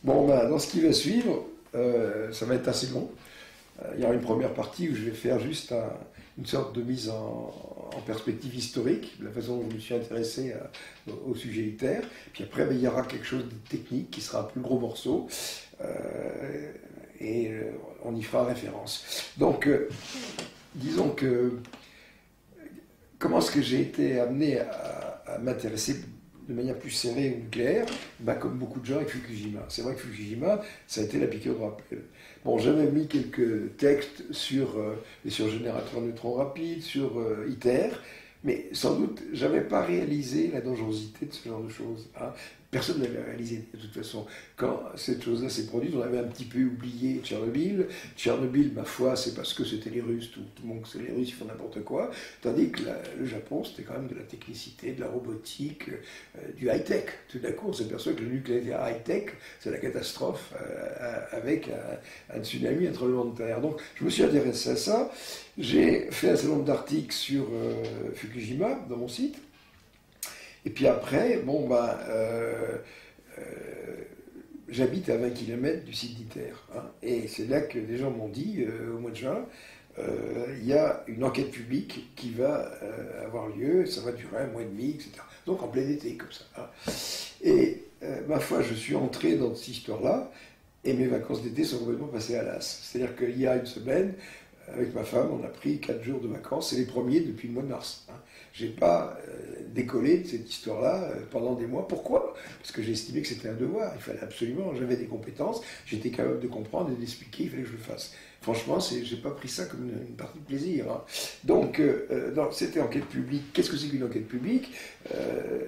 Bon, ben, dans ce qui va suivre, ça va être assez long. Il y aura une première partie où je vais faire juste une sorte de mise en perspective historique, de la façon dont je me suis intéressé au sujet ITER. Puis après, ben, il y aura quelque chose de technique qui sera un plus gros morceau. Et on y fera référence. Donc, disons que comment est-ce que j'ai été amené à m'intéresser de manière plus serrée au nucléaire, bah, comme beaucoup de gens avec Fukushima. C'est vrai que Fukushima, ça a été la piqûre de rappel. Bon, j'avais mis quelques textes sur les surgénérateurs neutrons rapides, sur ITER, mais sans doute, j'avais pas réalisé la dangerosité de ce genre de choses. Hein. Personne n'avait réalisé, de toute façon. Quand cette chose-là s'est produite, on avait un petit peu oublié Tchernobyl. Tchernobyl, ma foi, c'est parce que c'était les Russes, tout le monde sait les Russes, ils font n'importe quoi. Tandis que le Japon, c'était quand même de la technicité, de la robotique, du high-tech. Tout d'un coup, on s'aperçoit que le nucléaire high-tech, c'est la catastrophe avec un tsunami, un tremblement de terre. Donc, je me suis intéressé à ça. J'ai fait un certain nombre d'articles sur Fukushima dans mon site. Et puis après, bon, ben, j'habite à 20 km du site d'ITER. Hein, et c'est là que des gens m'ont dit, au mois de juin, il y a une enquête publique qui va avoir lieu, ça va durer un mois et demi, etc. Donc en plein été, comme ça. Hein. Et ma foi, je suis entré dans cette histoire-là, et mes vacances d'été sont complètement passées à l'as. C'est-à-dire qu'il y a une semaine, avec ma femme, on a pris 4 jours de vacances, c'est les premiers depuis le mois de mars. Hein. J'ai pas décollé de cette histoire-là pendant des mois. Pourquoi? Parce que j'ai estimé que c'était un devoir. Il fallait absolument, j'avais des compétences, j'étais capable de comprendre et d'expliquer, il fallait que je le fasse. Franchement, j'ai pas pris ça comme une partie de plaisir. Hein. Donc, c'était enquête publique. Qu'est-ce que c'est qu'une enquête publique?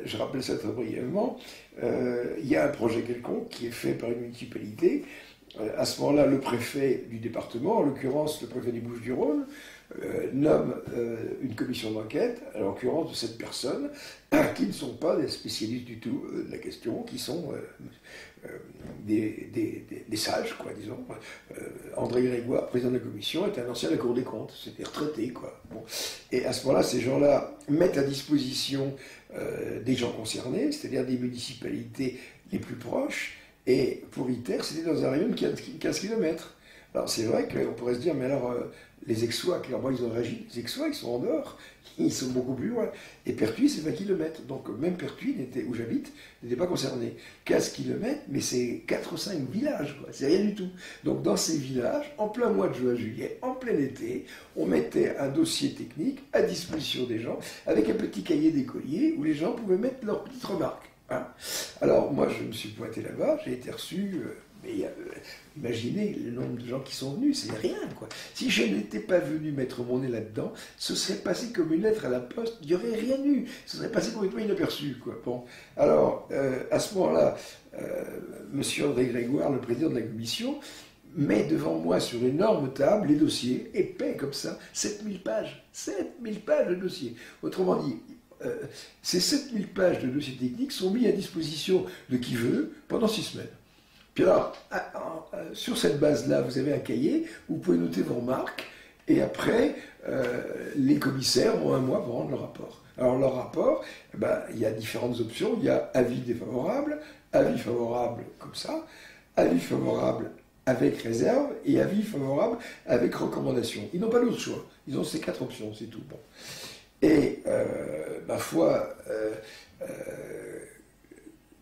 Je rappelle ça très brièvement. Il y a un projet quelconque qui est fait par une municipalité. À ce moment-là, le préfet du département, en l'occurrence le préfet des Bouches-du-Rhône, nomme une commission d'enquête, à l'occurrence de 7 personnes, qui ne sont pas des spécialistes du tout de la question, qui sont des sages, quoi, disons. André Grégoire, président de la commission, est un ancien de la Cour des comptes, c'était retraité, quoi. Bon. Et à ce moment-là, ces gens-là mettent à disposition des gens concernés, c'est-à-dire des municipalités les plus proches. Et pour ITER, c'était dans un rayon de 15 km. Alors c'est vrai qu'on pourrait se dire, mais alors les Aixois, clairement ils ont réagi, les Aixois ils sont en dehors, ils sont beaucoup plus loin. Et Pertuis c'est 20 km, donc même Pertuis, où j'habite, n'était pas concerné. 15 km, mais c'est 4 ou 5 villages, quoi. C'est rien du tout. Donc dans ces villages, en plein mois de juin-juillet, en plein été, on mettait un dossier technique à disposition des gens, avec un petit cahier d'écolier où les gens pouvaient mettre leurs petites remarques. Hein. Alors moi je me suis pointé là-bas, j'ai été reçu, mais imaginez le nombre de gens qui sont venus, c'est rien quoi. Si je n'étais pas venu mettre mon nez là-dedans, ce serait passé comme une lettre à la poste, il n'y aurait rien eu, ce serait passé complètement inaperçu quoi. Bon, alors à ce moment-là, monsieur André Grégoire, le président de la commission, met devant moi sur une énorme table les dossiers, épais comme ça, 7000 pages de dossiers. Autrement dit, ces 7000 pages de dossiers techniques sont mis à disposition de qui veut pendant 6 semaines. Puis alors, sur cette base-là, vous avez un cahier où vous pouvez noter vos remarques, et après, les commissaires ont un mois pour rendre leur rapport. Alors leur rapport, il y a différentes options. Il y a avis défavorable, avis favorable comme ça, avis favorable avec réserve, et avis favorable avec recommandation. Ils n'ont pas d'autre choix. Ils ont ces 4 options, c'est tout. Bon. Et, ma foi,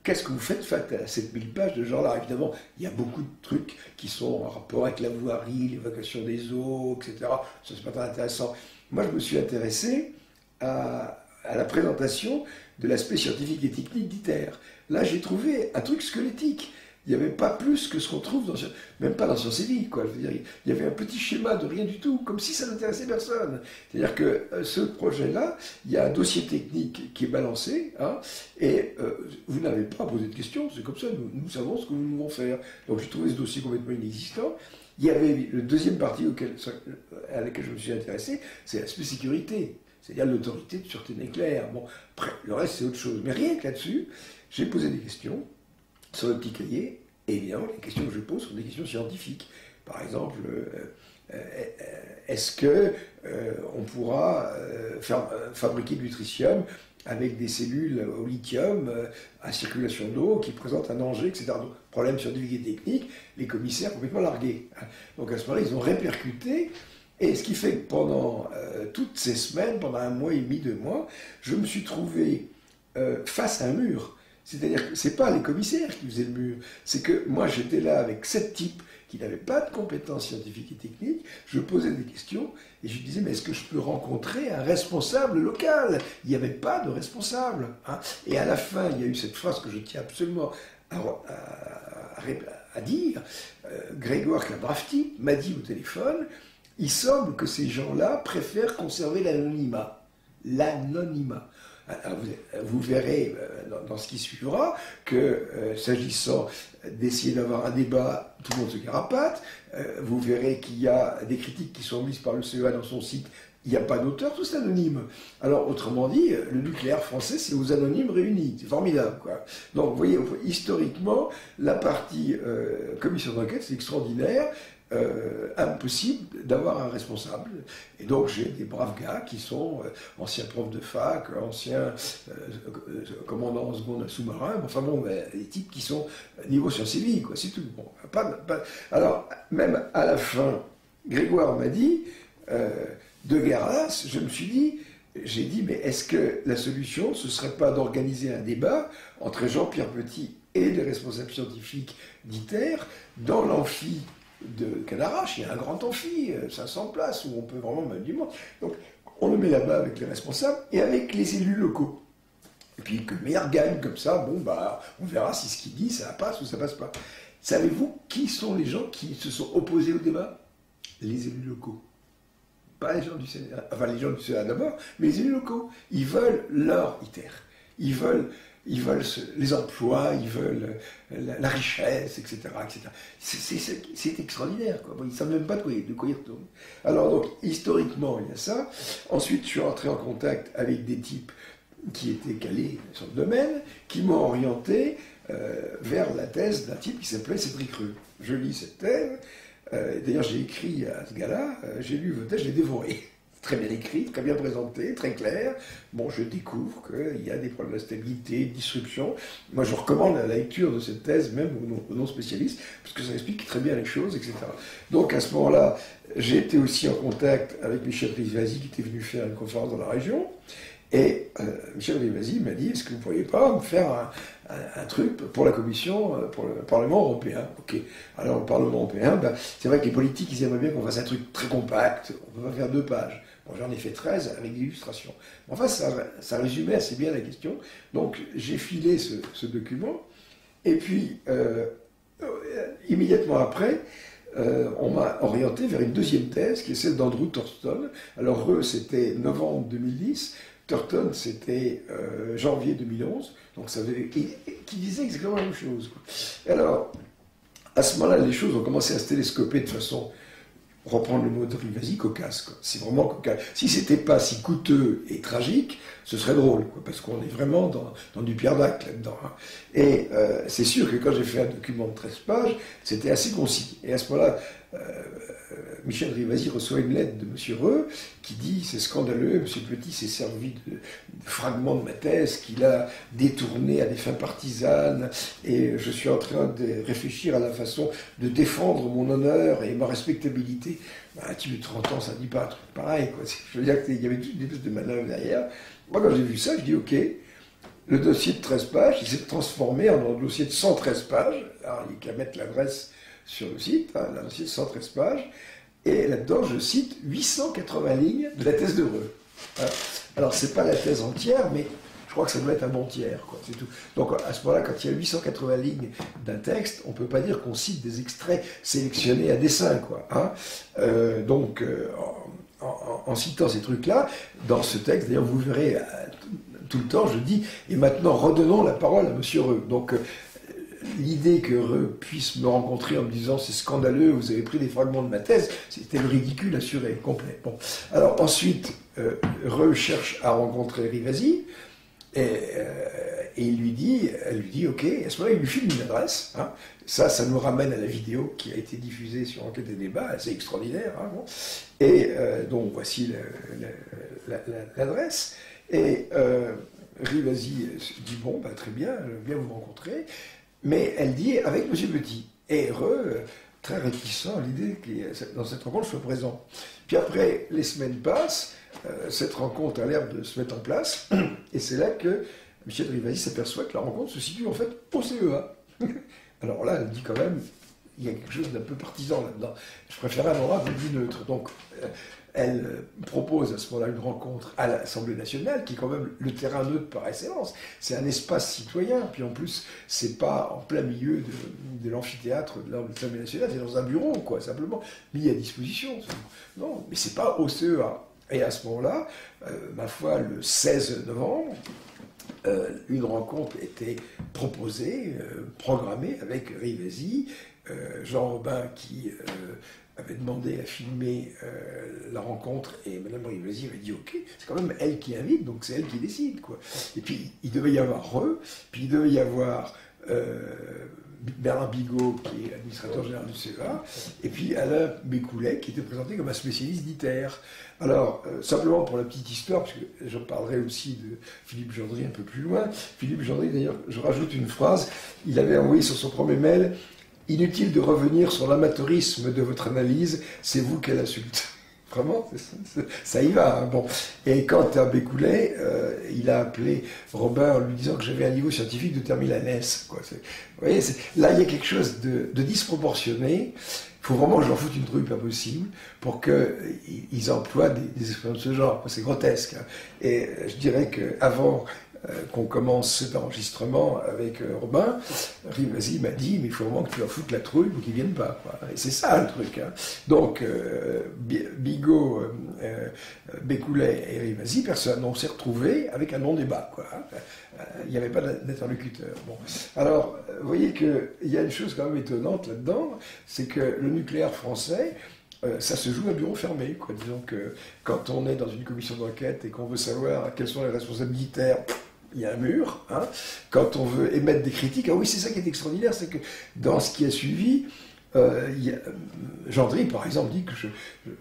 qu'est-ce que vous faites face à 7000 pages de genre-là? Évidemment, il y a beaucoup de trucs qui sont en rapport avec la voirie, l'évacuation des eaux, etc. Ça, c'est pas très intéressant. Moi, je me suis intéressé à la présentation de l'aspect scientifique et technique d'ITER. Là, j'ai trouvé un truc squelettique. Il n'y avait pas plus que ce qu'on trouve, même pas dans Sciences et Vie, quoi. Je veux dire, il y avait un petit schéma de rien du tout, comme si ça n'intéressait personne. C'est-à-dire que ce projet-là, il y a un dossier technique qui est balancé, hein, et vous n'avez pas à poser de questions, c'est comme ça, nous savons ce que nous devons faire. Donc j'ai trouvé ce dossier complètement inexistant. Il y avait le deuxième partie à laquelle je me suis intéressé, c'est l'aspect sécurité, c'est-à-dire l'autorité de sûreté nucléaire. Bon, après, le reste c'est autre chose. Mais rien que là-dessus, j'ai posé des questions sur le petit cahier, et évidemment, les questions que je pose sont des questions scientifiques. Par exemple, est-ce que on pourra fabriquer du tritium avec des cellules au lithium à circulation d'eau qui présentent un danger, etc. Donc, problème scientifique et technique, les commissaires complètement largués. Donc à ce moment-là, ils ont répercuté. Et ce qui fait que pendant toutes ces semaines, pendant 1 mois et demi, 2 mois, je me suis trouvé face à un mur. C'est-à-dire que ce n'est pas les commissaires qui faisaient le mur, c'est que moi j'étais là avec 7 types qui n'avaient pas de compétences scientifiques et techniques, je posais des questions et je disais mais est-ce que je peux rencontrer un responsable local? Il n'y avait pas de responsable. Hein. Et à la fin, il y a eu cette phrase que je tiens absolument à dire. Grégoire, qui est un brave type, m'a dit au téléphone, il semble que ces gens-là préfèrent conserver l'anonymat. L'anonymat. Alors vous verrez dans ce qui suivra que s'agissant d'essayer d'avoir un débat, tout le monde se carapate. Vous verrez qu'il y a des critiques qui sont mises par le CEA dans son site. Il n'y a pas d'auteur, tout c'est anonyme. Alors autrement dit, le nucléaire français, c'est aux anonymes réunis. C'est formidable, quoi. Donc vous voyez, historiquement, la partie commission d'enquête, c'est extraordinaire. Impossible d'avoir un responsable. Et donc j'ai des braves gars qui sont anciens profs de fac, anciens commandants en seconde sous-marin, enfin bon, des types qui sont niveau sciences et vie, quoi, c'est tout. Bon, Alors, même à la fin, Grégoire m'a dit, de Guerras, je me suis dit, j'ai dit, mais est-ce que la solution, ce ne serait pas d'organiser un débat entre Jean-Pierre Petit et les responsables scientifiques d'ITER dans l'amphi de Cadarache? Il y a un grand amphi, 500 places, où on peut vraiment mettre du monde. Donc, on le met là-bas avec les responsables et avec les élus locaux. Et puis que le meilleur gagne, comme ça, bon, bah, on verra si ce qu'il dit, ça passe ou ça passe pas. Savez-vous qui sont les gens qui se sont opposés au débat? Les élus locaux. Pas les gens du Sénat, enfin les gens du Sénat d'abord, mais les élus locaux. Ils veulent leur ITER. Ils veulent les emplois, ils veulent la richesse, etc. etc. C'est extraordinaire, quoi. Bon, ils ne savent même pas de quoi ils retournent. Alors, donc, historiquement, il y a ça. Ensuite, je suis entré en contact avec des types qui étaient calés sur le domaine, qui m'ont orienté vers la thèse d'un type qui s'appelait Cédric Reux. Je lis cette thèse. D'ailleurs, j'ai écrit à ce gars-là, j'ai lu votre thèse, je l'ai dévoré. Très bien écrit, très bien présenté, très clair. Bon, je découvre qu'il y a des problèmes de stabilité, de disruption. Moi, je recommande la lecture de cette thèse, même aux non-spécialistes, parce que ça explique très bien les choses, etc. Donc, à ce moment-là, j'ai été aussi en contact avec Michel Rivasi, qui était venu faire une conférence dans la région. Et Michel Rivasi m'a dit, est-ce que vous ne pourriez pas me faire un truc pour la Commission, pour le Parlement européen? Ok. Alors, le Parlement européen, ben, c'est vrai que les politiques, ils aimeraient bien qu'on fasse un truc très compact. On ne peut pas faire 2 pages. Bon, j'en ai fait 13 avec des illustrations. Enfin, ça résumait assez bien la question. Donc, j'ai filé ce document. Et puis, immédiatement après, on m'a orienté vers une deuxième thèse, qui est celle d'Andrew Thurston. Alors, c'était novembre 2010. Thurston, c'était janvier 2011. Donc, qui disait exactement la même chose, quoi. Et alors, à ce moment-là, les choses ont commencé à se télescoper de façon, reprendre le mot de Rivasi, cocasse. C'est vraiment cocasse. Si c'était pas si coûteux et tragique, ce serait drôle, quoi, parce qu'on est vraiment dans du Pierre Dac là-dedans. Hein. Et c'est sûr que quand j'ai fait un document de 13 pages, c'était assez concis. Et à ce moment-là, Michel Rivasi reçoit une lettre de M. Reux qui dit « C'est scandaleux, M. Petit s'est servi de fragments de ma thèse qu'il a détourné à des fins partisanes et je suis en train de réfléchir à la façon de défendre mon honneur et ma respectabilité. » Un type de 30 ans, ça ne dit pas un truc pareil, quoi. Je veux dire qu'il y avait toute une espèce de manœuvre derrière. Moi, quand j'ai vu ça, je dis « Ok ». Le dossier de 13 pages, il s'est transformé en un dossier de 113 pages. Alors, il n'y a qu'à mettre l'adresse sur le site, hein, un dossier de 113 pages. Et là-dedans, je cite 880 lignes de la thèse de Reux. Alors, c'est pas la thèse entière, mais je crois que ça doit être un bon tiers, quoi, c'est tout. Donc, à ce moment-là, quand il y a 880 lignes d'un texte, on ne peut pas dire qu'on cite des extraits sélectionnés à dessein, quoi. Hein. En citant ces trucs-là, dans ce texte, d'ailleurs, vous verrez, tout le temps, je dis, et maintenant, redonnons la parole à M. Reux. Donc, l'idée que Reux puisse me rencontrer en me disant c'est scandaleux, vous avez pris des fragments de ma thèse, c'était le ridicule assuré, complet. Bon. Alors ensuite, Reux cherche à rencontrer Rivasi, et elle lui dit ok, et à ce moment-là, il lui file une adresse. Hein. Ça nous ramène à la vidéo qui a été diffusée sur Enquête et Débat, assez extraordinaire. Hein, bon. Et donc voici l'adresse. Et Rivasi dit bon, bah, très bien, je viens vous rencontrer, mais elle dit avec M. Petit. Et très réticent à l'idée que dans cette rencontre, je sois présent. Puis après, les semaines passent, cette rencontre a l'air de se mettre en place, et c'est là que Michel Rivasi s'aperçoit que la rencontre se situe en fait au CEA. Alors là, elle dit quand même, il y a quelque chose d'un peu partisan là-dedans. Je préférais un endroit plus neutre. Donc, elle propose à ce moment-là une rencontre à l'Assemblée nationale, qui est quand même le terrain neutre par excellence. C'est un espace citoyen, puis en plus, c'est pas en plein milieu de l'amphithéâtre de l'Assemblée nationale, c'est dans un bureau, quoi, simplement, mis à disposition. Non, mais c'est pas au CEA. Et à ce moment-là, ma foi, le 16 novembre, une rencontre était proposée, programmée avec Rivasi, Jean Robin qui avait demandé à filmer la rencontre, et Mme Rivasi avait dit ok, c'est quand même elle qui invite, donc c'est elle qui décide, quoi. Et puis il devait y avoir puis il devait y avoir Bernard Bigot, qui est administrateur général du CEA, et puis Alain Bécoulet, qui était présenté comme un spécialiste d'ITER. Alors, simplement pour la petite histoire, parce que je parlerai aussi de Philippe Gendry un peu plus loin. Philippe Gendry, d'ailleurs, je rajoute une phrase, il avait envoyé sur son premier mail « Inutile de revenir sur l'amateurisme de votre analyse, c'est vous qu'elle insulte ». Vraiment, ça y va. Hein. Bon. Et quant à Bécoulet, il a appelé Robin en lui disant que j'avais un niveau scientifique de terminale S. Quoi. Vous voyez, là, il y a quelque chose de disproportionné. Il faut vraiment que j'en foute une trouille pas possible pour qu'ils emploient des expressions de ce genre. C'est grotesque. Hein. Et je dirais qu'avant qu'on commence cet enregistrement avec Robin, Rivasi m'a dit mais il faut vraiment que tu leur foutes la trouille pour qu'ils viennent pas. Quoi. Et c'est ça le truc. Hein. Donc Bigot, Bécoulet et Rivasi, personne, on s'est retrouvés avec un non-débat. Quoi. Il n'y avait pas d'interlocuteur. Bon. Alors, vous voyez qu'il y a une chose quand même étonnante là-dedans, c'est que le nucléaire français, ça se joue à bureau fermé. Quoi. Disons que quand on est dans une commission d'enquête et qu'on veut savoir quels sont les responsables militaires, il y a un mur. Hein. Quand on veut émettre des critiques, ah oui, c'est ça qui est extraordinaire, c'est que dans ce qui a suivi, Gendry, par exemple, dit que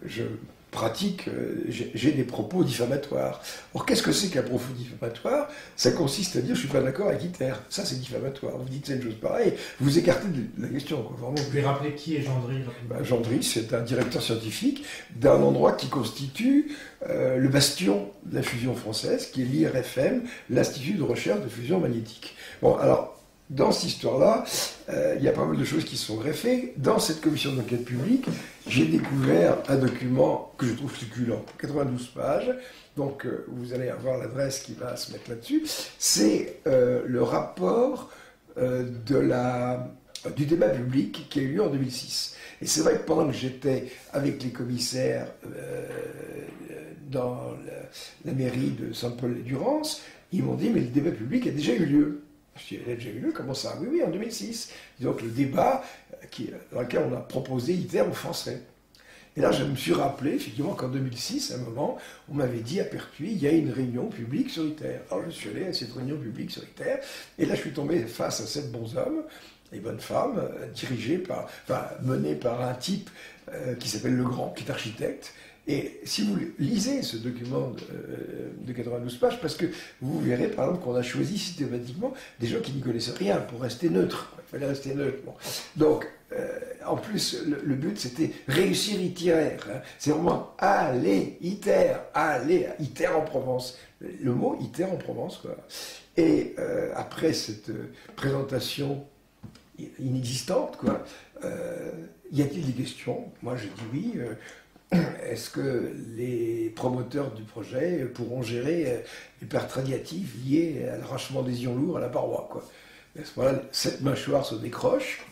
je pratique, j'ai des propos diffamatoires. Or, qu'est-ce que c'est qu'un propos diffamatoire? Ça consiste à dire je suis pas d'accord avec ITER. Ça, c'est diffamatoire. Vous dites c'est une chose pareille, vous vous écartez de la question. Quoi. Vraiment, vous pouvez rappeler qui est Gendry? Gendry, c'est un directeur scientifique d'un endroit qui constitue le bastion de la fusion française, qui est l'IRFM, l'Institut de recherche de fusion magnétique. Bon, alors, dans cette histoire-là, il y a pas mal de choses qui se sont greffées. Dans cette commission d'enquête publique, j'ai découvert un document que je trouve succulent, 92 pages. Donc, vous allez avoir l'adresse qui va se mettre là-dessus. C'est le rapport du débat public qui a eu lieu en 2006. Et c'est vrai que pendant que j'étais avec les commissaires dans la mairie de Saint-Paul-et-Durance, ils m'ont dit mais le débat public a déjà eu lieu. Je dis, elle a déjà eu lieu, comment ça? Oui, oui, en 2006. Donc le débat dans lequel on a proposé ITER aux Français. Et là, je me suis rappelé, effectivement, qu'en 2006, à un moment, on m'avait dit à Pertuis, il y a une réunion publique sur ITER. Alors je suis allé à cette réunion publique sur ITER, et là, je suis tombé face à 7 bons hommes et bonnes femmes, menés par un type qui s'appelle Legrand, qui est architecte. Et si vous lisez ce document de 92 pages, parce que vous verrez par exemple qu'on a choisi systématiquement des gens qui n'y connaissaient rien pour rester neutres. Il fallait rester neutre. Bon. Donc, en plus, le but c'était réussir ITER. Hein. C'est vraiment aller, ITER en Provence. Le mot ITER en Provence, quoi. Et après cette présentation inexistante, quoi, y a-t-il des questions? Moi, j'ai dit oui. Est-ce que les promoteurs du projet pourront gérer les pertes radiatives liées à l'arrachement des ions lourds à la paroi, quoi. Et à ce moment-là, cette mâchoire se décroche,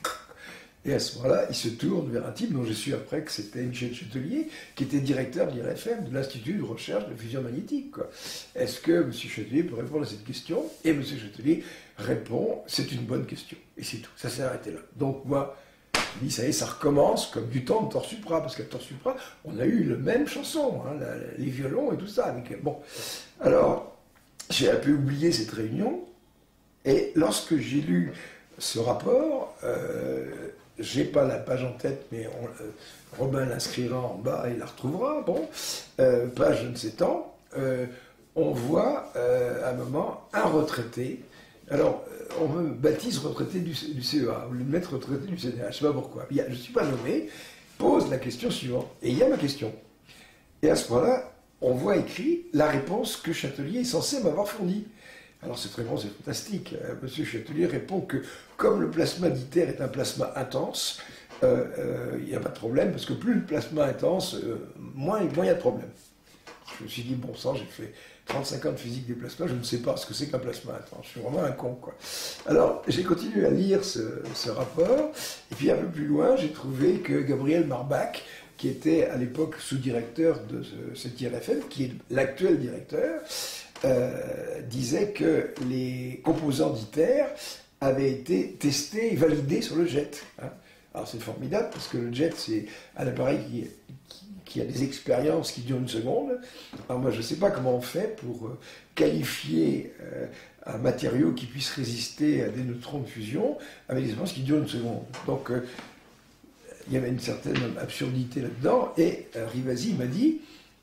et à ce moment-là, il se tourne vers un type dont j'ai su après que c'était Michel Chatelier, qui était directeur de l'IRFM, de l'Institut de recherche de fusion magnétique, quoi. Est-ce que M. Chatelier peut répondre à cette question? Et M. Chatelier répond, c'est une bonne question. Et c'est tout, ça s'est arrêté là. Donc moi, je dis, ça y est, ça recommence comme du temps de Torsupra, parce qu'à Torsupra, on a eu la même chanson, hein, les violons et tout ça. Bon, alors, j'ai un peu oublié cette réunion, et lorsque j'ai lu ce rapport, j'ai pas la page en tête, mais Robin l'inscrira en bas et la retrouvera, bon, page je ne sais tant, on voit à un moment un retraité. Alors, on me baptise retraité du CEA, ou le maître retraité du CNRH, je ne sais pas pourquoi. Je ne suis pas nommé, pose la question suivante. Et il y a ma question. Et à ce moment-là, on voit écrit la réponse que Châtelier est censé m'avoir fournie. Alors cette réponse est fantastique. Monsieur Châtelier répond que comme le plasma d'ITER est un plasma intense, il n'y a pas de problème, parce que plus le plasma intense, moins il y a de problème. Je me suis dit, bon sang, j'ai fait 35 ans de physique des plasmas, je ne sais pas ce que c'est qu'un plasma intense. Je suis vraiment un con, quoi. Alors, j'ai continué à lire ce rapport, et puis un peu plus loin, j'ai trouvé que Gabriel Marbach, qui était à l'époque sous-directeur de cet IRFM, qui est l'actuel directeur, disait que les composants d'ITER avaient été testés et validés sur le jet. Hein. Alors c'est formidable, parce que le jet, c'est un appareil qui a des expériences qui durent une seconde. Alors moi, je ne sais pas comment on fait pour qualifier un matériau qui puisse résister à des neutrons de fusion avec des expériences qui durent une seconde. Donc, il y avait une certaine absurdité là-dedans, et Rivasi m'a dit,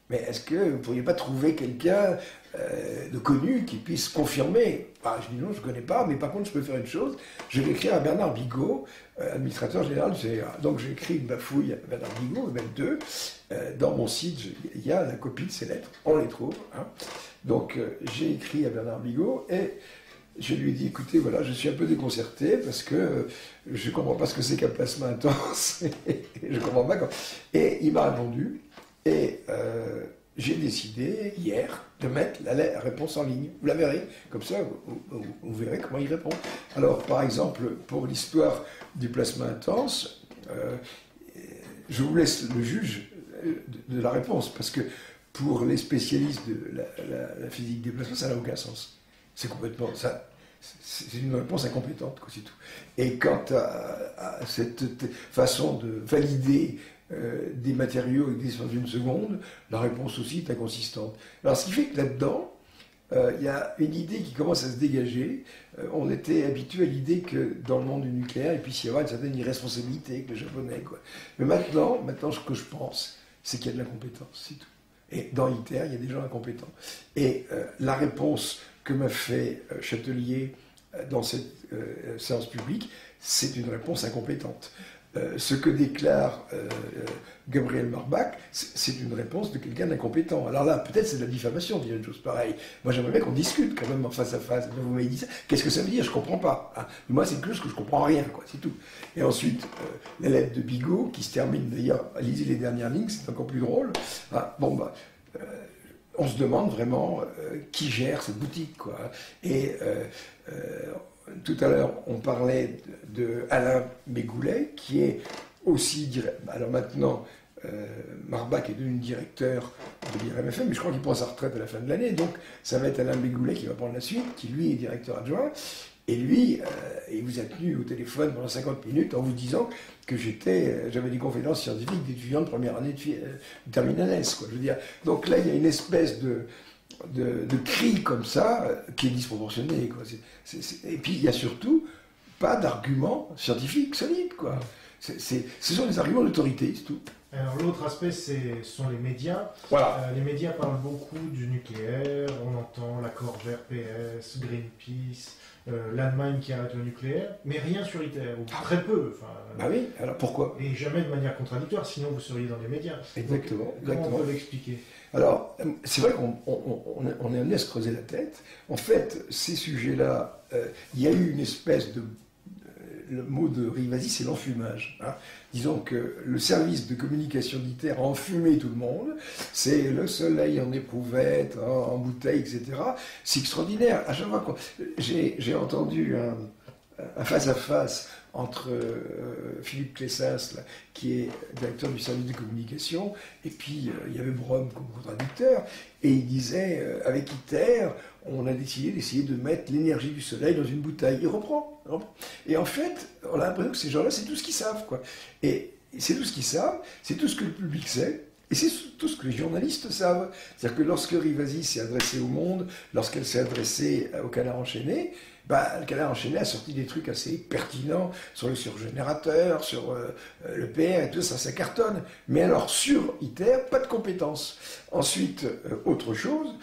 mais est-ce que vous ne pourriez pas trouver quelqu'un de connu qui puisse confirmer? Je dis non, je ne connais pas, mais par contre, je peux faire une chose, je vais écrire à Bernard Bigot, administrateur général du CEA. Donc j'ai écrit une bafouille à Bernard Bigot, même deux. Dans mon site, il y a la copie de ces lettres, on les trouve. Hein. Donc j'ai écrit à Bernard Bigot, et je lui ai dit, écoutez, voilà, je suis un peu déconcerté parce que je ne comprends pas ce que c'est qu'un plasma intense. Je comprends pas quoi. Et il m'a répondu, et j'ai décidé hier de mettre la réponse en ligne. Vous la verrez, comme ça vous verrez comment il répond. Alors par exemple, pour l'histoire du plasma intense, je vous laisse le juge de la réponse, parce que pour les spécialistes de la physique des plasmas, ça n'a aucun sens. C'est complètement ça. C'est une réponse incompétente, quoi, c'est tout. Et quant à cette façon de valider des matériaux avec des espaces d'une seconde, la réponse aussi est inconsistante. Alors ce qui fait que là-dedans, il y a une idée qui commence à se dégager. On était habitué à l'idée que dans le monde du nucléaire, il puisse y avoir une certaine irresponsabilité avec les Japonais, quoi. Mais maintenant, ce que je pense, c'est qu'il y a de l'incompétence, c'est tout. Et dans ITER, il y a des gens incompétents. Et la réponse que m'a fait Châtelier dans cette séance publique, c'est une réponse incompétente. Ce que déclare Gabriel Marbach, c'est une réponse de quelqu'un d'incompétent. Alors là, peut-être c'est de la diffamation de dire une chose pareille. Moi, j'aimerais bien qu'on discute quand même en face à face. Vous m'avez dit ça. Qu'est-ce que ça veut dire? Je ne comprends pas. Hein. Moi, c'est quelque chose que je ne comprends rien, quoi. C'est tout. Et ensuite, la lettre de Bigot, qui se termine d'ailleurs, lisez les dernières lignes, c'est encore plus drôle. Ah, on se demande vraiment qui gère cette boutique, quoi. Et tout à l'heure, on parlait de Alain Bégoulet, qui est aussi... Alors maintenant, Marbach est devenu directeur de l'IRMFM, mais je crois qu'il prend sa retraite à la fin de l'année, donc ça va être Alain Bégoulet qui va prendre la suite, qui lui est directeur adjoint. Et lui, il vous a tenu au téléphone pendant 50 minutes en vous disant que j'avais des conférences scientifiques d'étudiants de première année de terminale S, quoi. Je veux dire. Donc là, il y a une espèce de cri comme ça qui est disproportionné, quoi. Et puis il n'y a surtout pas d'arguments scientifiques solides, quoi. Ce sont des arguments d'autorité, c'est tout. Alors l'autre aspect, ce sont les médias. Voilà. Les médias parlent beaucoup du nucléaire, on entend l'accord VRPS, Greenpeace, l'Allemagne qui arrête le nucléaire, mais rien sur ITER, ou très peu. Bah oui, alors pourquoi? Et jamais de manière contradictoire, sinon vous seriez dans les médias. Exactement. Donc, comment on peut l'expliquer? Alors, c'est vrai qu'on est amené à se creuser la tête. En fait, ces sujets-là, il y a eu une espèce de... Le mot de Rivasi, c'est l'enfumage. Hein. Disons que le service de communication d'ITER a enfumé tout le monde. C'est le soleil en éprouvette, en bouteille, etc. C'est extraordinaire. À chaque fois j'ai entendu un face-à-face entre Philippe Clessas, là, qui est directeur du service de communication, et puis il y avait Brom comme contradicteur, et il disait, avec ITER, on a décidé d'essayer de mettre l'énergie du soleil dans une bouteille. Il reprend. Et en fait, on a l'impression que ces gens-là, c'est tout ce qu'ils savent, quoi. Et c'est tout ce qu'ils savent, c'est tout ce que le public sait, Et c'est tout ce que les journalistes savent. C'est-à-dire que lorsque Rivasi s'est adressé au Monde, lorsqu'elle s'est adressée au Canard enchaîné, le Canard enchaîné a sorti des trucs assez pertinents sur le surgénérateur, sur le PR et tout ça, ça cartonne. Mais alors sur ITER, pas de compétences. Ensuite, autre chose,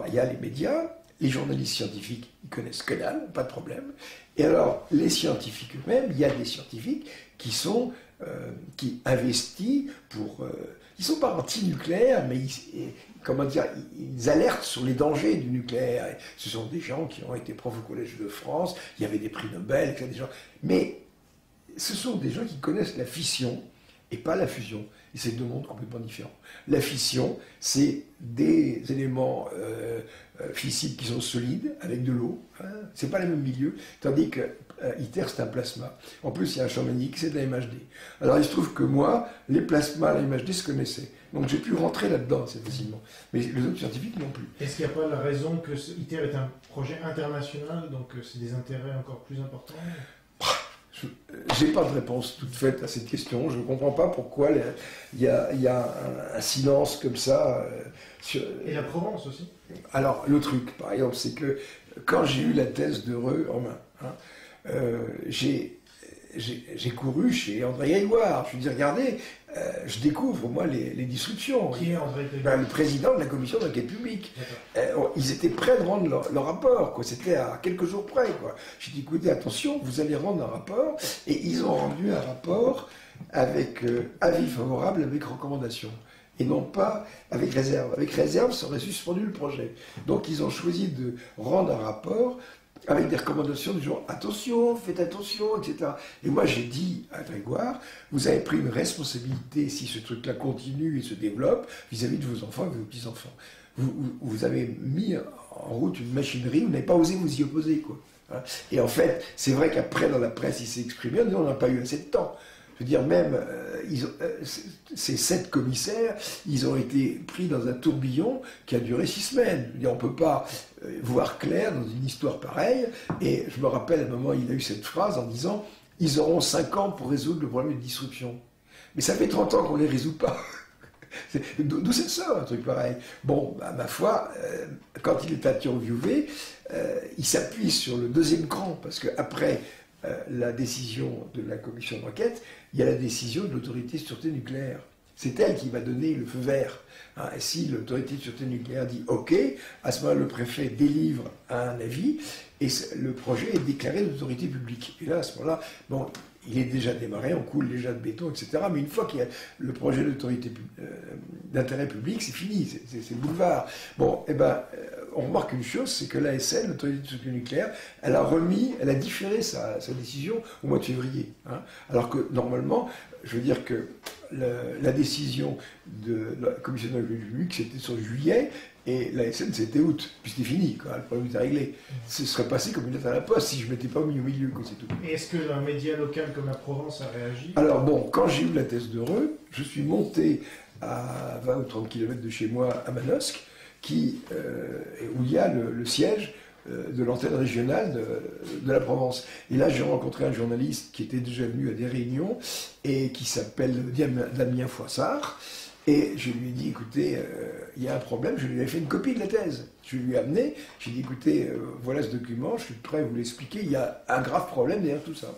il y a les médias, les journalistes scientifiques, ils connaissent que dalle, pas de problème. Et alors, les scientifiques eux-mêmes, il y a des scientifiques qui sont qui investissent pour... ils ne sont pas anti-nucléaires, mais ils alertent sur les dangers du nucléaire. Et ce sont des gens qui ont été profs au Collège de France, il y avait des prix Nobel, etc. Des gens. Mais ce sont des gens qui connaissent la fission et pas la fusion. Et c'est deux mondes complètement différents. La fission, c'est des éléments fissibles qui sont solides, avec de l'eau. Hein. C'est pas le même milieu. Tandis que ITER, c'est un plasma. En plus, il y a un champ magnétique, c'est de la MHD. Alors, il se trouve que moi, les plasmas, la MHD, se connaissaient. Donc, j'ai pu rentrer là-dedans assez facilement. Mais les autres scientifiques non plus. Est-ce qu'il n'y a pas la raison que ITER est un projet international, donc c'est des intérêts encore plus importants? Je n'ai pas de réponse toute faite à cette question. Je ne comprends pas pourquoi il y a un silence comme ça. Et la Provence aussi. Alors, le truc, par exemple, c'est que quand j'ai eu la thèse de Reux en main, j'ai couru chez André Grégoire. Je lui ai dit, regardez, je découvre, moi, les disruptions. Qui est André Grégoire? Le président de la commission d'enquête publique. Ils étaient prêts de rendre leur rapport, quoi. C'était à quelques jours près, quoi. J'ai dit, écoutez, attention, vous allez rendre un rapport. Et ils ont rendu un rapport avec avis favorable, avec recommandation. Et non pas avec réserve. Avec réserve, ça aurait suspendu le projet. Donc, ils ont choisi de rendre un rapport avec des recommandations du genre attention, faites attention, etc. Et moi j'ai dit à Grégoire, vous avez pris une responsabilité si ce truc-là continue et se développe vis-à-vis de vos enfants et de vos petits-enfants. Vous avez mis en route une machinerie, vous n'avez pas osé vous y opposer, quoi. Et en fait, c'est vrai qu'après dans la presse il s'est exprimé, on n'a pas eu assez de temps. Je veux dire, même ces 7 commissaires, ils ont été pris dans un tourbillon qui a duré 6 semaines. Je veux dire, on ne peut pas voir clair dans une histoire pareille. Et je me rappelle à un moment, il a eu cette phrase en disant « Ils auront 5 ans pour résoudre le problème de disruption ». Mais ça fait 30 ans qu'on ne les résout pas. D'où c'est ça, un truc pareil? Bon, ma foi, quand il est interviewé, il s'appuie sur le deuxième cran, parce qu'après la décision de la commission d'enquête, il y a la décision de l'autorité de sûreté nucléaire. C'est elle qui va donner le feu vert. Et si l'autorité de sûreté nucléaire dit OK, à ce moment-là, le préfet délivre un avis et le projet est déclaré d'autorité publique. Et là, à ce moment-là, bon, il est déjà démarré, on coule déjà de béton, etc. Mais une fois qu'il y a le projet d'autorité d'intérêt public, c'est fini, c'est le boulevard. Bon, on remarque une chose, c'est que l'ASN, l'autorité de sûreté nucléaire, elle a différé sa décision au mois de février. Hein. Alors que normalement, je veux dire que la décision de la commission d'enquête publique, c'était sur juillet, et l'ASN, c'était août. Puis c'était fini, quoi. Le problème était réglé. Ce serait passé comme une lettre à la poste si je ne m'étais pas mis au milieu, quoi, c'est tout. Et est-ce qu'un média local comme la Provence a réagi? Alors bon, quand j'ai eu la thèse de Reux, je suis monté à 20 ou 30 km de chez moi, à Manosque, où il y a le siège de l'antenne régionale de la Provence. Et là, j'ai rencontré un journaliste qui était déjà venu à des réunions et qui s'appelle Damien Foissard. Et je lui ai dit, écoutez, il y a un problème, je lui ai fait une copie de la thèse. Je lui ai amené, j'ai dit, écoutez, voilà ce document, je suis prêt à vous l'expliquer, il y a un grave problème derrière tout ça.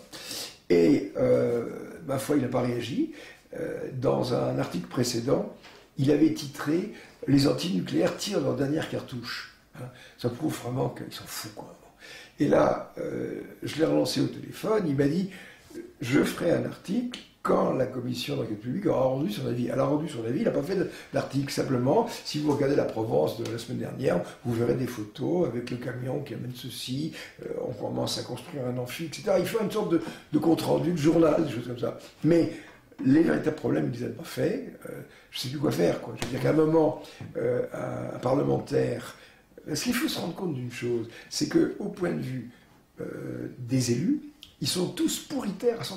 Et, ma foi, il n'a pas réagi. Dans un article précédent, il avait titré « Les antinucléaires tirent leur dernière cartouche ». Ça prouve vraiment qu'ils s'en foutent, quoi. Et là, je l'ai relancé au téléphone, il m'a dit « Je ferai un article ». Quand la commission d'enquête publique aura rendu son avis. Elle a rendu son avis, il n'a pas fait d'article. Simplement, si vous regardez la Provence de la semaine dernière, vous verrez des photos avec le camion qui amène ceci, on commence à construire un amphi, etc. Il faut une sorte de compte-rendu, de journal, des choses comme ça. Mais les véritables problèmes, ils ne les avaient pas faits. Je ne sais plus quoi faire, quoi. Je veux dire qu'à un moment, un parlementaire... Parce qu'il faut se rendre compte d'une chose, c'est qu'au point de vue des élus, ils sont tous pourritaires à 100%.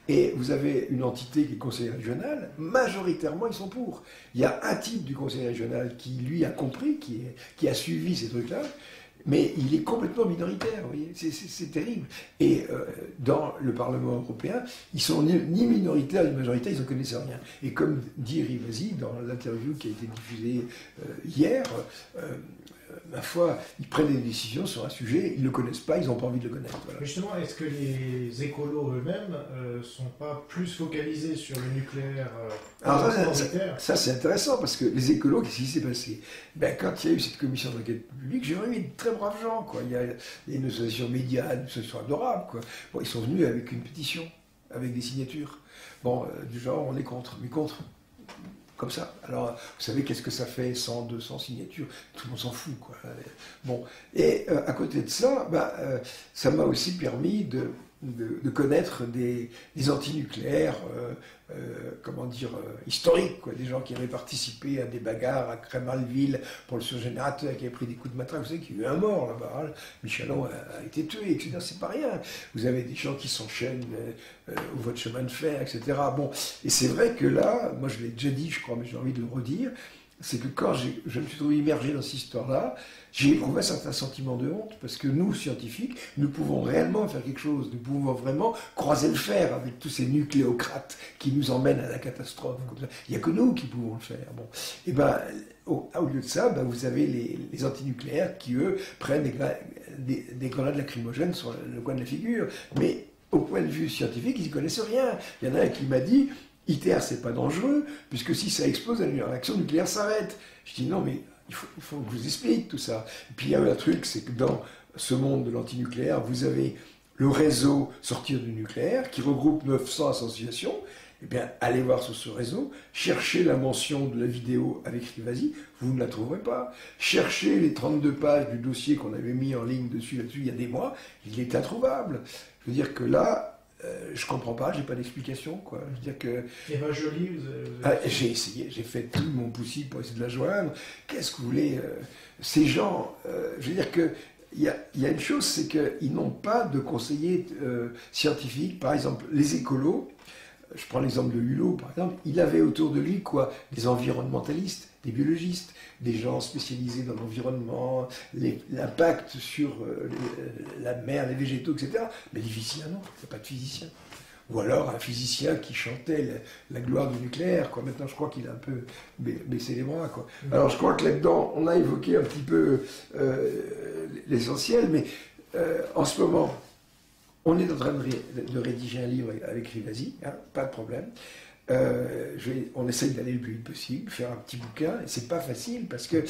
Et vous avez une entité qui est le conseil régional, majoritairement ils sont pour. Il y a un type du conseil régional qui lui a compris, qui a suivi ces trucs-là, mais il est complètement minoritaire, vous voyez, c'est terrible. Et dans le Parlement européen, ils sont ni minoritaires ni majoritaires, ils ne connaissent rien. Et comme dit Rivasi dans l'interview qui a été diffusée hier, ma foi, ils prennent des décisions sur un sujet, ils ne le connaissent pas, ils n'ont pas envie de le connaître. Voilà. Mais justement, est-ce que les écolos eux-mêmes ne sont pas plus focalisés sur le nucléaire Alors ça c'est intéressant, parce que les écolos, qu'est-ce qui s'est passé? Ben, quand il y a eu cette commission d'enquête publique, j'ai remis de très braves gens, quoi. Il y a une association médiane, une association adorable, quoi. Bon, ils sont venus avec une pétition, avec des signatures. Bon, du genre, on est contre, mais contre. Comme ça. Alors, vous savez, qu'est-ce que ça fait 100, 200 signatures? Tout le monde s'en fout, quoi. Bon. Et à côté de ça, ça m'a aussi permis de connaître des antinucléaires, comment dire, historiques, quoi. Des gens qui avaient participé à des bagarres à Crémalville pour le surgénérateur, qui avaient pris des coups de matraque. Vous savez qu'il y a eu un mort là-bas. Hein. Michelon a été tué, etc. C'est pas rien. Vous avez des gens qui s'enchaînent au voie de chemin de fer, etc. Bon. Et c'est vrai que là, moi je l'ai déjà dit, je crois, mais j'ai envie de le redire, c'est que quand je me suis trouvé immergé dans cette histoire-là, j'ai éprouvé un certain sentiment de honte, parce que nous, scientifiques, nous pouvons réellement faire quelque chose, nous pouvons vraiment croiser le fer avec tous ces nucléocrates qui nous emmènent à la catastrophe. Comme ça. Il n'y a que nous qui pouvons le faire. Bon. Et ben, au lieu de ça, vous avez les antinucléaires qui, eux, prennent des grenades lacrymogènes sur le coin de la figure. Mais au point de vue scientifique, ils ne connaissent rien. Il y en a un qui m'a dit, ITER, c'est pas dangereux, puisque si ça explose, la réaction nucléaire s'arrête. Je dis non, mais il faut que je vous explique tout ça. Et puis il y a un truc, c'est que dans ce monde de l'antinucléaire, vous avez le réseau Sortir du nucléaire, qui regroupe 900 associations. Eh bien, allez voir sur ce réseau, cherchez la mention de la vidéo avec Rivasi, vous ne la trouverez pas. Cherchez les 32 pages du dossier qu'on avait mis en ligne là-dessus, il y a des mois, il est introuvable. Je veux dire que là, je comprends pas, j'ai pas d'explication, quoi. Je veux dire que... Eva Joly, j'ai essayé, j'ai fait tout mon possible pour essayer de la joindre. Qu'est-ce que vous voulez ces gens, je veux dire que il y a une chose, c'est qu'ils n'ont pas de conseillers scientifiques. Par exemple, les écolos, je prends l'exemple de Hulot, par exemple, il avait autour de lui quoi? Des environnementalistes, des biologistes, des gens spécialisés dans l'environnement, l'impact sur la mer, les végétaux, etc. Mais les physiciens, non, il n'y a pas de physicien. Ou alors un physicien qui chantait la gloire du nucléaire, quoi. Maintenant, je crois qu'il a un peu baissé les bras, quoi. Alors, je crois que là-dedans, on a évoqué un petit peu l'essentiel, mais en ce moment, on est en train de rédiger un livre avec Rivasi, hein, pas de problème. On essaye d'aller le plus vite possible, faire un petit bouquin, et c'est pas facile parce que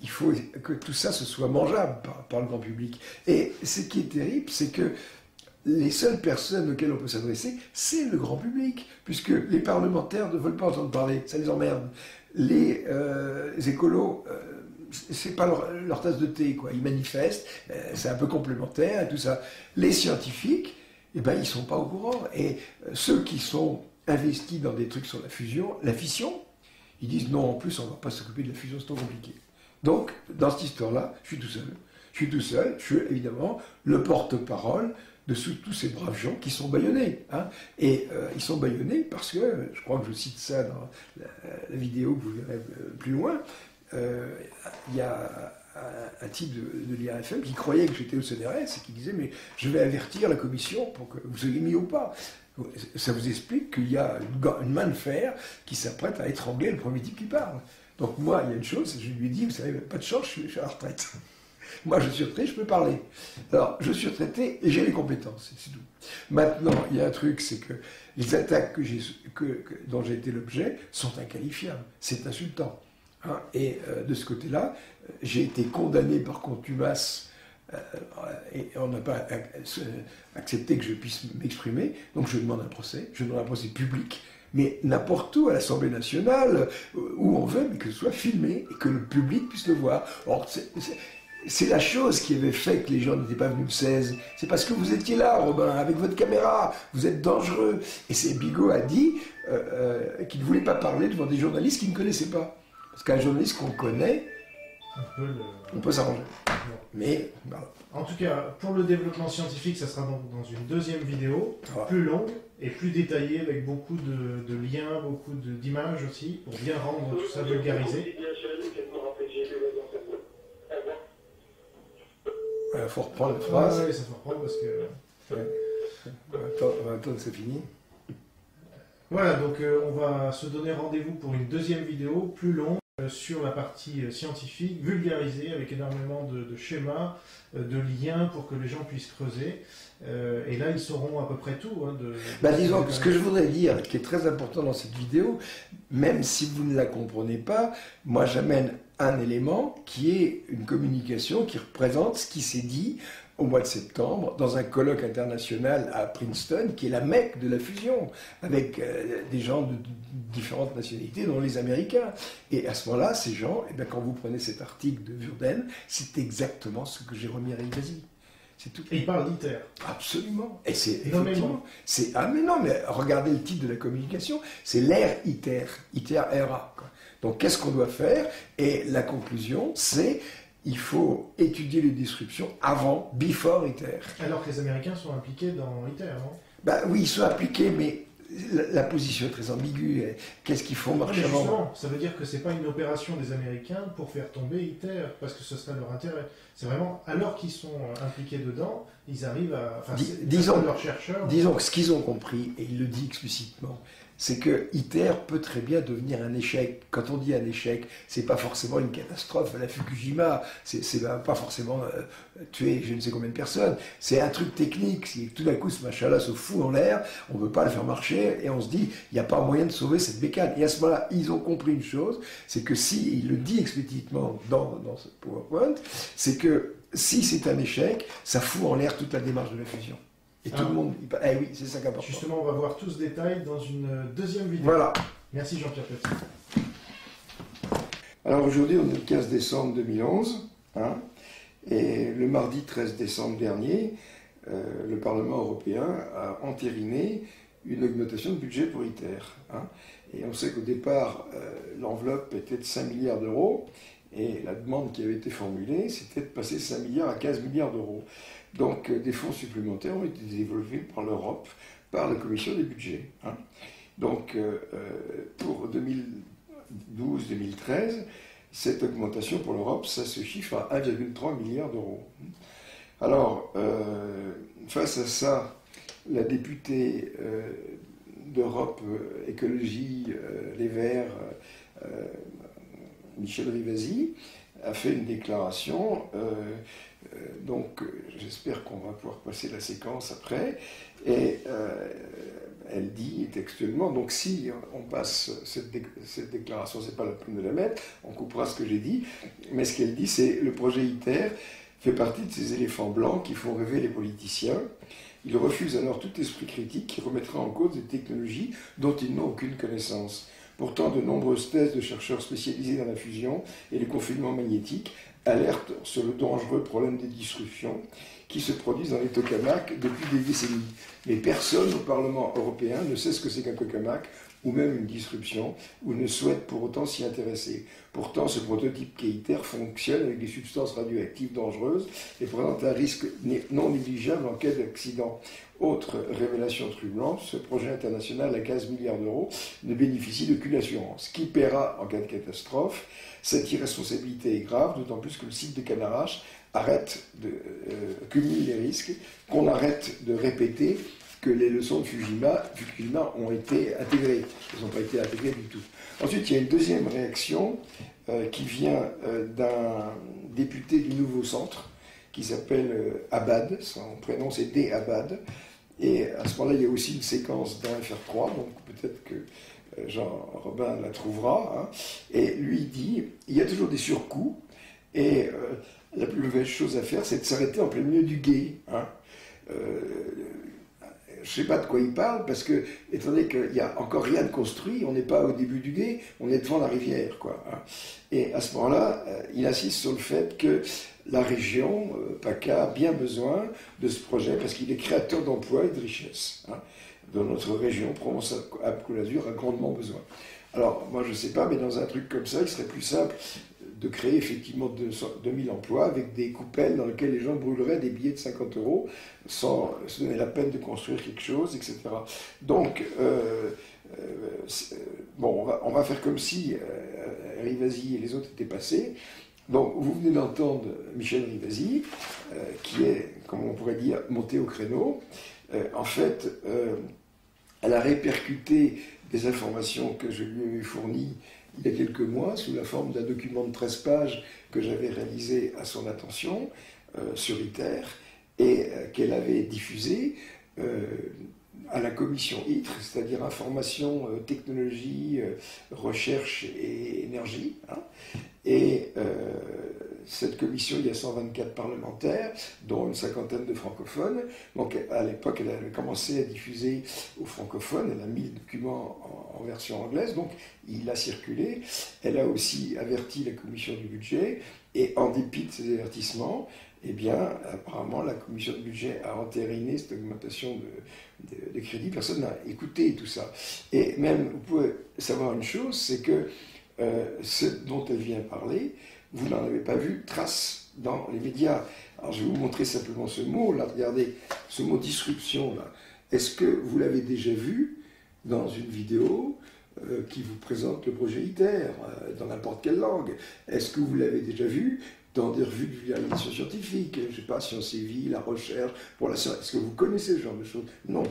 il faut que tout ça se soit mangeable par le grand public. Et ce qui est terrible, c'est que les seules personnes auxquelles on peut s'adresser, c'est le grand public, puisque les parlementaires ne veulent pas entendre parler, ça les emmerde. Les écolos, c'est pas leur tasse de thé, quoi. Ils manifestent, c'est un peu complémentaire et tout ça. Les scientifiques, eh ben, ils sont pas au courant. Et ceux qui sont investis dans des trucs sur la fission, ils disent non, en plus, on va pas s'occuper de la fusion, c'est trop compliqué. Donc, dans cette histoire-là, je suis tout seul. Je suis évidemment le porte-parole de tous ces braves gens qui sont bâillonnés. Hein. Et ils sont bâillonnés parce que, je crois que je cite ça dans la vidéo que vous verrez plus loin, il y a un type de l'IRFM qui croyait que j'étais au CNRS et qui disait mais je vais avertir la commission pour que vous soyez mis au pas. Ça vous explique qu'il y a une main de fer qui s'apprête à étrangler le premier type qui parle. Donc moi, il y a une chose, je lui ai dit, vous savez, pas de chance, je suis à la retraite. Moi, je suis retraité, je peux parler. Alors, je suis retraité et j'ai les compétences, c'est tout. Maintenant, il y a un truc, c'est que les attaques dont j'ai été l'objet sont inqualifiables. C'est insultant. Hein. Et de ce côté-là, j'ai été condamné par contumace et on n'a pas accepté que je puisse m'exprimer. Donc, je demande un procès. Je demande un procès public. Mais n'importe où, à l'Assemblée nationale, où on veut, mais que ce soit filmé et que le public puisse le voir. Or, c'est la chose qui avait fait que les gens n'étaient pas venus le 16. C'est parce que vous étiez là, Robin, avec votre caméra. Vous êtes dangereux. Et c'est Bigot a dit qu'il ne voulait pas parler devant des journalistes qu'il ne connaissait pas. Parce qu'un journaliste qu'on connaît, on peut s'arranger. Mais, voilà. En tout cas, pour le développement scientifique, ça sera donc dans une deuxième vidéo, voilà. Plus longue et plus détaillée, avec beaucoup de liens, beaucoup d'images aussi, pour bien rendre tout ça vulgarisé. Il faut reprendre la phrase. Oui, ça faut reprendre parce que... Ouais. On va attendre que c'est fini. Voilà, donc on va se donner rendez-vous pour une deuxième vidéo plus longue sur la partie scientifique, vulgarisée, avec énormément de schémas, de liens pour que les gens puissent creuser. Et là, ils sauront à peu près tout. Hein, disons que ce que je voudrais dire, qui est très important dans cette vidéo, même si vous ne la comprenez pas, moi j'amène un élément qui est une communication qui représente ce qui s'est dit au mois de septembre, dans un colloque international à Princeton, qui est la Mecque de la fusion, avec des gens de différentes nationalités, dont les Américains. Et à ce moment-là, ces gens, quand vous prenez cet article de Würden, c'est exactement ce que j'ai remis à Rivasi. C'est tout. Et il parle d'ITER. Absolument. Et c'est effectivement... mais non, mais regardez le titre de la communication, c'est l'ère ITER, ITER-ERA. Donc qu'est-ce qu'on doit faire? Et la conclusion, c'est... il faut étudier les descriptions avant, before ITER. Alors que les Américains sont impliqués dans ITER, non? Oui, ils sont impliqués, mais la position est très ambiguë. Qu'est-ce qu'ils font marcher avant? Justement, ça veut dire que ce n'est pas une opération des Américains pour faire tomber ITER, parce que ce serait leur intérêt. C'est vraiment, alors qu'ils sont impliqués dedans, ils arrivent à... disons, leurs chercheurs... Disons que ce qu'ils ont compris, et il le dit explicitement, c'est que ITER peut très bien devenir un échec. Quand on dit un échec, c'est pas forcément une catastrophe à la Fukushima, c'est pas forcément tuer je ne sais combien de personnes, c'est un truc technique. Si tout d'un coup ce machin-là se fout en l'air, on ne peut pas le faire marcher, et on se dit, il n'y a pas moyen de sauver cette bécane. Et à ce moment-là, ils ont compris une chose, c'est que si, il le dit explicitement dans ce PowerPoint, c'est que si c'est un échec, ça fout en l'air toute la démarche de la fusion. Et tout le monde... oui, c'est ça qui est important. Justement, on va voir tout ce détail dans une deuxième vidéo. Voilà. Merci Jean-Pierre Petit. Alors aujourd'hui, on est le 15 décembre 2011. Et le mardi 13 décembre dernier, le Parlement européen a entériné une augmentation de budget pour ITER. Et on sait qu'au départ, l'enveloppe était de 5 milliards d'euros. Et la demande qui avait été formulée, c'était de passer 5 milliards à 15 milliards d'euros. Donc des fonds supplémentaires ont été développés par l'Europe, par la Commission des budgets. Donc pour 2012-2013, cette augmentation pour l'Europe, ça se chiffre à 1,3 milliard d'euros. Alors, face à ça, la députée d'Europe Écologie, Les Verts, Michel Rivasi, a fait une déclaration, donc j'espère qu'on va pouvoir passer la séquence après, et elle dit textuellement, donc si on passe cette déclaration, c'est pas la peine de la mettre, on coupera ce que j'ai dit, mais ce qu'elle dit, c'est le projet ITER fait partie de ces éléphants blancs qui font rêver les politiciens. Ils refusent alors tout esprit critique qui remettra en cause des technologies dont ils n'ont aucune connaissance. Pourtant, de nombreuses thèses de chercheurs spécialisés dans la fusion et le confinement magnétique alertent sur le dangereux problème des disruptions qui se produisent dans les tokamaks depuis des décennies. Mais personne au Parlement européen ne sait ce que c'est qu'un tokamak ou même une disruption, ou ne souhaite pour autant s'y intéresser. Pourtant, ce prototype ITER fonctionne avec des substances radioactives dangereuses et présente un risque non négligeable en cas d'accident. Autre révélation troublante, ce projet international à 15 milliards d'euros ne bénéficie d'aucune assurance. Qui paiera en cas de catastrophe? Cette irresponsabilité est grave, d'autant plus que le site de Cadarache cumule les risques, qu'on arrête de répéter que les leçons de Fukushima ont été intégrées. Elles n'ont pas été intégrées du tout. Ensuite, il y a une deuxième réaction qui vient d'un député du Nouveau Centre, qui s'appelle Abad, son prénom c'est D. Abad, et à ce moment-là, il y a aussi une séquence dans FR3, donc peut-être que Jean Robin la trouvera, et lui dit, il y a toujours des surcoûts, et la plus mauvaise chose à faire, c'est de s'arrêter en plein milieu du gué. Je ne sais pas de quoi il parle, parce que, étant donné qu'il n'y a encore rien de construit, on n'est pas au début du gué, on est devant la rivière, Et à ce moment-là, il insiste sur le fait que la région, PACA, a bien besoin de ce projet, parce qu'il est créateur d'emplois et de richesses. Dans notre région, Provence-Alpes-Côte d'Azur a grandement besoin. Alors, moi je ne sais pas, mais dans un truc comme ça, il serait plus simple de créer effectivement 2000 emplois avec des coupelles dans lesquelles les gens brûleraient des billets de 50 € sans se donner la peine de construire quelque chose, etc. Donc, bon, on va faire comme si Rivasi et les autres étaient passés. Donc, vous venez d'entendre Michel Rivasi, qui est, comme on pourrait dire, monté au créneau. En fait, elle a répercuté des informations que je lui ai fournies il y a quelques mois, sous la forme d'un document de 13 pages que j'avais réalisé à son attention sur ITER, et qu'elle avait diffusé à la commission ITRE, c'est-à-dire information, technologie, recherche et énergie. Hein. Et cette commission, il y a 124 parlementaires, dont une cinquantaine de francophones. Donc à l'époque, elle avait commencé à diffuser aux francophones, elle a mis le document en version anglaise, donc il a circulé. Elle a aussi averti la commission du budget, et en dépit de ces avertissements, eh bien, apparemment, la commission du budget a entériné cette augmentation de crédit. Personne n'a écouté tout ça. Et même, vous pouvez savoir une chose, c'est que ce dont elle vient parler, vous n'en avez pas vu trace dans les médias. Alors, je vais vous montrer simplement ce mot, là, regardez, ce mot disruption, là. Est-ce que vous l'avez déjà vu dans une vidéo qui vous présente le projet ITER, dans n'importe quelle langue? Est-ce que vous l'avez déjà vu dans des revues de vulgarisation scientifique, je ne sais pas, Sciences et Vie, La Recherche, pour la science? Est-ce que vous connaissez ce genre de choses? Non,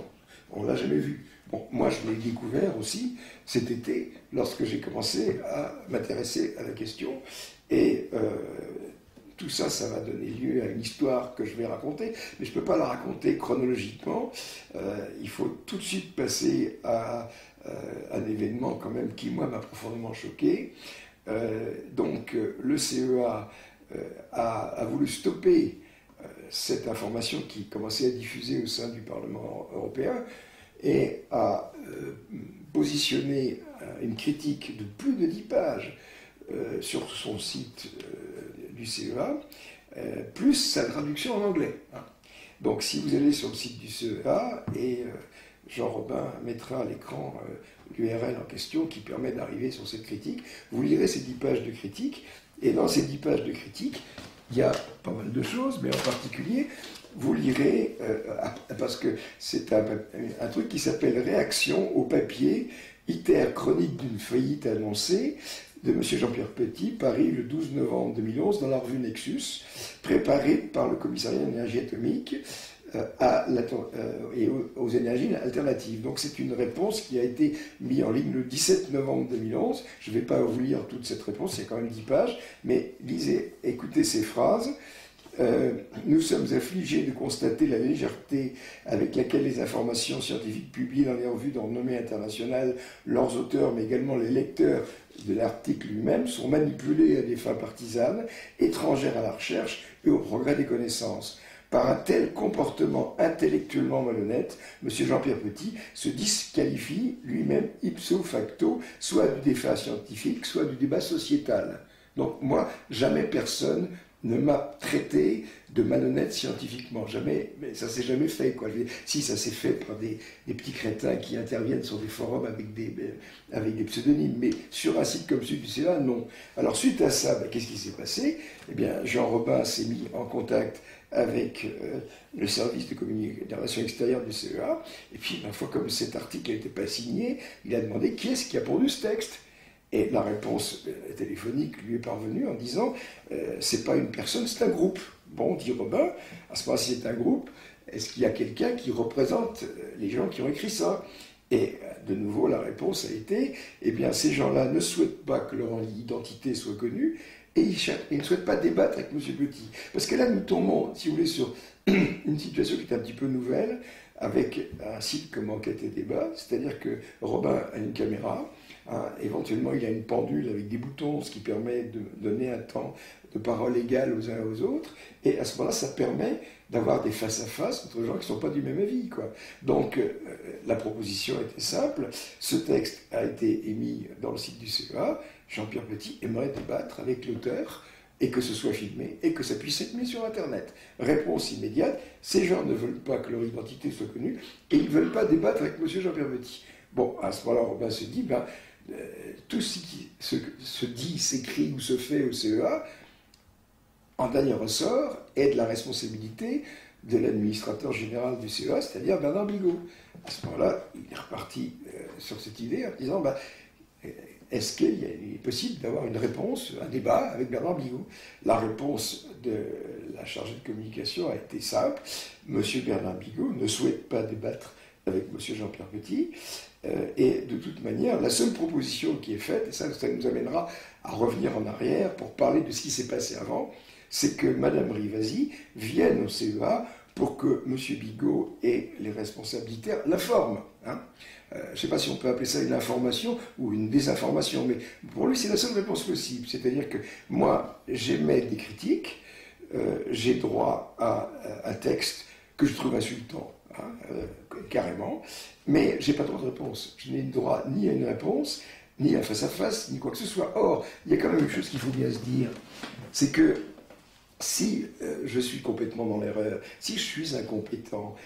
on ne l'a jamais vu. Bon, moi, je l'ai découvert aussi cet été, lorsque j'ai commencé à m'intéresser à la question. Et tout ça, ça va donner lieu à une histoire que je vais raconter, mais je ne peux pas la raconter chronologiquement. Il faut tout de suite passer à un événement quand même qui, moi, m'a profondément choqué. Donc, le CEA a voulu stopper cette information qui commençait à diffuser au sein du Parlement européen et a positionné une critique de plus de 10 pages sur son site du CEA, plus sa traduction en anglais. Hein. Donc si vous allez sur le site du CEA, et Jean Robin mettra à l'écran l'URL en question qui permet d'arriver sur cette critique, vous lirez ces 10 pages de critique, et dans ces 10 pages de critique, il y a pas mal de choses, mais en particulier, vous lirez, parce que c'est un truc qui s'appelle Réaction au papier, ITER chronique d'une faillite annoncée, de M. Jean-Pierre Petit, Paris le 12 novembre 2011, dans la revue Nexus, préparée par le commissariat à l'énergie atomique et aux énergies alternatives. Donc c'est une réponse qui a été mise en ligne le 17 novembre 2011. Je ne vais pas vous lire toute cette réponse, il y a quand même 10 pages, mais lisez, écoutez ces phrases. Nous sommes affligés de constater la légèreté avec laquelle les informations scientifiques publiées dans les revues de renommée internationale, leurs auteurs, mais également les lecteurs de l'article lui-même, sont manipulés à des fins partisanes, étrangères à la recherche et au progrès des connaissances. Par un tel comportement intellectuellement malhonnête, M. Jean-Pierre Petit se disqualifie lui-même ipso facto, soit du débat scientifique, soit du débat sociétal. Donc moi, jamais personne ne m'a traité de malhonnête scientifiquement. Jamais, mais ça s'est jamais fait, quoi. Si, ça s'est fait par des petits crétins qui interviennent sur des forums avec des pseudonymes, mais sur un site comme celui du CEA, non. Alors, suite à ça, qu'est-ce qui s'est passé? Eh bien, Jean Robin s'est mis en contact avec le service de communication des relations extérieures du CEA, et puis, ma foi, comme cet article n'était pas signé, il a demandé qui est-ce qui a produit ce texte. Et la réponse téléphonique lui est parvenue en disant c'est pas une personne, c'est un groupe. Bon, dit Robin, à ce moment-là, si c'est un groupe, est-ce qu'il y a quelqu'un qui représente les gens qui ont écrit ça? Et de nouveau, la réponse a été eh bien, ces gens-là ne souhaitent pas que leur identité soit connue et ils ne souhaitent pas débattre avec M. Petit. Parce que là, nous tombons, si vous voulez, sur une situation qui est un petit peu nouvelle, avec un site comme Enquête et Débat, c'est-à-dire que Robin a une caméra. Éventuellement, il a une pendule avec des boutons, ce qui permet de donner un temps de parole égal aux uns et aux autres. Et à ce moment-là, ça permet d'avoir des face-à-face entre gens qui ne sont pas du même avis, quoi. Donc, la proposition était simple. Ce texte a été émis dans le site du CEA. Jean-Pierre Petit aimerait débattre avec l'auteur et que ce soit filmé et que ça puisse être mis sur Internet. Réponse immédiate, ces gens ne veulent pas que leur identité soit connue et ils ne veulent pas débattre avec M. Jean-Pierre Petit. Bon, à ce moment-là, Robin se dit, tout ce qui se dit, s'écrit ou se fait au CEA, en dernier ressort, est de la responsabilité de l'administrateur général du CEA, c'est-à-dire Bernard Bigot. À ce moment-là, il est reparti sur cette idée en disant, est-ce qu'il est possible d'avoir une réponse, un débat avec Bernard Bigot? La réponse de la chargée de communication a été simple. Monsieur Bernard Bigot ne souhaite pas débattre avec monsieur Jean-Pierre Petit. Et de toute manière, la seule proposition qui est faite, et ça nous amènera à revenir en arrière pour parler de ce qui s'est passé avant, c'est que Madame Rivasi vienne au CEA pour que M. Bigot et les responsabilités l'informent. Hein. Je ne sais pas si on peut appeler ça une information ou une désinformation, mais pour lui, c'est la seule réponse possible. C'est-à-dire que moi, j'émets des critiques, j'ai droit à un texte que je trouve insultant, hein, carrément, mais je n'ai pas droit de réponse. Je n'ai droit ni à une réponse, ni à un face-à-face, ni quoi que ce soit. Or, il y a quand même une chose qu'il faut bien se dire, c'est que si je suis complètement dans l'erreur, si je suis incompétent,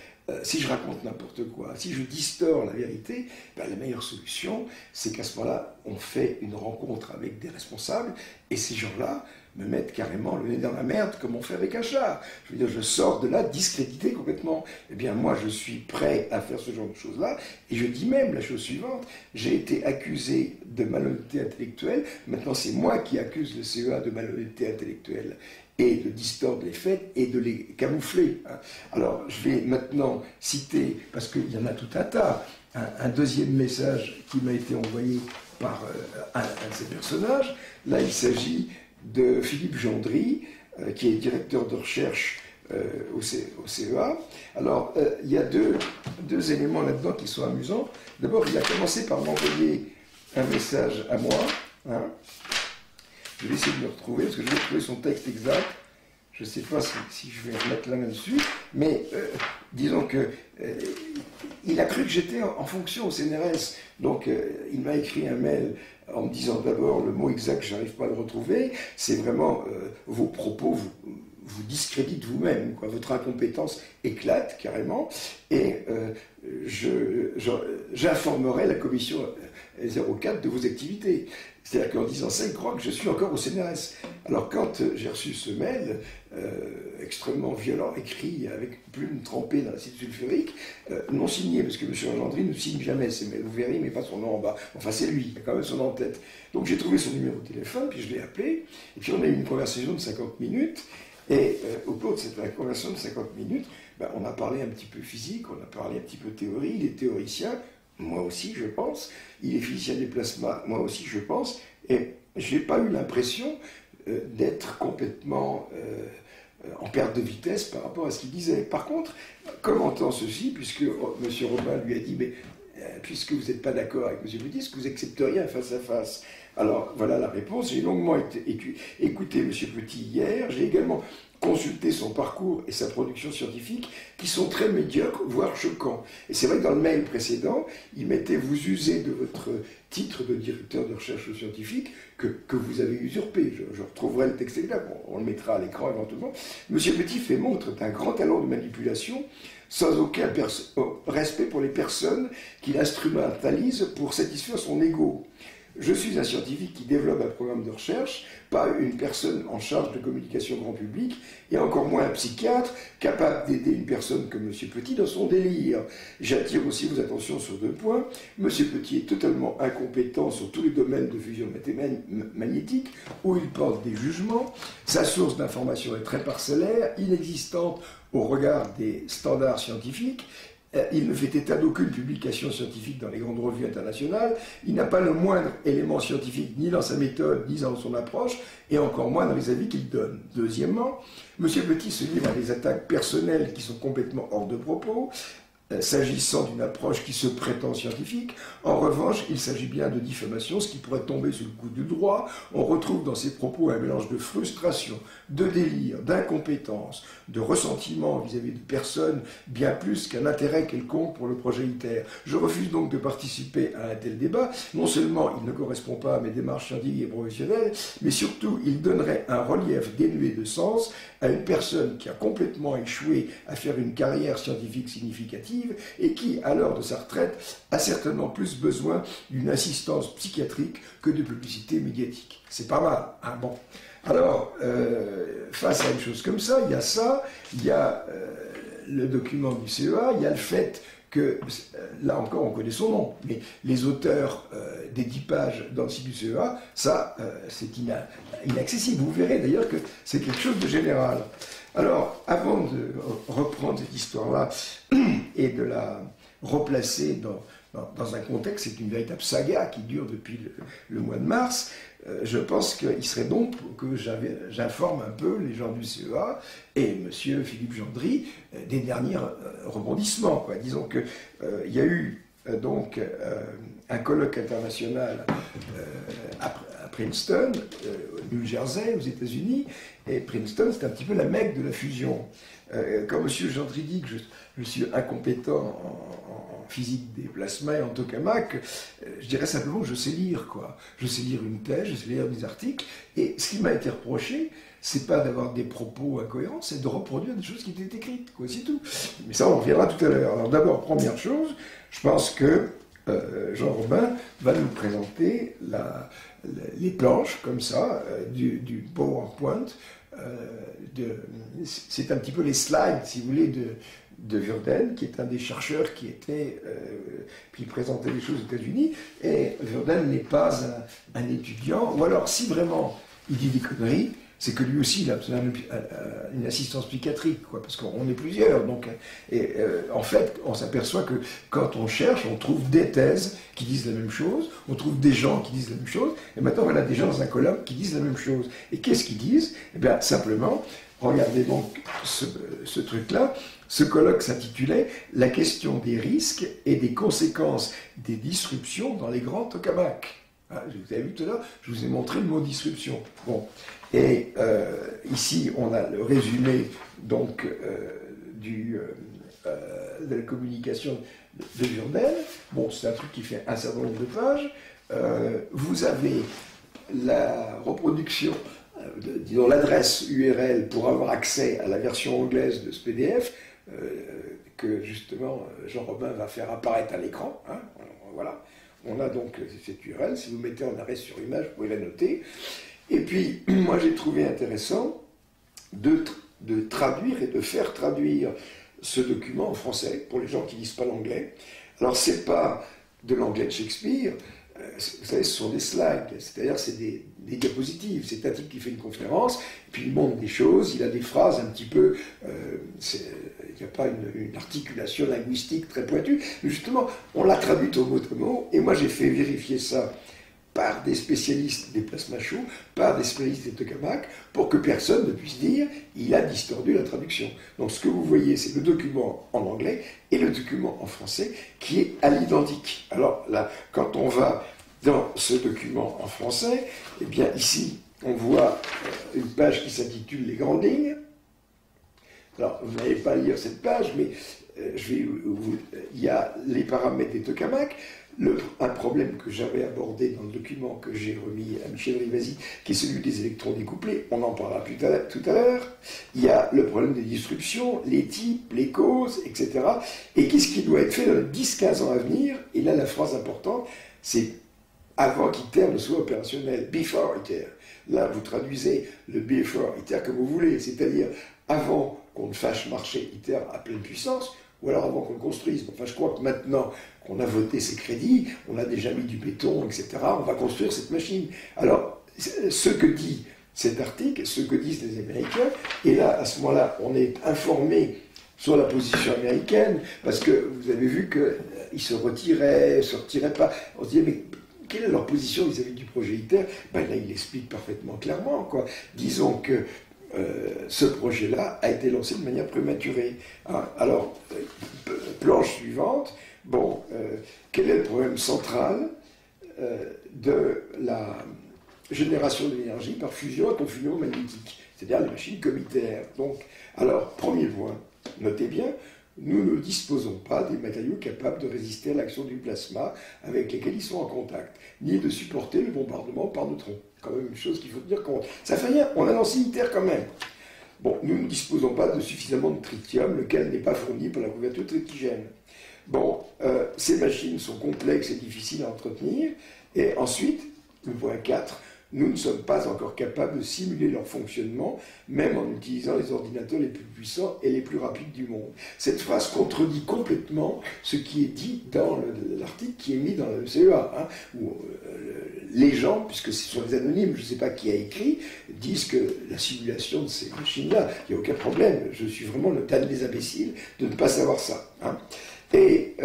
si je raconte n'importe quoi, si je distors la vérité, ben la meilleure solution, c'est qu'à ce moment-là, on fait une rencontre avec des responsables, et ces gens-là me mettent carrément le nez dans la merde, comme on fait avec un chat. Je veux dire, je sors de là discrédité complètement. Eh bien, moi, je suis prêt à faire ce genre de choses-là, et je dis même la chose suivante, j'ai été accusé de malhonnêteté intellectuelle, maintenant c'est moi qui accuse le CEA de malhonnêteté intellectuelle, et de distordre les faits et de les camoufler. Alors, je vais maintenant citer, parce qu'il y en a tout un tas, un deuxième message qui m'a été envoyé par un de ces personnages. Là, il s'agit de Philippe Gendry, qui est directeur de recherche au CEA. Alors, il y a deux éléments là-dedans qui sont amusants. D'abord, il a commencé par m'envoyer un message à moi, hein. Je vais essayer de le retrouver, parce que je vais trouver son texte exact. Je ne sais pas si je vais remettre la main dessus, mais disons que il a cru que j'étais en fonction au CNRS. Donc il m'a écrit un mail en me disant d'abord le mot exact, je n'arrive pas à le retrouver. C'est vraiment vos propos vous discréditent vous-même, quoi. Votre incompétence éclate carrément, et j'informerai la commission 04 de vos activités. C'est-à-dire qu'en disant ça, il croit que je suis encore au CNRS. Alors quand j'ai reçu ce mail, extrêmement violent, écrit avec plume trempée dans l'acide sulfurique, non signé, parce que M. Gendry ne signe jamais ses mails, vous verrez, il met pas son nom en bas. Enfin, c'est lui, il a quand même son nom en tête. Donc j'ai trouvé son numéro de téléphone, puis je l'ai appelé, et puis on a eu une conversation de 50 minutes, et au cours de cette conversation de 50 minutes, ben, on a parlé un petit peu physique, on a parlé un petit peu théorie, il est théoricien, moi aussi je pense, il est physicien des plasmas, moi aussi je pense, et je n'ai pas eu l'impression d'être complètement en perte de vitesse par rapport à ce qu'il disait. Par contre, commentant ceci, puisque M. Robin lui a dit, mais puisque vous n'êtes pas d'accord avec M. Petit, est-ce que vous accepteriez un face-à-face? Alors voilà la réponse. J'ai longuement écouté M. Petit hier, j'ai également consulter son parcours et sa production scientifique, qui sont très médiocres, voire choquants. Et c'est vrai que dans le mail précédent, il mettait « Vous usez de votre titre de directeur de recherche scientifique que vous avez usurpé ». Je retrouverai le texte exact, on le mettra à l'écran éventuellement. Monsieur Petit fait montre d'un grand talent de manipulation, sans aucun respect pour les personnes qu'il instrumentalise pour satisfaire son ego. Je suis un scientifique qui développe un programme de recherche, pas une personne en charge de communication grand public, et encore moins un psychiatre capable d'aider une personne comme M. Petit dans son délire. J'attire aussi vos attentions sur deux points. M. Petit est totalement incompétent sur tous les domaines de fusion magnétique, où il porte des jugements. Sa source d'information est très parcellaire, inexistante au regard des standards scientifiques. Il ne fait état d'aucune publication scientifique dans les grandes revues internationales. Il n'a pas le moindre élément scientifique ni dans sa méthode, ni dans son approche, et encore moins dans les avis qu'il donne. Deuxièmement, M. Petit se livre à des attaques personnelles qui sont complètement hors de propos, s'agissant d'une approche qui se prétend scientifique. En revanche, il s'agit bien de diffamation, ce qui pourrait tomber sous le coup du droit. On retrouve dans ses propos un mélange de frustration, de délire, d'incompétence, de ressentiment vis-à-vis de personnes, bien plus qu'un intérêt quelconque pour le projet ITER. Je refuse donc de participer à un tel débat. Non seulement il ne correspond pas à mes démarches scientifiques et professionnelles, mais surtout il donnerait un relief dénué de sens à une personne qui a complètement échoué à faire une carrière scientifique significative et qui, à l'heure de sa retraite, a certainement plus besoin d'une assistance psychiatrique que de publicité médiatique. C'est pas mal, hein, bon. Alors, face à une chose comme ça, il y a le document du CEA, il y a le fait que, là encore, on connaît son nom, mais les auteurs des 10 pages dans le site du CEA, ça, c'est inaccessible. Vous verrez d'ailleurs que c'est quelque chose de général. Alors, avant de reprendre cette histoire-là et de la replacer dans un contexte, c'est une véritable saga qui dure depuis le mois de mars, je pense qu'il serait bon que j'informe un peu les gens du CEA et M. Philippe Gendry des derniers rebondissements, quoi. Disons qu'il y a eu donc un colloque international à Princeton, au New Jersey, aux États-Unis, et Princeton, c'est un petit peu la Mecque de la fusion. Quand M. Gendry dit que je suis incompétent en physique des plasmas et en tokamak, je dirais simplement que je sais lire, quoi. Je sais lire une thèse, je sais lire des articles, et ce qui m'a été reproché, c'est pas d'avoir des propos incohérents, c'est de reproduire des choses qui étaient écrites, quoi, c'est tout. Mais ça, on en reviendra tout à l'heure. Alors d'abord, première chose, je pense que Jean Robin va nous présenter les planches, comme ça, du PowerPoint. C'est un petit peu les slides, si vous voulez, de Verden, qui est un des chercheurs qui présentait des choses aux États-Unis. Et Verden n'est pas un étudiant, ou alors si vraiment il dit des conneries, c'est que lui aussi il a besoin d'une assistance psychiatrique, quoi, parce qu'on est plusieurs. Donc, en fait, on s'aperçoit que quand on cherche, on trouve des thèses qui disent la même chose, on trouve des gens qui disent la même chose, et maintenant voilà des gens dans un colloque qui disent la même chose. Et qu'est-ce qu'ils disent? Eh bien, simplement, regardez donc ce truc-là. Ce colloque s'intitulait « La question des risques et des conséquences des disruptions dans les grands tokamaks ». Ah, vous avez vu tout à l'heure, je vous ai montré le mot disruption. Bon. Et ici, on a le résumé donc, de la communication de Jourdain. Bon, c'est un truc qui fait un certain nombre de pages. Vous avez la reproduction, disons l'adresse URL pour avoir accès à la version anglaise de ce PDF, que justement Jean Robin va faire apparaître à l'écran. Hein, voilà. On a donc cette URL. Si vous mettez en arrêt sur image, vous pouvez la noter. Et puis, moi, j'ai trouvé intéressant de traduire et de faire traduire ce document en français pour les gens qui ne lisent pas l'anglais. Alors, ce n'est pas de l'anglais de Shakespeare, vous savez, ce sont des slides, c'est-à-dire c'est des diapositives. C'est un type qui fait une conférence, et puis il montre des choses, il a des phrases un petit peu... il n'y a pas une articulation linguistique très pointue, mais justement, on l'a traduite au mot à mot, et moi j'ai fait vérifier ça par des spécialistes des plasmas chauds, par des spécialistes des tokamaks, pour que personne ne puisse dire il a distordu la traduction. Donc ce que vous voyez, c'est le document en anglais et le document en français qui est à l'identique. Alors là, quand on va dans ce document en français, eh bien ici, on voit une page qui s'intitule « Les grandes lignes ». Alors, vous n'allez pas lire cette page, mais il y a les paramètres des tokamaks. Un problème que j'avais abordé dans le document que j'ai remis à Michel Rivasi, qui est celui des électrons découplés, on en parlera tout à l'heure. Il y a le problème des disruptions, les types, les causes, etc. Et qu'est-ce qui doit être fait dans les 10-15 ans à venir? Et là, la phrase importante, c'est avant qu'ITER ne soit opérationnel, before ITER. Là, vous traduisez le before ITER comme vous voulez, c'est-à-dire avant qu'on ne fasse marcher ITER à pleine puissance, ou alors avant qu'on le construise. Enfin, je crois que maintenant qu'on a voté ces crédits, on a déjà mis du béton, etc., on va construire cette machine. Alors, ce que dit cet article, ce que disent les Américains, et là, à ce moment-là, on est informé sur la position américaine, parce que vous avez vu qu'ils se retiraient pas. On se dit, mais quelle est leur position vis-à-vis du projet ITER? Ben là, il l'explique parfaitement clairement, quoi. Disons que ce projet-là a été lancé de manière prématurée. Alors, planche suivante. Bon, quel est le problème central de la génération d'énergie par fusion et confusion magnétique, c'est-à-dire les machines comme ITER. Donc, alors, premier point, notez bien, nous ne disposons pas des matériaux capables de résister à l'action du plasma avec lesquels ils sont en contact, ni de supporter le bombardement par neutrons. Quand même une chose qu'il faut tenir compte. Ça fait rien, on a lancé ITER quand même. Bon, nous ne disposons pas de suffisamment de tritium, lequel n'est pas fourni par la couverture tritigène. Bon, ces machines sont complexes et difficiles à entretenir. Et ensuite, le point 4, nous ne sommes pas encore capables de simuler leur fonctionnement, même en utilisant les ordinateurs les plus puissants et les plus rapides du monde. Cette phrase contredit complètement ce qui est dit dans l'article qui est mis dans le CEA, hein, où les gens, puisque ce sont des anonymes, je ne sais pas qui a écrit, disent que la simulation de ces machines-là, il n'y a aucun problème, je suis vraiment le dernier des imbéciles de ne pas savoir ça. Hein. Et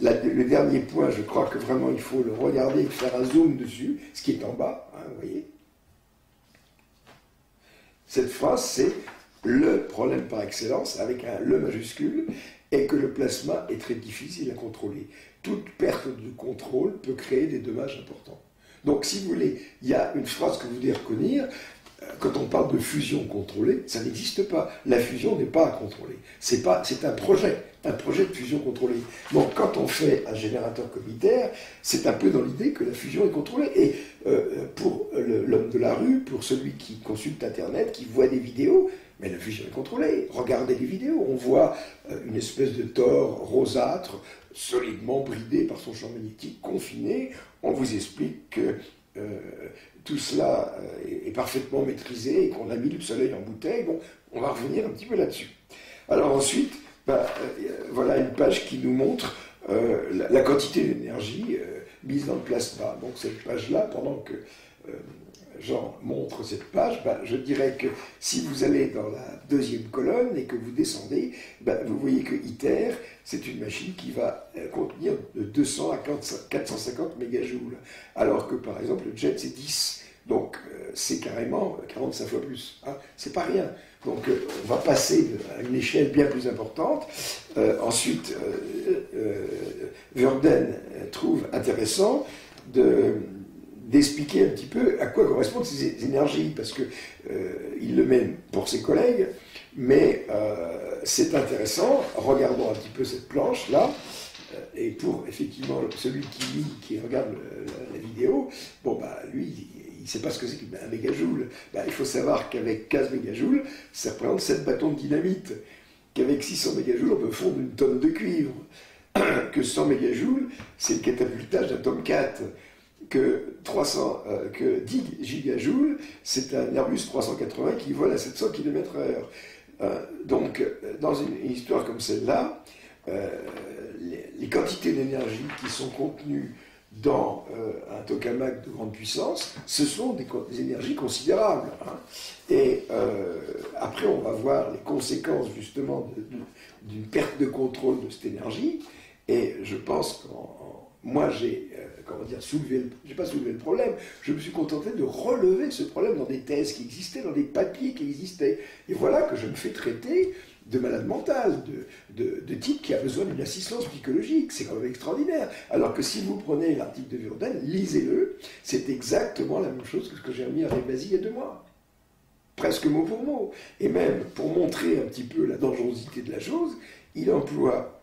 le dernier point, je crois que vraiment il faut le regarder et faire un zoom dessus, ce qui est en bas, hein, vous voyez. Cette phrase, c'est le problème par excellence, avec un le majuscule, et que le plasma est très difficile à contrôler. Toute perte de contrôle peut créer des dommages importants. Donc, si vous voulez, il y a une phrase que vous devez reconnaître. Quand on parle de fusion contrôlée, ça n'existe pas. La fusion n'est pas à contrôler. C'est un projet de fusion contrôlée. Donc, quand on fait un générateur comme ITER, c'est un peu dans l'idée que la fusion est contrôlée. Et pour l'homme de la rue, pour celui qui consulte Internet, qui voit des vidéos, mais la fusion est contrôlée. Regardez les vidéos. On voit une espèce de tor rosâtre, solidement bridé par son champ magnétique, confiné. On vous explique que tout cela est parfaitement maîtrisé et qu'on a mis le soleil en bouteille. Bon, on va revenir un petit peu là-dessus. Alors ensuite, voilà une page qui nous montre la quantité d'énergie mise dans le plasma. Donc cette page-là, pendant que Jean montre cette page, je dirais que si vous allez dans la deuxième colonne et que vous descendez, vous voyez que ITER, c'est une machine qui va contenir de 200 à 450 mégajoules, alors que par exemple le jet c'est 10, donc c'est carrément 45 fois plus, hein, c'est pas rien. Donc on va passer à une échelle bien plus importante. Ensuite, Verden trouve intéressant d'expliquer un petit peu à quoi correspondent ces énergies, parce que il le met pour ses collègues, mais c'est intéressant. Regardons un petit peu cette planche-là, et pour effectivement celui qui regarde la vidéo, bon lui, il ne sait pas ce que c'est qu'un mégajoule. Il faut savoir qu'avec 15 mégajoules, ça représente 7 bâtons de dynamite, qu'avec 600 mégajoules, on peut fondre une tonne de cuivre, que 100 mégajoules, c'est le catapultage d'un Tomcat, que 10 gigajoules, c'est un Airbus 380 qui vole à 700 km/h. Donc, dans une histoire comme celle-là, les quantités d'énergie qui sont contenues dans un tokamak de grande puissance, ce sont des énergies considérables. Hein. Et après, on va voir les conséquences justement d'une perte de contrôle de cette énergie. Et je pense que moi, j'ai pas soulevé le problème, je me suis contenté de relever ce problème dans des thèses qui existaient, dans des papiers qui existaient. Et voilà que je me fais traiter de malade mental, de type qui a besoin d'une assistance psychologique. C'est quand même extraordinaire. Alors que si vous prenez l'article de Verden, lisez-le, c'est exactement la même chose que ce que j'ai remis à Ribasi il y a 2 mois. Presque mot pour mot. Et même, pour montrer un petit peu la dangerosité de la chose, il emploie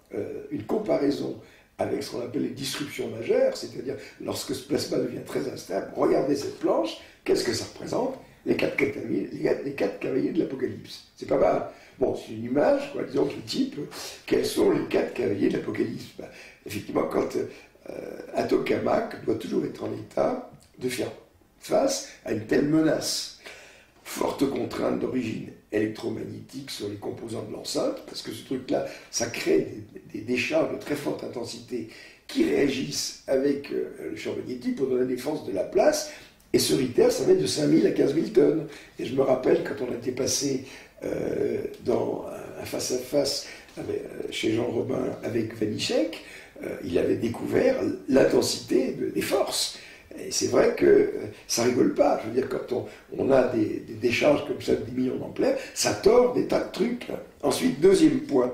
une comparaison avec ce qu'on appelle les disruptions majeures, c'est-à-dire lorsque ce plasma devient très instable. Regardez cette planche, qu'est-ce que ça représente? Les 4 cavaliers de l'Apocalypse. C'est pas mal. Bon, c'est une image, quoi, disons, du type, quels sont les 4 cavaliers de l'Apocalypse? Effectivement, quand un tokamak doit toujours être en état de faire face à une telle menace. Forte contrainte d'origine électromagnétique sur les composants de l'enceinte, parce que ce truc-là, ça crée des décharges de très forte intensité qui réagissent avec le champ magnétique pour donner des forces de la place, et ce ITER, ça va être de 5000 à 15 000 tonnes. Et je me rappelle, quand on était passé dans un face-à-face chez Jean Robin avec Vanitschek, il avait découvert l'intensité des forces. Et c'est vrai que ça rigole pas. Je veux dire, quand on a des décharges comme ça de 10 millions d'ampères, ça tord des tas de trucs. Ensuite, deuxième point,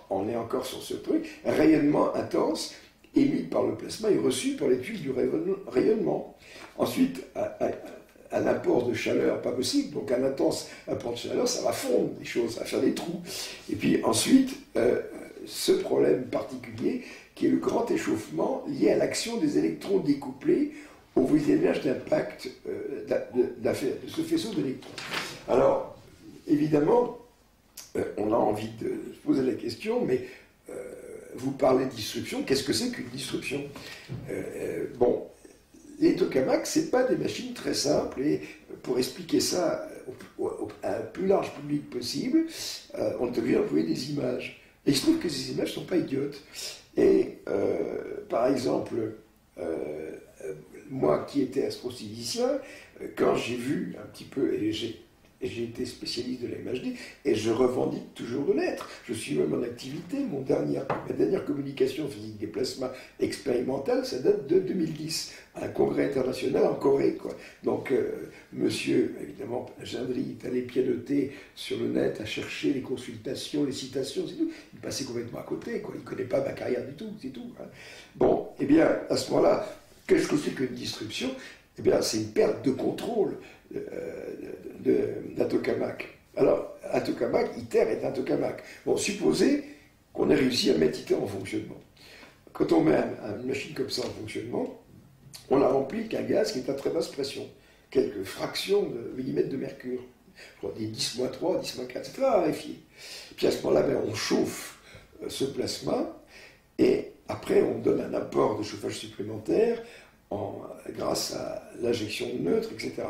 on est encore sur ce truc, rayonnement intense émis par le plasma et reçu par les tuiles du rayonnement. Ensuite, un apport de chaleur pas possible, donc un intense apport de chaleur, ça va fondre des choses, ça va faire des trous. Et puis ensuite, ce problème particulier qui est le grand échauffement lié à l'action des électrons découplés au voisinage d'impact de ce faisceau d'électrons. Alors, évidemment, on a envie de se poser la question, mais vous parlez de disruption, qu'est-ce que c'est qu'une disruption? Bon, les tokamaks, ce n'est pas des machines très simples, et pour expliquer ça à un plus large public possible, on est obligé d'employer des images. Et il se trouve que ces images ne sont pas idiotes. Et par exemple, moi qui étais astrophysicien, quand j'ai vu un petit peu, et j'ai été spécialiste de la MHD, et je revendique toujours de l'être. Je suis même en activité. Ma dernière communication physique des plasmas expérimentale, ça date de 2010, à un congrès international en Corée, quoi. Donc, monsieur, évidemment, Gendry est allé pianoter sur le net à chercher les consultations, les citations, c'est tout. Il passait complètement à côté, quoi. Il ne connaît pas ma carrière du tout, c'est tout. Hein. Bon, eh bien, à ce moment-là, qu'est-ce que c'est qu'une disruption? Eh bien, c'est une perte de contrôle d'un tokamak. Alors, un tokamak, ITER est un tokamak. Bon, supposez qu'on ait réussi à mettre ITER en fonctionnement. Quand on met une machine comme ça en fonctionnement, on la remplit qu'un gaz qui est à très basse pression, quelques fractions de millimètres de mercure, des 10-3, 10-4, c'est très raréfié. Puis à ce moment-là, on chauffe ce plasma, et après on donne un apport de chauffage supplémentaire grâce à l'injection de neutres, etc.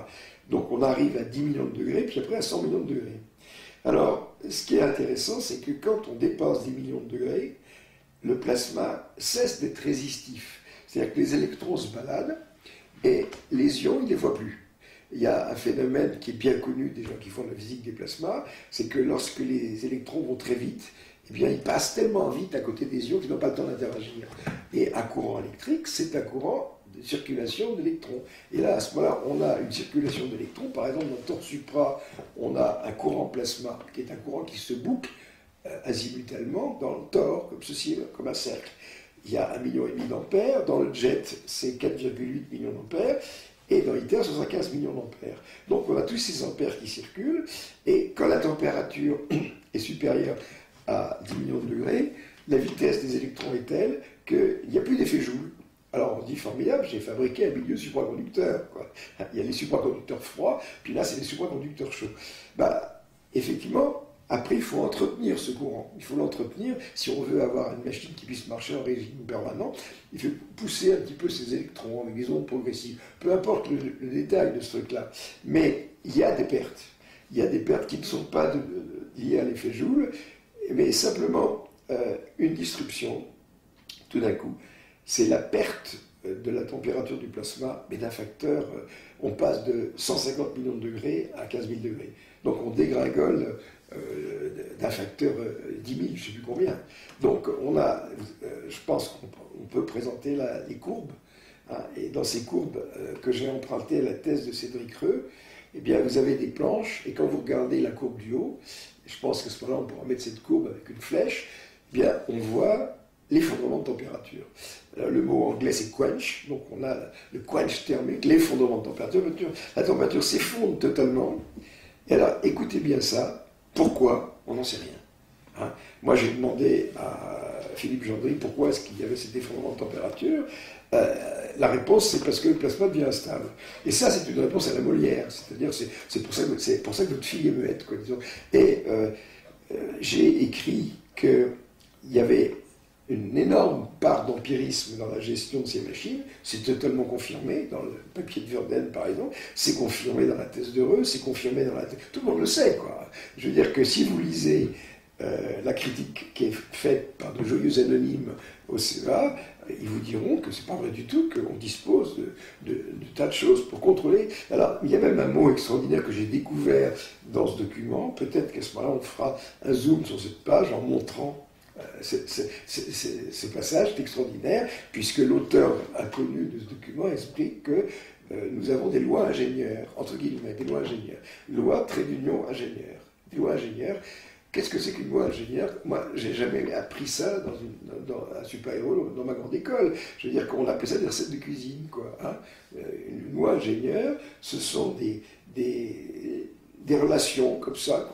Donc on arrive à 10 millions de degrés, puis après à 100 millions de degrés. Alors, ce qui est intéressant, c'est que quand on dépasse 10 millions de degrés, le plasma cesse d'être résistif. C'est-à-dire que les électrons se baladent, et les ions, ils ne les voient plus. Il y a un phénomène qui est bien connu des gens qui font la physique des plasmas, c'est que lorsque les électrons vont très vite, eh bien, ils passent tellement vite à côté des ions qu'ils n'ont pas le temps d'interagir. Et un courant électrique, c'est un courant de circulation d'électrons. Et là, à ce moment-là, on a une circulation d'électrons. Par exemple, dans le tor supra, on a un courant plasma, qui est un courant qui se boucle azimutalement dans le tor, comme ceci, comme un cercle. Il y a 1,5 million d'ampères. Dans le jet, c'est 4,8 millions d'ampères. Et dans ITER, 75 millions d'ampères. Donc, on a tous ces ampères qui circulent. Et quand la température est supérieure à 10 millions de degrés, la vitesse des électrons est telle qu'il n'y a plus d'effet Joule. Alors on dit formidable, j'ai fabriqué un milieu supraconducteur, quoi. Il y a les supraconducteurs froids, puis là c'est les supraconducteurs chauds. Bah, effectivement, après il faut entretenir ce courant. Il faut l'entretenir si on veut avoir une machine qui puisse marcher en régime permanent. Il faut pousser un petit peu ces électrons avec des ondes progressives. Peu importe le détail de ce truc-là. Mais il y a des pertes. Il y a des pertes qui ne sont pas liées à l'effet Joule, mais simplement une disruption, tout d'un coup. C'est la perte de la température du plasma, mais d'un facteur, on passe de 150 millions de degrés à 15 000 degrés. Donc on dégringole d'un facteur 10 000, je ne sais plus combien. Donc on a, je pense qu'on peut présenter les courbes, hein, et dans ces courbes que j'ai empruntées à la thèse de Cédric Reux, eh bien vous avez des planches, et quand vous regardez la courbe du haut, je pense qu'à ce moment-là on pourra mettre cette courbe avec une flèche, eh bien on voit l'effondrement de température. Alors, le mot anglais c'est quench, donc on a le quench thermique, l'effondrement de température. La température s'effondre totalement. Et alors, écoutez bien ça. Pourquoi? On n'en sait rien. Hein? Moi, j'ai demandé à Philippe Gendry pourquoi est-ce qu'il y avait cet effondrement de température. La réponse, c'est parce que le plasma devient instable. Et ça, c'est une réponse à la Molière. C'est-à-dire, c'est pour ça que votre fille est muette, quoi, disons. Et j'ai écrit qu'il y avait une énorme part d'empirisme dans la gestion de ces machines. C'est totalement confirmé dans le papier de Verden, par exemple. C'est confirmé dans la thèse de Reux, c'est confirmé dans la thèse... Tout le monde le sait, quoi. Je veux dire que si vous lisez la critique qui est faite par de joyeux anonymes au CEA, ils vous diront que c'est pas vrai du tout, qu'on dispose de tas de choses pour contrôler. Alors, il y a même un mot extraordinaire que j'ai découvert dans ce document. Peut-être qu'à ce moment-là, on fera un zoom sur cette page en montrant ce passage extraordinaire, puisque l'auteur inconnu de ce document explique que nous avons des lois ingénieurs, entre guillemets, des lois ingénieurs. Loi, trait d'union, ingénieur. Des lois ingénieurs. Qu'est-ce que c'est qu'une loi ingénieur? Moi, j'ai jamais appris ça dans un super-héros, dans ma grande école. Je veux dire qu'on appelait ça des recettes de cuisine, quoi. Hein. Une loi ingénieur, ce sont des relations comme ça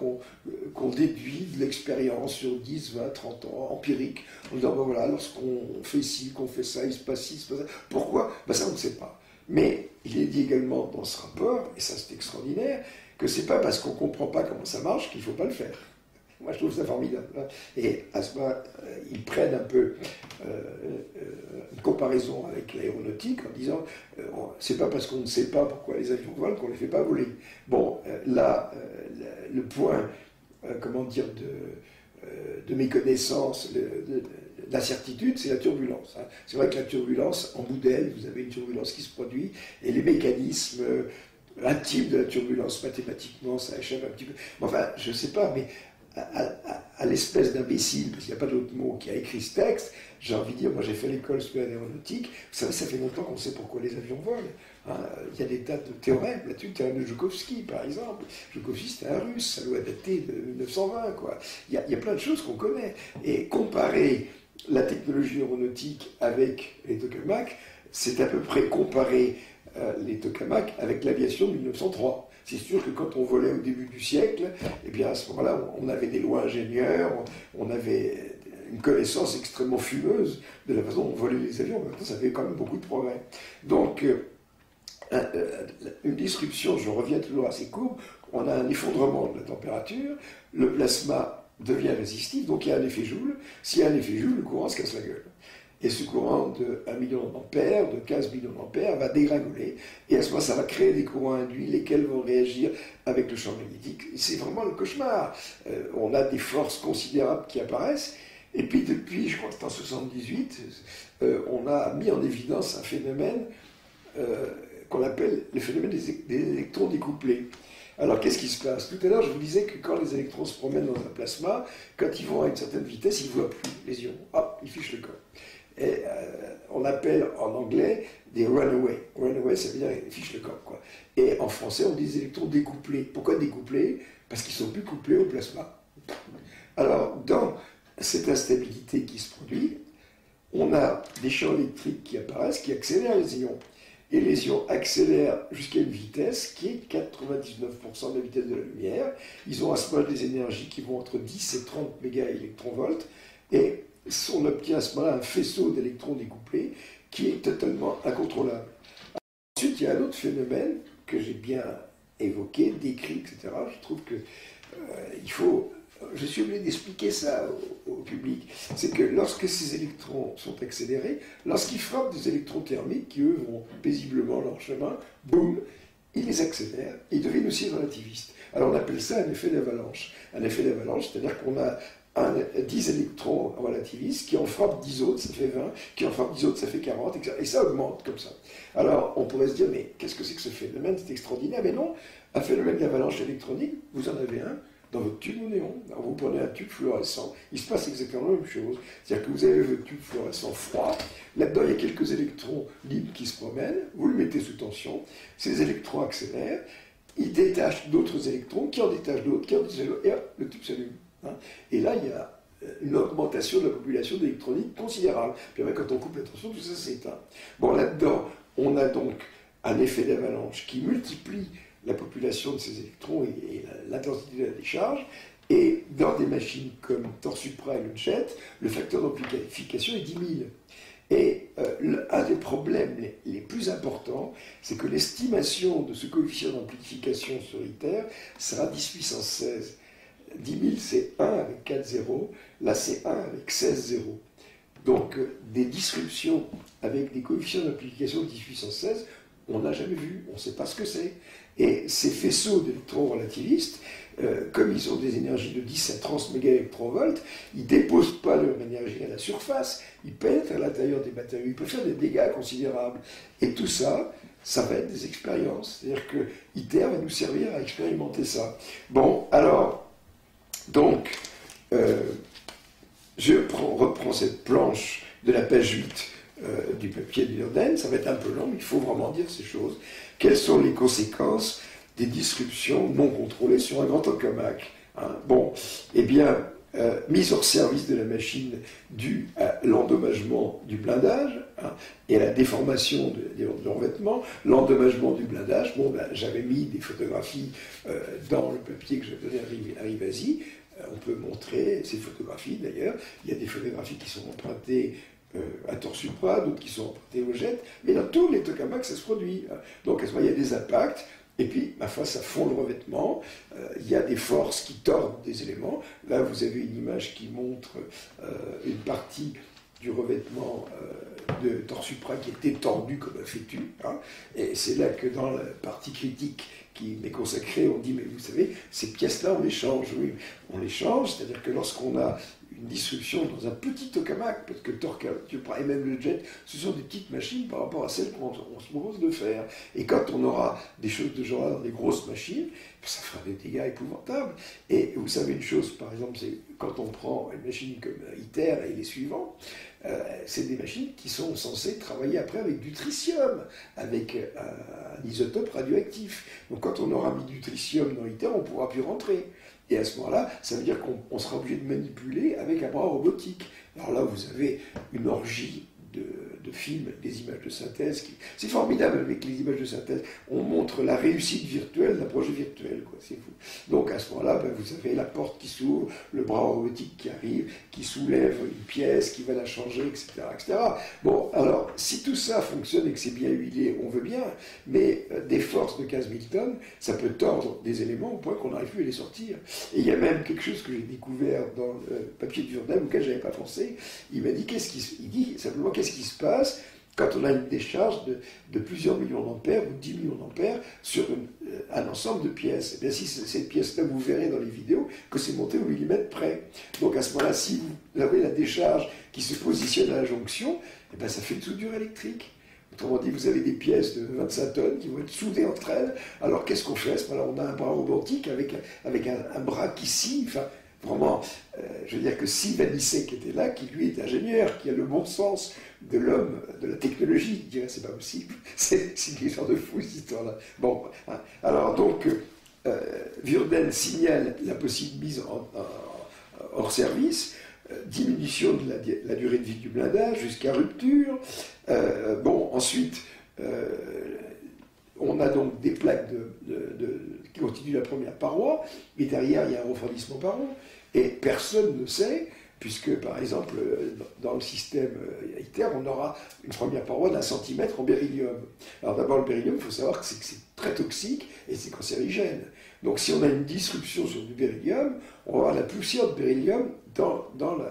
qu'on déduit de l'expérience sur 10, 20, 30 ans, empirique, en disant, ben voilà, lorsqu'on fait ci, qu'on fait ça, il se passe ci, il se passe ça. Pourquoi? Ben ça, on ne sait pas. Mais il est dit également dans ce rapport, et ça c'est extraordinaire, que c'est pas parce qu'on ne comprend pas comment ça marche qu'il ne faut pas le faire. Moi, je trouve ça formidable. Et à ce moment, ils prennent un peu une comparaison avec l'aéronautique en disant c'est pas parce qu'on ne sait pas pourquoi les avions volent qu'on ne les fait pas voler. Bon, là, le point, comment dire, de méconnaissance, d'incertitude, c'est la turbulence. Hein. C'est vrai que la turbulence, en bout d'aile, vous avez une turbulence qui se produit, et les mécanismes intimes de la turbulence, mathématiquement, ça échappe un petit peu. Enfin, je ne sais pas, mais à l'espèce d'imbécile, parce qu'il n'y a pas d'autre mot, qui a écrit ce texte, j'ai envie de dire, moi j'ai fait l'école supérieure d'aéronautique, vous savez, ça fait longtemps qu'on sait pourquoi les avions volent. Hein. Il y a des tas de théorèmes là-dessus, le théorème de Joukovski par exemple. Joukovski c'était un russe, ça doit dater de 1920, quoi. Il y a plein de choses qu'on connaît. Et comparer la technologie aéronautique avec les tokamaks, c'est à peu près comparer les tokamaks avec l'aviation de 1903. C'est sûr que quand on volait au début du siècle, eh bien à ce moment-là, on avait des lois ingénieurs, on avait une connaissance extrêmement fumeuse de la façon dont on volait les avions. Maintenant, ça fait quand même beaucoup de progrès. Donc, une disruption, je reviens toujours à ces courbes, on a un effondrement de la température, le plasma devient résistif, donc il y a un effet Joule. S'il y a un effet Joule, le courant se casse la gueule. Et ce courant de 1 million d'ampères, de 15 millions d'ampères, va dégringoler. Et à ce moment, ça va créer des courants induits, lesquels vont réagir avec le champ magnétique. C'est vraiment le cauchemar. On a des forces considérables qui apparaissent. Et puis depuis, je crois que c'est en 78, on a mis en évidence un phénomène qu'on appelle le phénomène des électrons découplés. Alors, qu'est-ce qui se passe? Tout à l'heure, je vous disais que quand les électrons se promènent dans un plasma, quand ils vont à une certaine vitesse, ils ne voient plus les ions. Hop, ils fichent le camp. Et on appelle en anglais des runaway. Runaway, ça veut dire qu'ils fichent le camp, quoi. Et en français, on dit des électrons découplés. Pourquoi découplés? Parce qu'ils ne sont plus couplés au plasma. Alors, dans cette instabilité qui se produit, on a des champs électriques qui apparaissent, qui accélèrent les ions. Et les ions accélèrent jusqu'à une vitesse qui est 99% de la vitesse de la lumière. Ils ont à ce moment des énergies qui vont entre 10 et 30 mégaélectronvolts. Et on obtient à ce moment-là un faisceau d'électrons découplés qui est totalement incontrôlable. Ensuite, il y a un autre phénomène que j'ai bien évoqué, décrit, etc. Je trouve que il faut... Je suis obligé d'expliquer ça au public. C'est que lorsque ces électrons sont accélérés, lorsqu'ils frappent des électrons thermiques qui, eux, vont paisiblement leur chemin, boum, ils les accélèrent et ils deviennent aussi relativistes. Alors on appelle ça un effet d'avalanche. Un effet d'avalanche, c'est-à-dire qu'on a 10 électrons relativistes, qui en frappent 10 autres, ça fait 20, qui en frappent 10 autres, ça fait 40, etc. Et ça augmente comme ça. Alors, on pourrait se dire, mais qu'est-ce que c'est que ce phénomène? C'est extraordinaire. Mais non, un phénomène d'avalanche électronique, vous en avez un dans votre tube au néon. Alors, vous prenez un tube fluorescent, il se passe exactement la même chose. C'est-à-dire que vous avez votre tube fluorescent froid, là-dedans il y a quelques électrons libres qui se promènent, vous le mettez sous tension, ces électrons accélèrent, ils détachent d'autres électrons, qui en détachent d'autres, qui en détachent d'autres, et hop, le tube s'allume. Et là, il y a une augmentation de la population d'électronique considérable. Puis après, quand on coupe la tension, tout ça s'éteint. Bon, là-dedans, on a donc un effet d'avalanche qui multiplie la population de ces électrons et l'intensité de la décharge. Et dans des machines comme Torsupra et Lunchet, le facteur d'amplification est 10 000. Et un des problèmes les plus importants, c'est que l'estimation de ce coefficient d'amplification sur ITER sera 10 puissance 16. 10 000, c'est 1 avec 4 zéros, là c'est 1 avec 16 zéros. Donc des disruptions avec des coefficients d'amplification de 10 puissance 16, on n'a jamais vu, on ne sait pas ce que c'est. Et ces faisceaux d'électrons relativistes, comme ils ont des énergies de 10 à 30 mégaélectronvolts, ils ne déposent pas leur énergie à la surface, ils pénètrent à l'intérieur des matériaux, ils peuvent faire des dégâts considérables. Et tout ça, ça va être des expériences. C'est-à-dire que ITER va nous servir à expérimenter ça. Bon, alors... Donc, je reprends cette planche de la page 8 du papier de Lurden. Ça va être un peu long, mais il faut vraiment dire ces choses. Quelles sont les conséquences des disruptions non contrôlées sur un grand tokamak, hein? Bon, eh bien, mise hors service de la machine due à l'endommagement du blindage, hein, et à la déformation de revêtement, l'endommagement du blindage. Bon, ben, j'avais mis des photographies dans le papier que j'avais donné à Rivasi. On peut montrer ces photographies d'ailleurs. Il y a des photographies qui sont empruntées à Torsupra, d'autres qui sont empruntées au jet, mais dans tous les tokamaks ça se produit. Donc à ce moment il y a des impacts. Et puis, ma foi, ça fond le revêtement. Il y a des forces qui tordent des éléments. Là, vous avez une image qui montre une partie du revêtement de torsupra qui était tordu comme un fétu. Hein, et c'est là que dans la partie critique qui m'est consacrée, on dit, mais vous savez, ces pièces-là, on les change. Oui, on les change, c'est-à-dire que lorsqu'on a une disruption dans un petit tokamak, parce que le torsupra et même le jet, ce sont des petites machines par rapport à celles qu'on se propose de faire. Et quand on aura des choses de genre dans des grosses machines, ça fera des dégâts épouvantables. Et vous savez une chose, par exemple, c'est quand on prend une machine comme ITER et les suivants, c'est des machines qui sont censées travailler après avec du tritium, avec un isotope radioactif. Donc quand on aura mis du tritium dans ITER, on ne pourra plus rentrer. Et à ce moment-là, ça veut dire qu'on sera obligé de manipuler avec un bras robotique. Alors là, vous avez une orgie de films, des images de synthèse. C'est formidable avec les images de synthèse. On montre la réussite virtuelle d'un projet virtuel, quoi. C'est fou. Donc à ce moment-là, vous avez la porte qui s'ouvre, le bras robotique qui arrive, qui soulève une pièce, qui va la changer, etc., etc. Bon, alors, si tout ça fonctionne et que c'est bien huilé, on veut bien, mais des forces de 15 000 tonnes, ça peut tordre des éléments au point qu'on n'arrive plus à les sortir. Et il y a même quelque chose que j'ai découvert dans le papier de Virden, auquel je n'avais pas pensé. Il m'a dit, il dit simplement, qu'est-ce qui se passe quand on a une décharge de plusieurs millions d'ampères ou 10 millions d'ampères sur un ensemble de pièces. Et bien si cette pièce-là, vous verrez dans les vidéos que c'est monté au millimètre près. Donc à ce moment-là, si vous avez la décharge qui se positionne à la jonction, et bien ça fait une soudure électrique. Autrement dit, vous avez des pièces de 25 tonnes qui vont être soudées entre elles. Alors qu'est-ce qu'on fait? À ce moment-là, on a un bras robotique avec un bras qui scie. Enfin, vraiment, je veux dire que si Vanissek qui était là, qui lui est ingénieur, qui a le bon sens de l'homme, de la technologie, il dirait c'est pas possible, c'est une histoire de fou cette histoire-là. Bon, hein. Alors donc, Virden signale la possible mise hors service, diminution de la durée de vie du blindage jusqu'à rupture. Bon, ensuite, on a donc des plaques qui constituent la première paroi, et derrière il y a un refroidissement par an, et personne ne sait, puisque par exemple dans le système ITER, on aura une première paroi d'1 centimètre en beryllium. Alors d'abord le beryllium, il faut savoir que c'est très toxique et c'est cancérigène. Donc si on a une disruption sur du beryllium, on va avoir la poussière de beryllium dans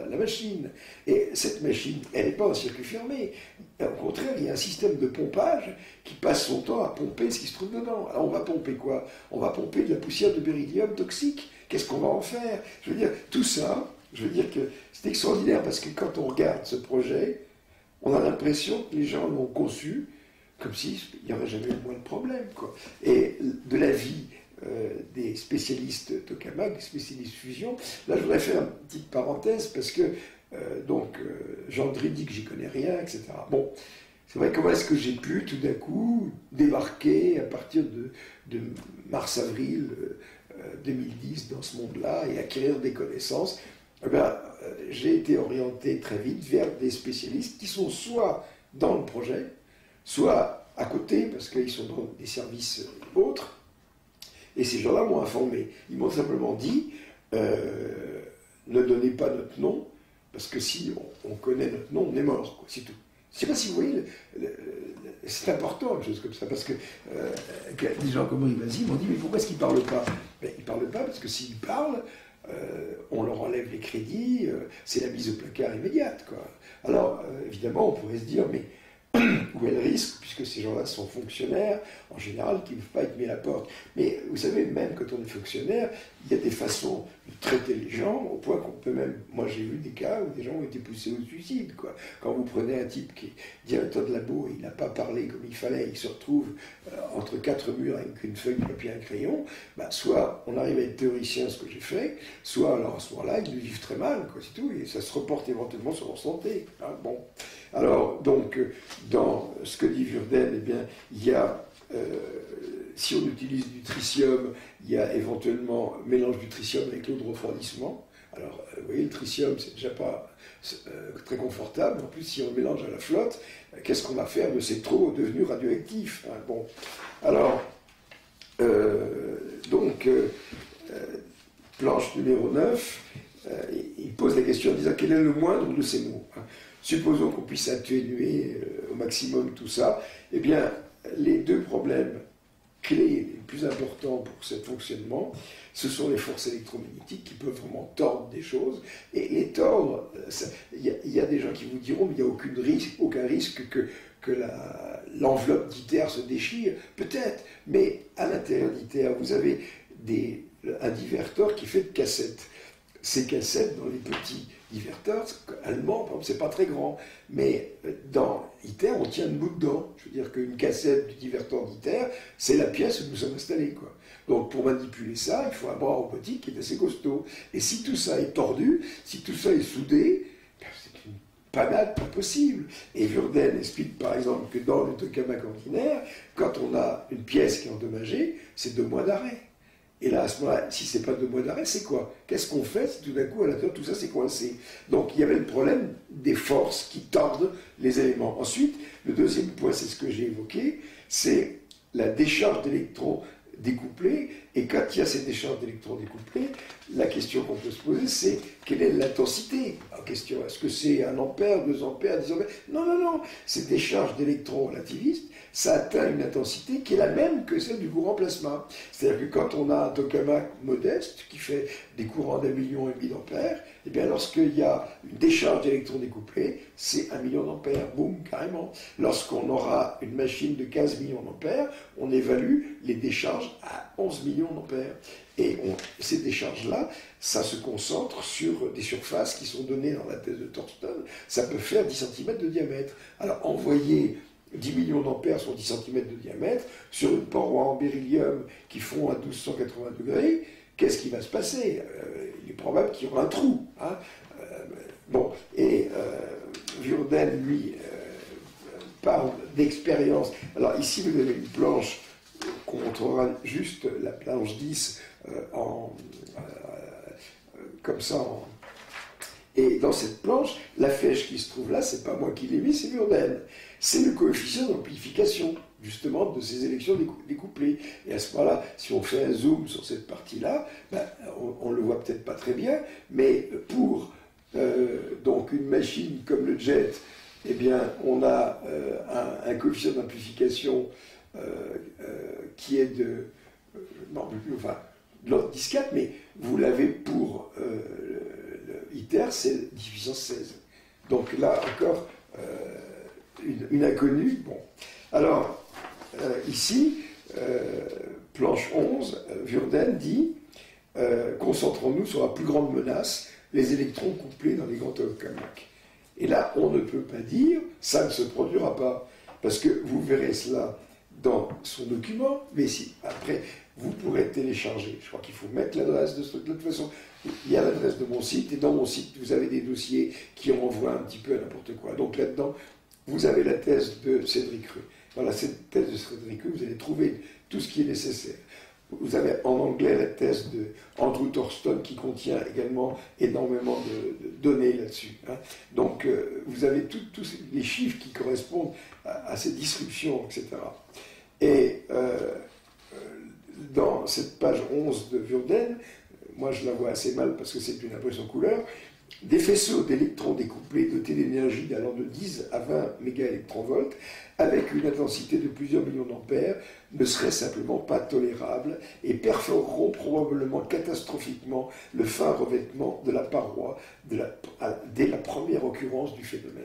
la machine. Et cette machine, elle n'est pas en circuit fermé. Au contraire, il y a un système de pompage qui passe son temps à pomper ce qui se trouve dedans. Alors on va pomper quoi? On va pomper de la poussière de beryllium toxique. Qu'est-ce qu'on va en faire? Je veux dire, tout ça, je veux dire que c'est extraordinaire parce que quand on regarde ce projet, on a l'impression que les gens l'ont conçu comme s'il n'y aurait jamais eu moins de problèmes, quoi. Et de l'avis des spécialistes tokamak, des spécialistes fusion, là je voudrais faire une petite parenthèse parce que Gendry dit que j'y connais rien, etc. Bon, c'est vrai, comment est-ce que j'ai pu tout d'un coup débarquer à partir de mars-avril 2010 dans ce monde-là et acquérir des connaissances? Eh bien, j'ai été orienté très vite vers des spécialistes qui sont soit dans le projet, soit à côté, parce qu'ils sont dans des services autres. Et ces gens-là m'ont informé. Ils m'ont simplement dit, ne donnez pas notre nom, parce que si on connaît notre nom, on est mort, quoi, c'est tout. Je ne sais pas si vous voyez, c'est important, une chose comme ça, parce que des gens comme Rivasi m'ont dit, mais pourquoi est-ce qu'ils ne parlent pas? Ils ne parlent pas parce que s'ils parlent, on leur enlève les crédits, c'est la mise au placard immédiate, quoi. Alors, évidemment, on pourrait se dire, mais où est le risque, puisque ces gens-là sont fonctionnaires, en général, qui ne peuvent pas être mis à la porte. Mais vous savez, même quand on est fonctionnaire, il y a des façons de traiter les gens, au point qu'on peut même... Moi, j'ai vu des cas où des gens ont été poussés au suicide, quoi. Quand vous prenez un type qui est directeur de labo, il n'a pas parlé comme il fallait, il se retrouve entre 4 murs avec une feuille de papier et un crayon, bah, soit on arrive à être théoricien, ce que j'ai fait, soit alors à ce moment-là, ils le vivent très mal, quoi, c'est tout, et ça se reporte éventuellement sur leur santé. Hein, bon. Alors, donc, dans ce que dit Virden, eh bien, il y a, si on utilise du tritium, il y a éventuellement mélange du tritium avec l'eau de refroidissement. Alors, vous voyez, le tritium, c'est déjà pas très confortable. En plus, si on mélange à la flotte, qu'est-ce qu'on va faire de ces trous devenus radioactifs, hein, bon. Alors, planche numéro 9, il pose la question en disant quel est le moindre de ces mots, hein. Supposons qu'on puisse atténuer au maximum tout ça. Eh bien, les deux problèmes clés les plus importants pour ce fonctionnement, ce sont les forces électromagnétiques qui peuvent vraiment tordre des choses. Et les tordre, il y a des gens qui vous diront, mais il n'y a aucun risque que l'enveloppe d'ITER se déchire. Peut-être, mais à l'intérieur d'ITER, vous avez un diverteur qui fait de cassettes. Ces cassettes, dans les petits diverteurs allemands, par exemple, c'est pas très grand, mais dans ITER, on tient debout dedans. Je veux dire qu'une cassette du diverteur d'ITER, c'est la pièce où nous sommes installés, quoi. Donc pour manipuler ça, il faut un bras robotique qui est assez costaud. Et si tout ça est tordu, si tout ça est soudé, c'est une panade pas possible. Et Vurden explique par exemple que dans le tokamak ordinaire, quand on a une pièce qui est endommagée, c'est 2 mois d'arrêt. Et là, à ce moment-là, si c'est pas 2 mois d'arrêt, c'est quoi? Qu'est-ce qu'on fait si tout d'un coup, à l'intérieur, tout ça s'est coincé? Donc, il y avait le problème des forces qui tordent les éléments. Ensuite, le deuxième point, c'est ce que j'ai évoqué, c'est la décharge d'électrons découplés. Et quand il y a ces décharges d'électrons découplés, la question qu'on peut se poser, c'est quelle est l'intensité en question? Est-ce que c'est 1 ampère, 2 ampères, 10 ampères? Non, non, non. Ces décharges d'électrons relativistes, ça atteint une intensité qui est la même que celle du courant plasma. C'est-à-dire que quand on a un tokamak modeste qui fait des courants d'1,5 million d'ampères, eh bien lorsqu'il y a une décharge d'électrons découplés, c'est 1 million d'ampères, boum, carrément. Lorsqu'on aura une machine de 15 millions d'ampères, on évalue les décharges à 11 millions d'ampères. Et ces décharges-là, ça se concentre sur des surfaces qui sont données dans la thèse de Thorsten. Ça peut faire 10 cm de diamètre. Alors envoyer 10 millions d'ampères sur 10 cm de diamètre, sur une paroi en beryllium qui fond à 1280 degrés, qu'est-ce qui va se passer? Il est probable qu'il y aura un trou. Hein. Bon, et Vurden, lui, parle d'expérience. Alors ici, vous avez une planche qu'on montrera juste, la planche 10, comme ça. Et dans cette planche, la flèche qui se trouve là, c'est pas moi qui l'ai mis, c'est Vurden. C'est le coefficient d'amplification, justement, de ces élections découplées. Et à ce moment-là, si on fait un zoom sur cette partie-là, ben, on le voit peut-être pas très bien, mais pour donc une machine comme le jet, eh bien, on a un coefficient d'amplification qui est de l'ordre 10,4, mais vous l'avez pour ITER, c'est 10 puissance 16. Donc là encore, une inconnue. Bon. Alors, ici, planche 11, Vurden dit concentrons-nous sur la plus grande menace, les électrons couplés dans les grands tokamaks. Et là, on ne peut pas dire ça ne se produira pas, parce que vous verrez cela dans son document, mais si après vous pourrez télécharger. Je crois qu'il faut mettre l'adresse de ce truc. De toute façon, il y a l'adresse de mon site, et dans mon site, vous avez des dossiers qui renvoient un petit peu à n'importe quoi. Donc là-dedans, vous avez la thèse de Cédric Rue. Dans la thèse de Cédric Rue, vous allez trouver tout ce qui est nécessaire. Vous avez en anglais la thèse de Andrew Thorsten qui contient également énormément de données là-dessus. Hein. Donc vous avez tous les chiffres qui correspondent à ces disruptions, etc. Et dans cette page 11 de Vurden, moi je la vois assez mal parce que c'est une impression couleur, des faisceaux d'électrons découplés dotés d'énergie allant de 10 à 20 mégaélectronvolts avec une intensité de plusieurs millions d'ampères ne seraient simplement pas tolérables et perforeront probablement catastrophiquement le fin revêtement de la paroi dès la première occurrence du phénomène.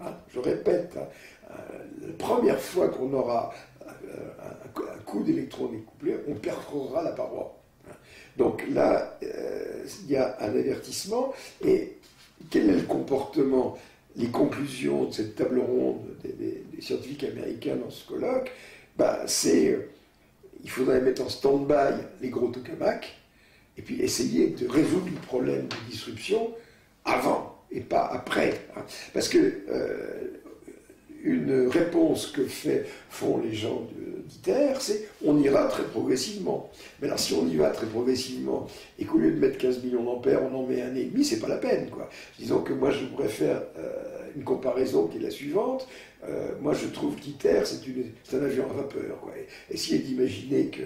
Hein, je répète, hein, la première fois qu'on aura un coup d'électrons découplés, on perforera la paroi. Donc là, il y a un avertissement. Et quel est le comportement, les conclusions de cette table ronde des scientifiques américains dans ce colloque? Il faudrait mettre en stand-by les gros tokamaks et puis essayer de résoudre le problème de disruption avant et pas après. Hein. Parce que une réponse que font les gens d'ITER, c'est on ira très progressivement. Mais alors si on y va très progressivement et qu'au lieu de mettre 15 millions d'ampères, on en met 1,5, c'est pas la peine, quoi. Disons que moi je pourrais faire une comparaison qui est la suivante. Moi je trouve qu'ITER c'est un avion à vapeur, quoi. Essayez d'imaginer que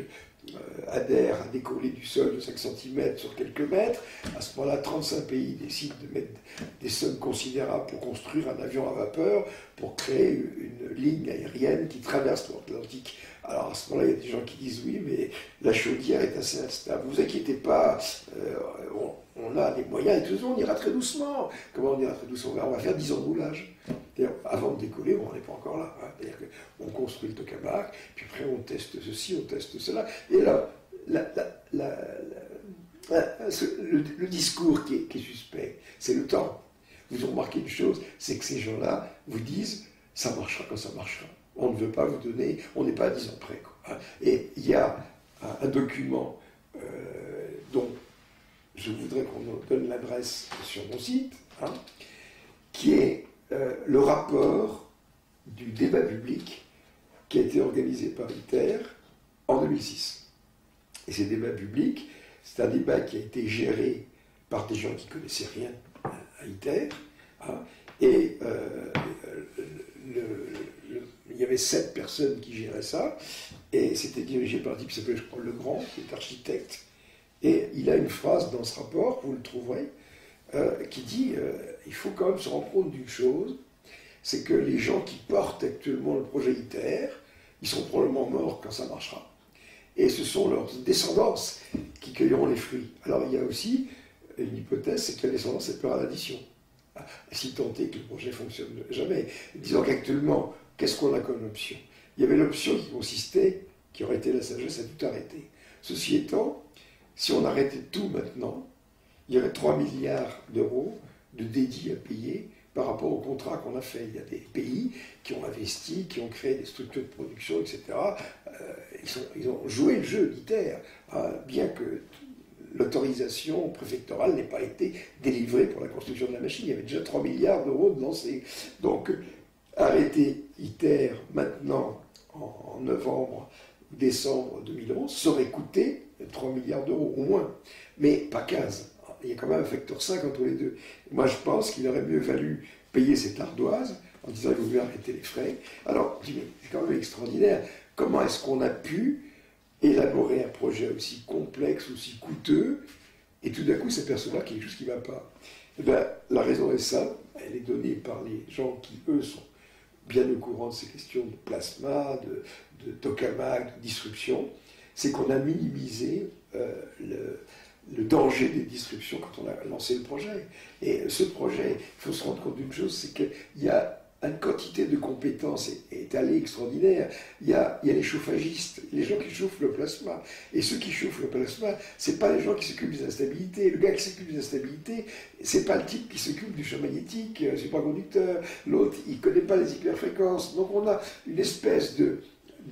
adhère à décoller du sol de 5 cm sur quelques mètres. À ce moment-là, 35 pays décident de mettre des sommes considérables pour construire un avion à vapeur, pour créer une ligne aérienne qui traverse l'Atlantique. Alors à ce moment-là, il y a des gens qui disent oui, mais la chaudière est assez instable. Ne vous inquiétez pas, on a les moyens, et de toute façon, on ira très doucement. Comment on ira très doucement? On va faire 10 ans de roulage. Avant de décoller, on n'est pas encore là. Hein. C'est-à-dire qu'on construit le tokamak, puis après on teste ceci, on teste cela. Et là, le discours qui est suspect, c'est le temps. Vous remarquez une chose, c'est que ces gens-là vous disent, ça marchera quand ça marchera. On ne veut pas vous donner, on n'est pas à 10 ans près. Quoi. Et il y a un document dont je voudrais qu'on nous donne l'adresse sur mon site, hein, qui est le rapport du débat public qui a été organisé par ITER en 2006. Et ces débats publics, c'est un débat qui a été géré par des gens qui ne connaissaient rien à ITER, hein, et il y avait 7 personnes qui géraient ça, et c'était dirigé par un type qui s'appelait, je crois, Legrand, qui est architecte, et il a une phrase dans ce rapport, vous le trouverez, qui dit il faut quand même se rendre compte d'une chose, c'est que les gens qui portent actuellement le projet ITER, ils sont probablement morts quand ça marchera. Et ce sont leurs descendants qui cueilleront les fruits. Alors il y a aussi une hypothèse, c'est que la descendance est peur à l'addition. Si tant est que le projet ne fonctionne jamais. Disons qu'actuellement, qu'est-ce qu'on a comme option? Il y avait l'option qui consistait, qui aurait été la sagesse, à tout arrêter. Ceci étant, si on arrêtait tout maintenant, il y aurait 3 milliards d'euros de dédits à payer par rapport au contrat qu'on a fait. Il y a des pays qui ont investi, qui ont créé des structures de production, etc. Ils ont joué le jeu d'ITER, bien que l'autorisation préfectorale n'ait pas été délivrée pour la construction de la machine. Il y avait déjà 3 milliards d'euros de lancés. Donc, arrêter ITER maintenant, en novembre, décembre 2011, ça aurait coûté 3 milliards d'euros, au moins, mais pas 15. Il y a quand même un facteur 5 entre les deux. Moi, je pense qu'il aurait mieux valu payer cette ardoise en disant il vaut mieux arrêter les frais. Alors, je dis, mais c'est quand même extraordinaire. Comment est-ce qu'on a pu élaborer un projet aussi complexe, aussi coûteux, et tout d'un coup s'apercevoir qu'il y a quelque chose qui ne va pas? Eh bien, la raison est simple, elle est donnée par les gens qui, eux, sont bien au courant de ces questions de plasma, de tokamak, de disruption, c'est qu'on a minimisé le danger des disruptions quand on a lancé le projet. Et ce projet, il faut se rendre compte d'une chose, c'est qu'il y a une quantité de compétences étalée extraordinaire. Il y a les chauffagistes, les gens qui chauffent le plasma. Et ceux qui chauffent le plasma, ce n'est pas les gens qui s'occupent des instabilités. Le gars qui s'occupe des instabilités, ce n'est pas le type qui s'occupe du champ magnétique, supraconducteur. L'autre, il ne connaît pas les hyperfréquences. Donc on a une espèce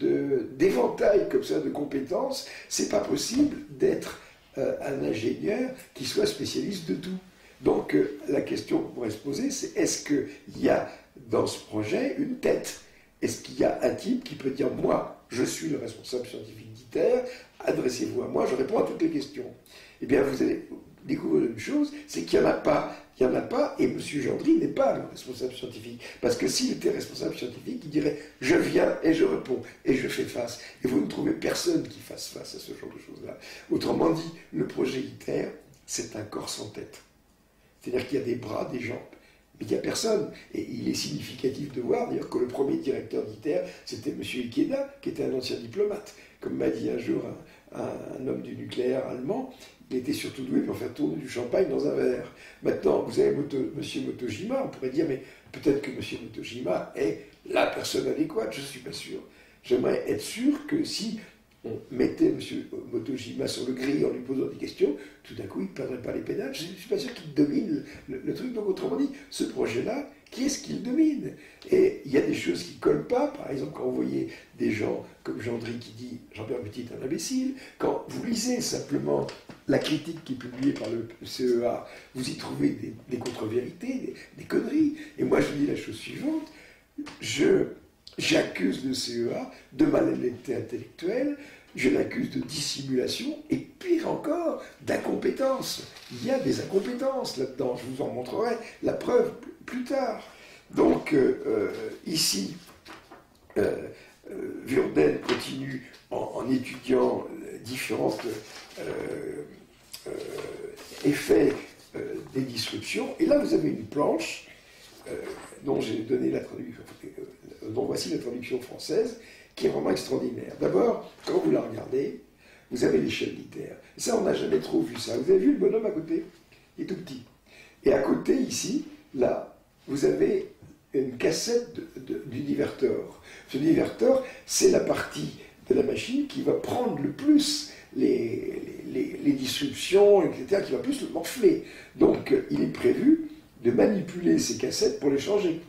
d'éventail comme ça de compétences. Ce n'est pas possible d'être un ingénieur qui soit spécialiste de tout. Donc la question qu'on pourrait se poser, c'est est-ce qu'il y a dans ce projet une tête? Est-ce qu'il y a un type qui peut dire moi, je suis le responsable scientifique d'ITER, adressez-vous à moi, je réponds à toutes les questions? Eh bien, vous allez découvrir une chose, c'est qu'il n'y en a pas. Il n'y en a pas, et M. Gendry n'est pas le responsable scientifique. Parce que s'il était responsable scientifique, il dirait je viens et je réponds, et je fais face. Et vous ne trouvez personne qui fasse face à ce genre de choses-là. Autrement dit, le projet ITER, c'est un corps sans tête. C'est-à-dire qu'il y a des bras, des jambes, mais il n'y a personne. Et il est significatif de voir, d'ailleurs, que le premier directeur d'ITER, c'était M. Ikeda, qui était un ancien diplomate. Comme m'a dit un jour un homme du nucléaire allemand, il était surtout doué pour faire tourner du champagne dans un verre. Maintenant, vous avez M. Motojima, on pourrait dire, mais peut-être que M. Motojima est la personne adéquate, je ne suis pas sûr. J'aimerais être sûr que si on mettait M. Motojima sur le grill en lui posant des questions, tout d'un coup, il ne perdrait pas les pédales. Je ne suis pas sûr qu'il domine le truc. Donc, autrement dit, ce projet-là, qui est-ce qui le domine? Et il y a des choses qui ne collent pas. Par exemple, quand vous voyez des gens comme Gendry qui dit « Jean-Pierre Petit est un imbécile », quand vous lisez simplement la critique qui est publiée par le CEA, vous y trouvez des contre-vérités, des conneries. Et moi, je dis la chose suivante. J'accuse le CEA de malhonnêteté intellectuelle, je l'accuse de dissimulation et pire encore, d'incompétence. Il y a des incompétences là-dedans, je vous en montrerai la preuve plus tard. Donc ici, Vurden continue en étudiant différents effets des disruptions. Et là, vous avez une planche dont j'ai donné la traduction, dont voici la traduction française, qui est vraiment extraordinaire. D'abord, quand vous la regardez, vous avez l'échelle d'ITER. Ça, on n'a jamais trop vu ça. Vous avez vu le bonhomme à côté? Il est tout petit. Et à côté, ici, là, vous avez une cassette du diverteur. Ce diverteur, c'est la partie de la machine qui va prendre le plus les disruptions, etc., qui va plus le morfler. Donc, il est prévu de manipuler ces cassettes pour les changer.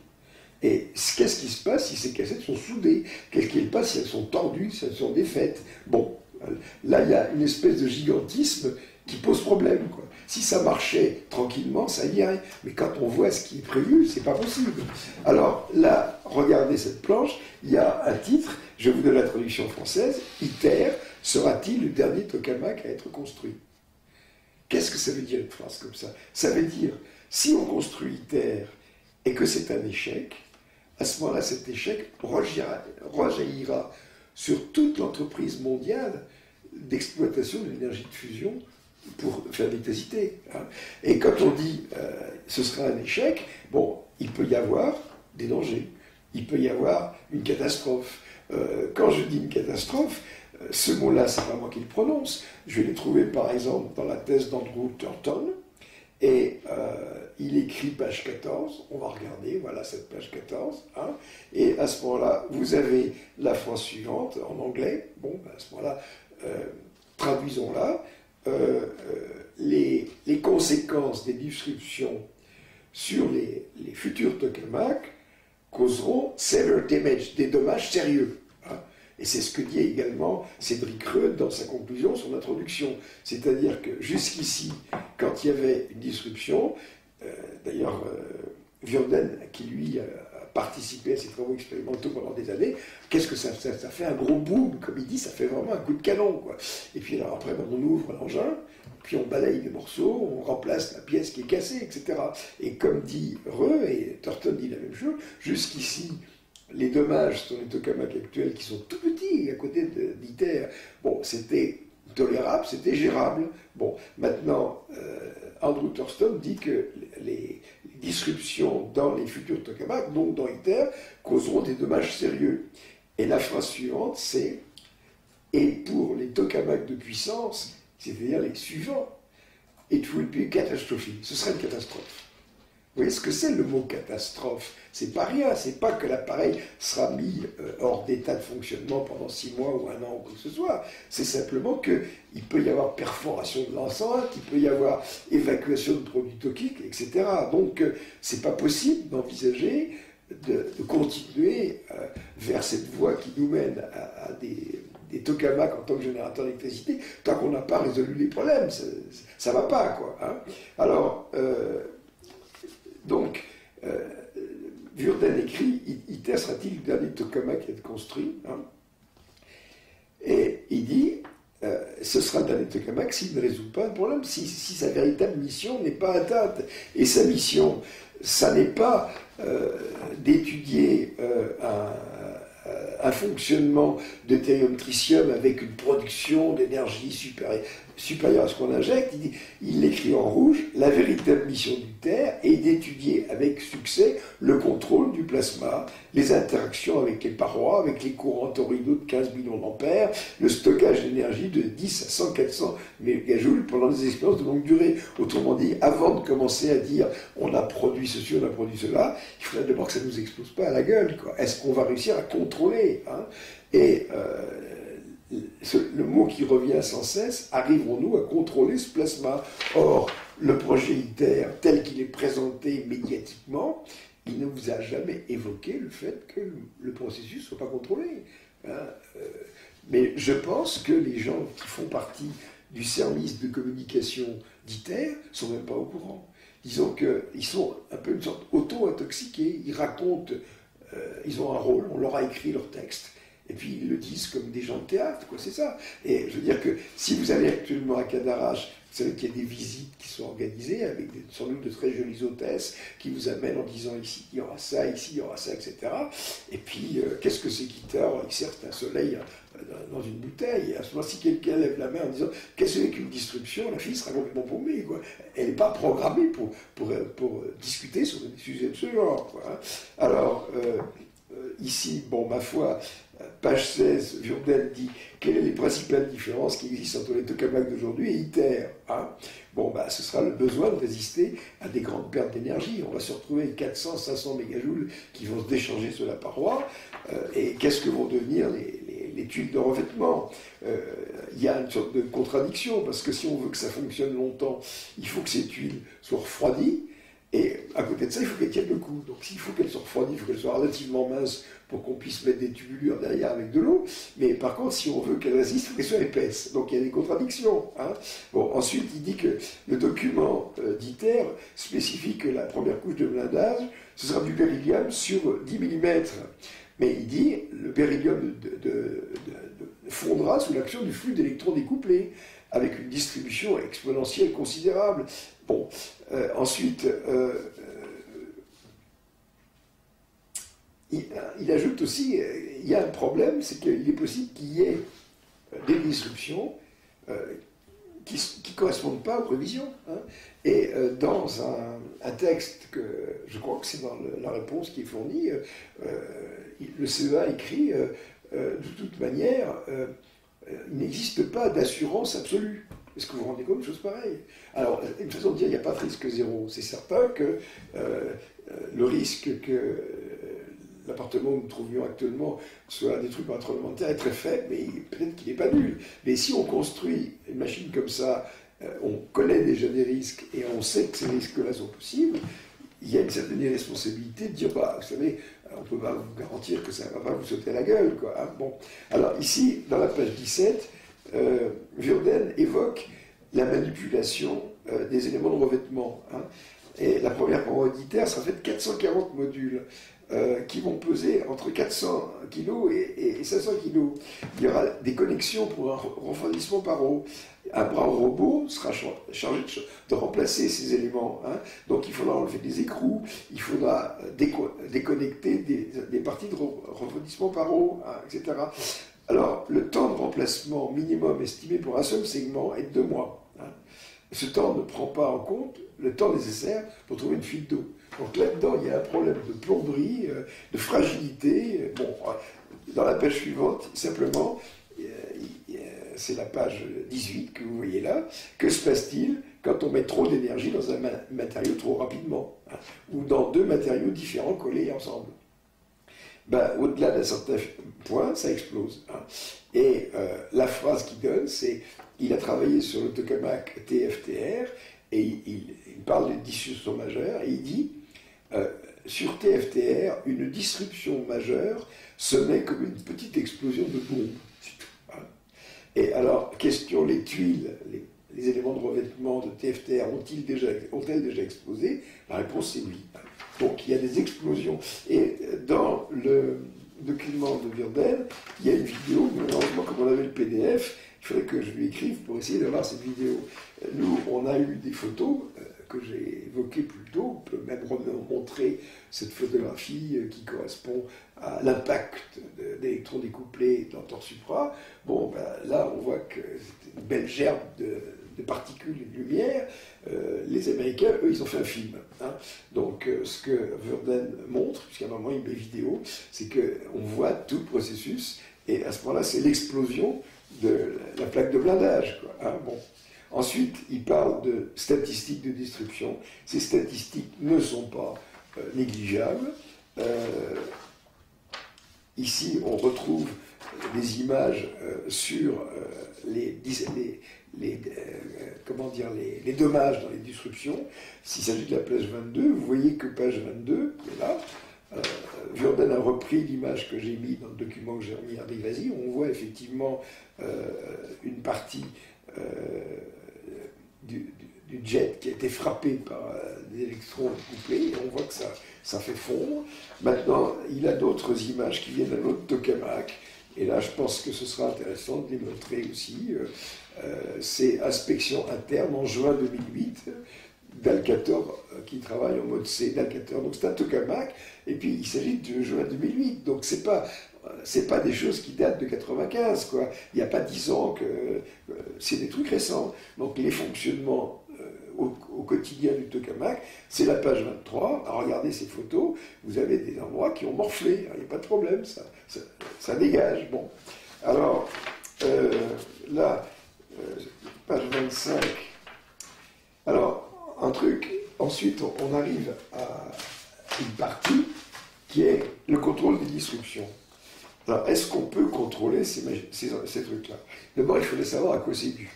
Et qu'est-ce qui se passe si ces cassettes sont soudées? Qu'est-ce qui se passe si elles sont tordues, si elles sont défaites? Bon, là, il y a une espèce de gigantisme qui pose problème, quoi. Si ça marchait tranquillement, ça irait. Mais quand on voit ce qui est prévu, c'est pas possible. Alors là, regardez cette planche, il y a un titre, je vous donne la traduction française, ITER sera-t-il le dernier tokamak à être construit? Qu'est-ce que ça veut dire une phrase comme ça? Ça veut dire, si on construit ITER et que c'est un échec, à ce moment-là, cet échec rejaillira sur toute l'entreprise mondiale d'exploitation de l'énergie de fusion pour faire des cités. Et quand on dit ce sera un échec, bon, il peut y avoir des dangers, il peut y avoir une catastrophe. Quand je dis une catastrophe, ce mot-là, c'est pas moi qui le prononce. Je l'ai trouvé par exemple dans la thèse d'Andrew Thornton, et il écrit page 14, on va regarder, voilà cette page 14, et à ce moment-là, vous avez la phrase suivante en anglais, bon, ben à ce moment-là, traduisons-la. Les conséquences des disruptions sur les futurs tokamaks causeront severe damage, des dommages sérieux. Et c'est ce que dit également Cédric Reude dans sa conclusion, son introduction. C'est-à-dire que jusqu'ici, quand il y avait une disruption, d'ailleurs, Vierden, qui lui a participé à ces travaux expérimentaux pendant des années, qu'est-ce que ça fait un gros boom, comme il dit, ça fait vraiment un coup de canon, quoi. Et puis alors après, on ouvre l'engin, puis on balaye les morceaux, on remplace la pièce qui est cassée, etc. Et comme dit Reux, et Thornton dit la même chose, jusqu'ici, les dommages sur les tokamaks actuels qui sont tout petits à côté d'ITER, bon, c'était tolérable, c'était gérable. Bon, maintenant, Andrew Thornton dit que les disruptions dans les futurs tokamaks, donc dans ITER, causeront des dommages sérieux. Et la phrase suivante, c'est « Et pour les tokamaks de puissance, c'est-à-dire les suivants, it will be catastrophic ». Ce serait une catastrophe. Vous voyez ce que c'est le mot catastrophe? C'est pas rien, c'est pas que l'appareil sera mis hors d'état de fonctionnement pendant 6 mois ou 1 an ou quoi que ce soit. C'est simplement qu'il peut y avoir perforation de l'enceinte, il peut y avoir évacuation de produits toxiques, etc. Donc c'est pas possible d'envisager de continuer vers cette voie qui nous mène à des tokamaks en tant que générateur d'électricité tant qu'on n'a pas résolu les problèmes. Ça va pas, quoi. Alors, donc, Vierden écrit « ITER sera-t-il le dernier tokamak à être construit ?» Et il dit « Ce sera le dernier tokamak s'il ne résout pas le problème, si sa véritable mission n'est pas atteinte. » Et sa mission, ça n'est pas d'étudier un fonctionnement de thérium-tritium avec une production d'énergie supérieure à ce qu'on injecte. Il écrit en rouge, la véritable mission d'ITER est d'étudier avec succès le contrôle du plasma, les interactions avec les parois, avec les courants toroïdaux de 15 millions d'ampères, le stockage d'énergie de 10 à 100, 400 mégajoules pendant des expériences de longue durée. Autrement dit, avant de commencer à dire on a produit ceci, on a produit cela, il faudrait d'abord que ça ne nous explose pas à la gueule, quoi. Est-ce qu'on va réussir à contrôler, Et le mot qui revient sans cesse, arriverons-nous à contrôler ce plasma? Or, le projet ITER, tel qu'il est présenté médiatiquement, il ne vous a jamais évoqué le fait que le processus ne soit pas contrôlé. Mais je pense que les gens qui font partie du service de communication d'ITER ne sont même pas au courant. Disons qu'ils sont un peu une sorte auto-intoxiqués, ils racontent, ils ont un rôle, on leur a écrit leur texte, et puis ils le disent comme des gens de théâtre, quoi, c'est ça. Et je veux dire que si vous allez actuellement à Cadarache, vous savez qu'il y a des visites qui sont organisées avec sans doute de très jolies hôtesses qui vous amènent en disant ici il y aura ça, ici il y aura ça, etc. Et puis qu'est-ce que c'est qu'ITER? Ils servent un soleil dans une bouteille. Et à ce moment, si quelqu'un lève la main en disant qu'est-ce que c'est qu'une disruption, la fille sera complètement paumée, quoi. Elle n'est pas programmée pour discuter sur des sujets de ce genre, quoi. Alors, ici, bon, ma foi, page 16, Jourdain dit quelles sont les principales différences qui existent entre les tokamaks d'aujourd'hui et ITER, hein. Bon, bah, ce sera le besoin de résister à des grandes pertes d'énergie. On va se retrouver avec 400-500 mégajoules qui vont se décharger sur la paroi. Et qu'est-ce que vont devenir les tuiles de revêtement? Il y a une sorte de contradiction, parce que si on veut que ça fonctionne longtemps, il faut que ces tuiles soient refroidies. Et à côté de ça, il faut qu'elles tiennent le coup. Donc s'il faut qu'elles soient refroidies, il faut qu'elles soient relativement minces pour qu'on puisse mettre des tubulures derrière avec de l'eau. Mais par contre, si on veut qu'elles résistent, il faut qu'elles soient épaisses. Donc il y a des contradictions, hein. Bon, ensuite, il dit que le document d'ITER spécifie que la première couche de blindage, ce sera du beryllium sur 10 mm. Mais il dit le beryllium fondra sous l'action du flux d'électrons découplés, avec une distribution exponentielle considérable. Bon, ensuite, il ajoute aussi, il y a un problème, c'est qu'il est possible qu'il y ait des disruptions qui ne correspondent pas aux prévisions, hein. Et dans un texte que je crois que c'est dans la réponse qui est fournie, le CEA écrit de toute manière, il n'existe pas d'assurance absolue. Est-ce que vous vous rendez compte de choses pareilles? Alors, une façon de dire, il n'y a pas de risque zéro. C'est certain que le risque que l'appartement où nous trouvions actuellement soit détruit par un tremblement de terre est très faible, mais peut-être qu'il n'est pas nul. Mais si on construit une machine comme ça, on connaît déjà des risques et on sait que ces risques-là sont possibles, il y a une certaine responsabilité de dire, bah, vous savez, on ne peut pas vous garantir que ça ne va pas vous sauter à la gueule, quoi, hein. Bon. Alors ici, dans la page 17, Jourdain évoque la manipulation des éléments de revêtement, hein. Et la première paroi d'ITER sera faite de 440 modules qui vont peser entre 400 kg et 500 kg. Il y aura des connexions pour un refroidissement par eau. Un bras robot sera chargé de remplacer ces éléments, hein. Donc il faudra enlever des écrous, il faudra déconnecter des parties de refroidissement par eau, hein, etc. Alors, le temps de remplacement minimum estimé pour un seul segment est de 2 mois. Hein. Ce temps ne prend pas en compte le temps nécessaire pour trouver une fuite d'eau. Donc là-dedans, il y a un problème de plomberie, de fragilité. Bon, dans la page suivante, simplement, c'est la page 18 que vous voyez là. Que se passe-t-il quand on met trop d'énergie dans un matériau trop rapidement, hein, ou dans 2 matériaux différents collés ensemble? Ben, au-delà d'un certain point, ça explose, hein. Et la phrase qu'il donne, c'est il a travaillé sur le tokamak TFTR et il parle de disruption majeure et il dit sur TFTR, une disruption majeure se met comme une petite explosion de bombe. Hein. Et alors, question, les tuiles, les éléments de revêtement de TFTR ont-elles déjà explosé? La réponse est oui. Donc il y a des explosions. Et dans le document de Jourdain, il y a une vidéo, malheureusement comme on avait le PDF, il faudrait que je lui écrive pour essayer d'avoir cette vidéo. Nous, on a eu des photos que j'ai évoquées plus tôt, on peut même montrer cette photographie qui correspond à l'impact d'électrons découplés dans Tor Supra. Bon, ben, là, on voit que c'est une belle gerbe de particules et de lumière. Les Américains, eux, ils ont fait un film, hein. Donc, ce que Jourdain montre, puisqu'à un moment, il met vidéo, c'est qu'on voit tout le processus, et à ce moment-là, c'est l'explosion de la plaque de blindage, quoi, hein. Bon. Ensuite, il parle de statistiques de destruction. Ces statistiques ne sont pas négligeables. Ici, on retrouve des images sur les dommages dans les disruptions. S'il s'agit de la page 22, vous voyez que page 22 est là. Jourdain a repris l'image que j'ai mise dans le document que j'ai remis à Rivasi, où on voit effectivement une partie du jet qui a été frappé par des électrons couplés, et on voit que ça fait fondre. Maintenant, il a d'autres images qui viennent d'un autre tokamak. Et là, je pense que ce sera intéressant de les montrer aussi. C'est inspection interne en juin 2008 d'Alcator qui travaille en mode C d'Alcator. Donc c'est un tokamak, et puis il s'agit de juin 2008. Donc c'est pas des choses qui datent de 95, quoi. Il n'y a pas 10 ans que c'est des trucs récents. Donc les fonctionnements au quotidien du tokamak, c'est la page 23. Alors regardez ces photos, vous avez des endroits qui ont morflé. Il n'y a pas de problème, ça dégage. Bon, alors là, page 25. Alors, un truc, ensuite on arrive à une partie qui est le contrôle des disruptions. Alors, est-ce qu'on peut contrôler ces trucs-là? D'abord, il faudrait savoir à quoi c'est dû.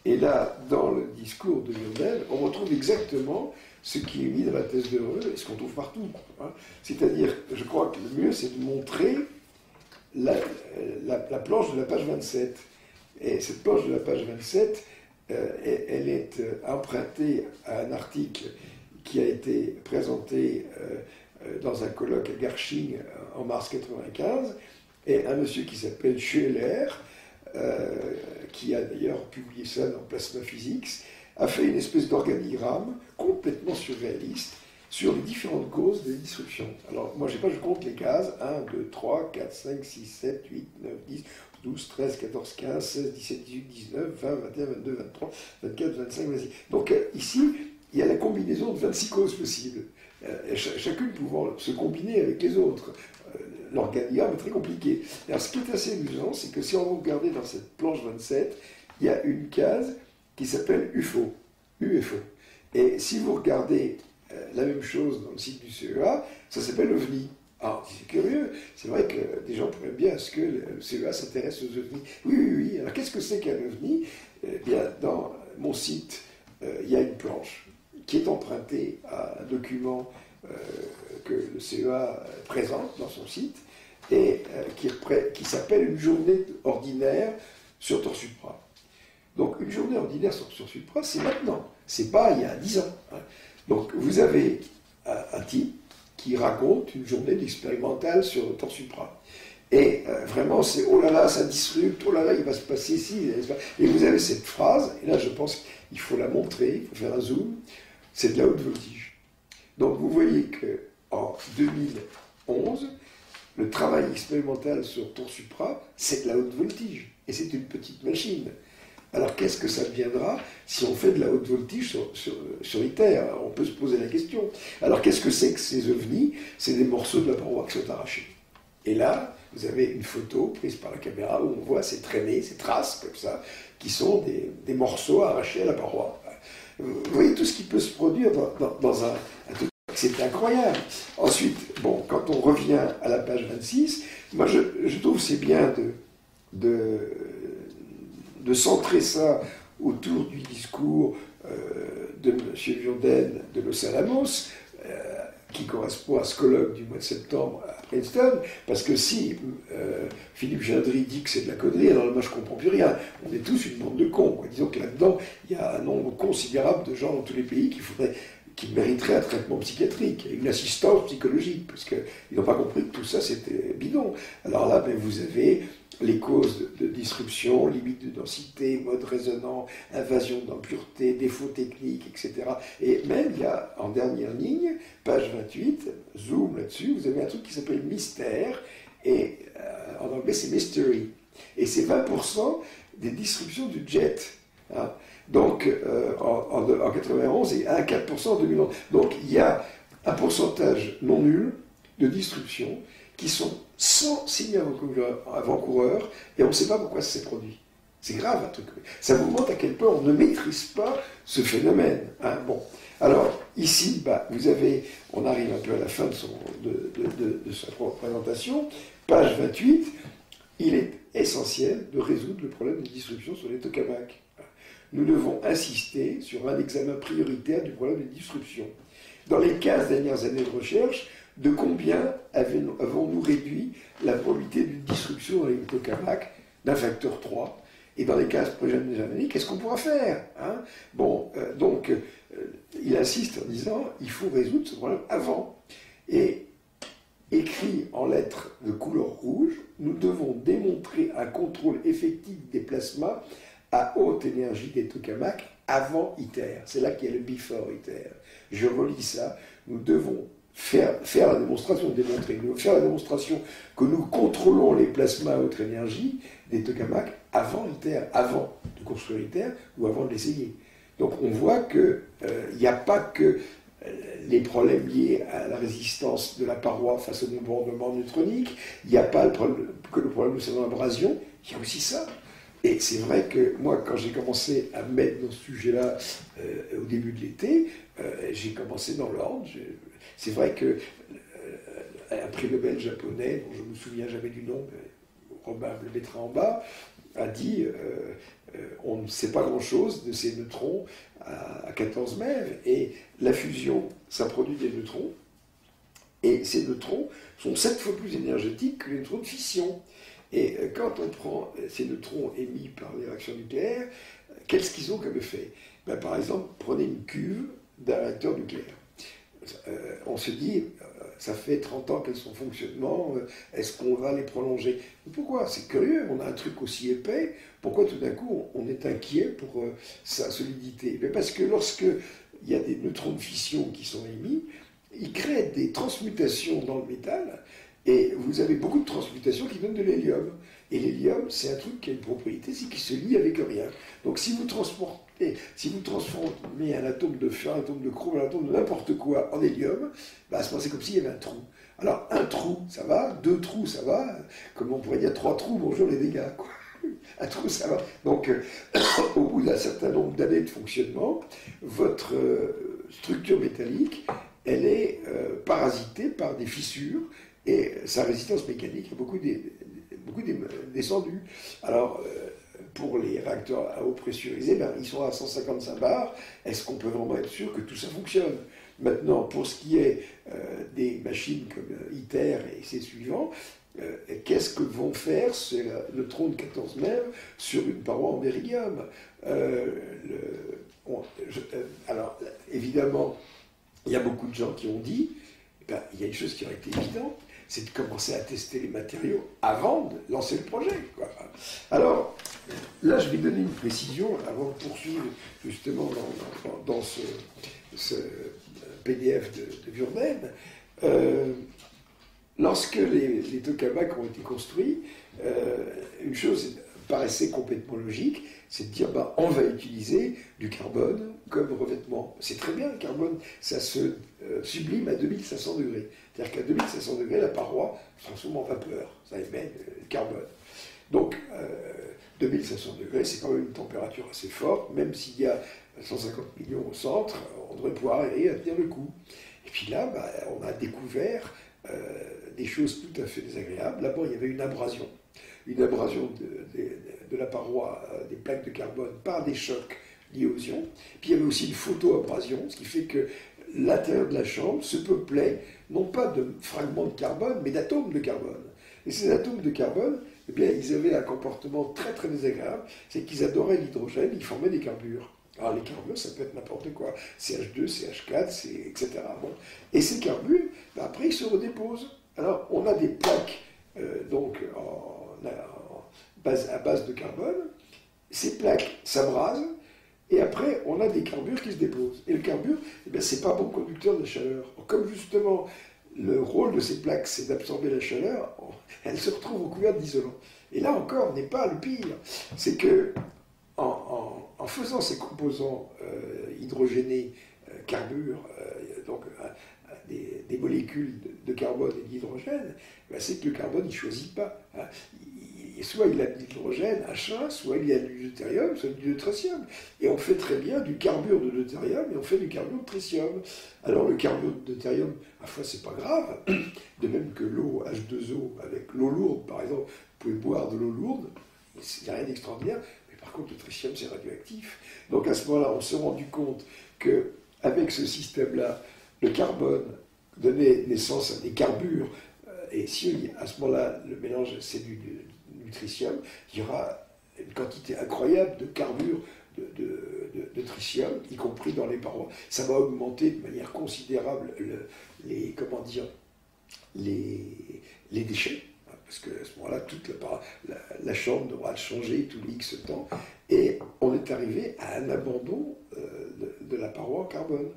Et là, dans le discours de Lionel, on retrouve exactement ce qui est mis dans la thèse de Reul et ce qu'on trouve partout. Hein. C'est-à-dire, je crois que le mieux, c'est de montrer la planche de la page 27. Et cette planche de la page 27, elle est empruntée à un article qui a été présenté dans un colloque à Garching en mars 1995, et un monsieur qui s'appelle Schueller, qui a d'ailleurs publié ça dans Plasma Physics, a fait une espèce d'organigramme complètement surréaliste sur les différentes causes des disruptions. Alors, moi, je compte les cases, 1, 2, 3, 4, 5, 6, 7, 8, 9, 10, 12, 13, 14, 15, 16, 17, 18, 19, 20, 21, 22, 23, 24, 25, 26. Donc, ici, il y a la combinaison de 26 causes possibles, chacune pouvant se combiner avec les autres. L'organigramme est très compliqué. Alors, ce qui est assez amusant, c'est que si on regarde dans cette planche 27, il y a une case qui s'appelle UFO. UFO. Et si vous regardez la même chose dans le site du CEA, ça s'appelle OVNI. Alors, c'est curieux, c'est vrai que des gens pourraient bien à ce que le CEA s'intéresse aux OVNI. Oui, oui, oui. Alors, qu'est-ce que c'est qu'un OVNI? Eh bien, dans mon site, il y a une planche qui est empruntée à un document que le CEA présente dans son site, et qui s'appelle une journée ordinaire sur Torsupra. Donc une journée ordinaire sur Torsupra, c'est maintenant, c'est pas il y a 10 ans. Hein. Donc vous avez un type qui raconte une journée d'expérimental sur Torsupra. Et vraiment, c'est oh là là, ça disrupte, oh là là, il va se passer ici. Et vous avez cette phrase, et là je pense qu'il faut la montrer, il faut faire un zoom, c'est de la haute voltige. Donc vous voyez qu'en 2011, le travail expérimental sur Torsupra, c'est de la haute voltige. Et c'est une petite machine. Alors qu'est-ce que ça deviendra si on fait de la haute voltige sur ITER? On peut se poser la question. Alors qu'est-ce que c'est que ces ovnis? C'est des morceaux de la paroi qui sont arrachés. Et là, vous avez une photo prise par la caméra où on voit ces traînées, ces traces comme ça, qui sont des morceaux arrachés à la paroi. Vous voyez tout ce qui peut se produire dans un truc. C'est incroyable. Ensuite, bon, quand on revient à la page 26, moi je trouve que c'est bien de centrer ça autour du discours de M. Vionden de Los Alamos, qui correspond à ce colloque du mois de septembre à Princeton, parce que si Philippe Gendry dit que c'est de la connerie, alors moi je ne comprends plus rien. On est tous une bande de cons. Quoi. Disons que là-dedans, il y a un nombre considérable de gens dans tous les pays qui mériteraient un traitement psychiatrique, une assistance psychologique, parce qu'ils n'ont pas compris que tout ça c'était bidon. Alors là, vous avez les causes de disruption, limite de densité, mode résonant, invasion d'impureté, défauts techniques, etc. Et même, il y a en dernière ligne, page 28, zoom là-dessus, vous avez un truc qui s'appelle mystère, et en anglais c'est mystery. Et c'est 20% des disruptions du jet. Hein. Donc, en 91 et 1,4% en 2011. Donc, il y a un pourcentage non nul de disruptions qui sont sans signe avant-coureur, et on ne sait pas pourquoi ça s'est produit. C'est grave, un truc. Ça vous montre à quel point on ne maîtrise pas ce phénomène. Hein. Bon. Alors, ici, on arrive un peu à la fin de sa présentation. Page 28, il est essentiel de résoudre le problème des disruptions sur les tokamaks. Nous devons insister sur un examen prioritaire du problème des disruptions. Dans les 15 dernières années de recherche, de combien avons-nous réduit la probabilité d'une disruption dans les tokamaks d'un facteur 3? Et dans les 15 prochaines années, qu'est-ce qu'on pourra faire? Hein? Bon, donc, il insiste en disant il faut résoudre ce problème avant. Et écrit en lettres de couleur rouge, nous devons démontrer un contrôle effectif des plasmas à haute énergie des tokamaks avant ITER. C'est là qu'il y a le before ITER. Je relis ça. Nous devons faire la démonstration, nous devons faire la démonstration que nous contrôlons les plasmas à haute énergie des tokamaks avant ITER, avant de construire ITER ou avant de l'essayer. Donc on voit qu'il n'y a pas que les problèmes liés à la résistance de la paroi face au bombardement neutronique, il n'y a pas que le problème de l'abrasion, il y a aussi ça. Et c'est vrai que moi, quand j'ai commencé à me mettre dans ce sujet-là au début de l'été, j'ai commencé dans l'ordre. C'est vrai que un prix Nobel japonais, dont je ne me souviens jamais du nom, mais Robin le mettra en bas, a dit on ne sait pas grand-chose de ces neutrons à 14 MeV, et la fusion, ça produit des neutrons, et ces neutrons sont 7 fois plus énergétiques que les neutrons de fission. Et quand on prend ces neutrons émis par les réactions nucléaires, qu'est-ce qu'ils ont comme effet? Par exemple, prenez une cuve d'un réacteur nucléaire. On se dit, ça fait 30 ans qu'elles sont en fonctionnement, est-ce qu'on va les prolonger? Pourquoi? C'est curieux, on a un truc aussi épais, pourquoi tout d'un coup on est inquiet pour sa solidité? Mais parce que lorsque il y a des neutrons de fission qui sont émis, ils créent des transmutations dans le métal, et vous avez beaucoup de transmutations qui donnent de l'hélium. Et l'hélium, c'est un truc qui a une propriété, c'est qu'il se lie avec rien. Donc si vous transformez un atome de fer, un atome de chrome, un atome de n'importe quoi en hélium, à ce moment c'est comme s'il y avait un trou. Alors un trou, ça va, 2 trous, ça va, comme on pourrait dire 3 trous, bonjour les dégâts, quoi. Un trou, ça va. Donc au bout d'un certain nombre d'années de fonctionnement, votre structure métallique, elle est parasitée par des fissures, et sa résistance mécanique a beaucoup descendu. Alors, pour les réacteurs à eau pressurisée, ils sont à 155 bars. Est-ce qu'on peut vraiment être sûr que tout ça fonctionne? Maintenant, pour ce qui est des machines comme ITER et ses suivants, qu'est-ce que vont faire ces neutrons de 14 MeV sur une paroi en béridium? Alors, évidemment, il y a beaucoup de gens qui ont dit, il y a une chose qui aurait été évidente, c'est de commencer à tester les matériaux avant de lancer le projet, quoi. Alors, là, je vais donner une précision avant de poursuivre justement dans ce PDF de Vurden. Lorsque les tokamaks ont été construits, une chose paraissait complètement logique, c'est de dire on va utiliser du carbone comme revêtement. C'est très bien, le carbone, ça se sublime à 2500 degrés. C'est-à-dire qu'à 2500 degrés, la paroi se transforme en vapeur, ça émet le carbone. Donc 2500 degrés, c'est quand même une température assez forte, même s'il y a 150 millions au centre, on devrait pouvoir arriver à tenir le coup. Et puis là, on a découvert des choses tout à fait désagréables. D'abord, il y avait une abrasion de la paroi des plaques de carbone par des chocs liés aux ions. Puis il y avait aussi une photoabrasion, ce qui fait que l'intérieur de la chambre se peuplait non pas de fragments de carbone, mais d'atomes de carbone. Et ces atomes de carbone, ils avaient un comportement très très désagréable, c'est qu'ils adoraient l'hydrogène, ils formaient des carbures. Alors les carbures, ça peut être n'importe quoi, CH2, CH4, etc. Bon. Et ces carbures, après ils se redéposent. Alors on a des plaques à base de carbone, ces plaques s'abrasent, et après on a des carbures qui se déposent. Et le carbure, c'est pas bon conducteur de chaleur. Comme justement le rôle de ces plaques, c'est d'absorber la chaleur, elles se retrouvent recouvertes d'isolant. Et là encore, n'est pas le pire, c'est que en faisant ces composants hydrogénés, carbures, donc des molécules de carbone et d'hydrogène, c'est que le carbone, il ne choisit pas. Soit il a de l'hydrogène, H1, soit il y a du deutérium, soit du deutérium. Et on fait très bien du carbure de deutérium et on fait du carbure de tritium. Alors le carbure de deutérium, à la fois, c'est pas grave, de même que l'eau H2O avec l'eau lourde, par exemple, vous pouvez boire de l'eau lourde, il n'y a rien d'extraordinaire, mais par contre le tritium, c'est radioactif. Donc à ce moment-là, on s'est rendu compte qu'avec ce système-là, le carbone donnait naissance à des carbures, et si à ce moment-là, le mélange, c'est du tritium, il y aura une quantité incroyable de carbure de tritium, y compris dans les parois. Ça va augmenter de manière considérable les déchets. parce qu'à ce moment-là, toute la chambre devra changer tous les X temps, et on est arrivé à un abandon de la paroi en carbone.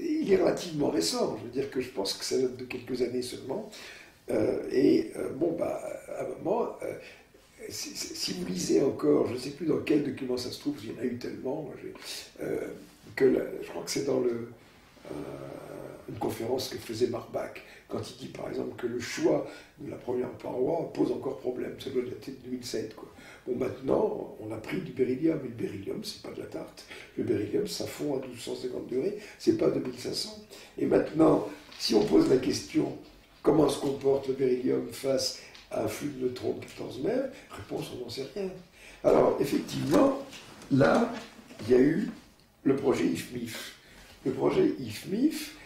Il est relativement récent, je veux dire que je pense que ça date de quelques années seulement, à un moment, si vous lisez encore, je ne sais plus dans quel document ça se trouve, il y en a eu tellement, je crois que c'est dans une conférence que faisait Marbach, quand il dit par exemple que le choix de la première paroi pose encore problème, ça doit dater de 2007, quoi. Bon, maintenant, on a pris du beryllium, et le beryllium, c'est pas de la tarte. Le beryllium, ça fond à 1250 degrés, c'est pas 2500. Et maintenant, si on pose la question, comment se comporte le beryllium face à un flux de neutrons de 14 mètres, réponse, on n'en sait rien. Alors, effectivement, là, il y a eu le projet IFMIF. Le projet IFMIF,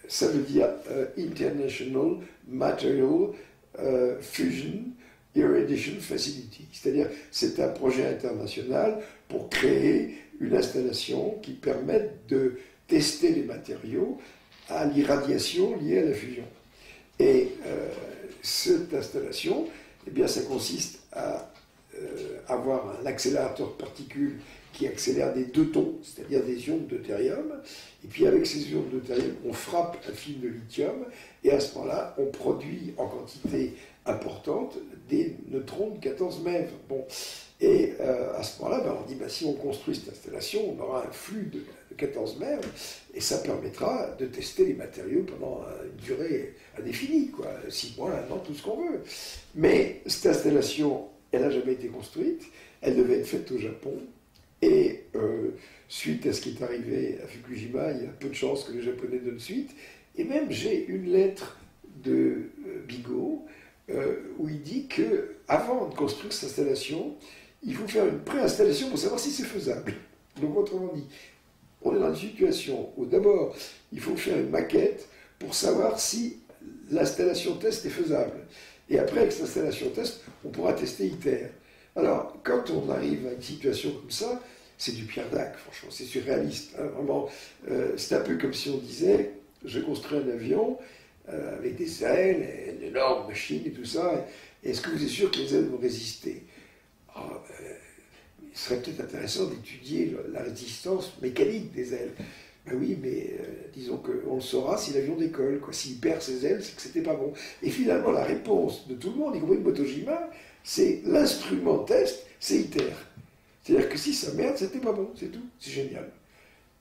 ça veut dire International Material Fusion Irradiation Facility. C'est-à-dire, c'est un projet international pour créer une installation qui permette de tester les matériaux à l'irradiation liée à la fusion. Et cette installation, eh bien, ça consiste à avoir un accélérateur de particules qui accélère des deutons, c'est-à-dire des ions de deutérium, et puis avec ces ions de deutérium, on frappe un film de lithium, et à ce moment-là, on produit en quantité importante des neutrons de 14 MeV. Bon. Et à ce moment-là, on dit, si on construit cette installation, on aura un flux de 14 MeV, et ça permettra de tester les matériaux pendant une durée indéfinie, 6 mois, 1 an, tout ce qu'on veut. Mais cette installation, elle n'a jamais été construite, elle devait être faite au Japon, et suite à ce qui est arrivé à Fukushima, il y a peu de chances que les Japonais donnent suite. Et même j'ai une lettre de Bigot où il dit qu'avant de construire cette installation, il faut faire une préinstallation pour savoir si c'est faisable. Donc autrement dit, on est dans une situation où d'abord, il faut faire une maquette pour savoir si l'installation test est faisable. Et après, avec cette installation test, on pourra tester ITER. Alors, quand on arrive à une situation comme ça, c'est du Pierre Dac, franchement, c'est surréaliste. Hein, vraiment, c'est un peu comme si on disait, je construis un avion avec des ailes, une énorme machine et tout ça, et est-ce que vous êtes sûr que les ailes vont résister? Il serait peut-être intéressant d'étudier la résistance mécanique des ailes. Ben oui, mais disons qu'on le saura si l'avion décolle. S'il perd ses ailes, c'est que c'était pas bon. Et finalement, la réponse de tout le monde, y compris de Motojima, c'est l'instrument test, c'est ITER. C'est-à-dire que si ça merde, c'était pas bon, c'est tout, c'est génial.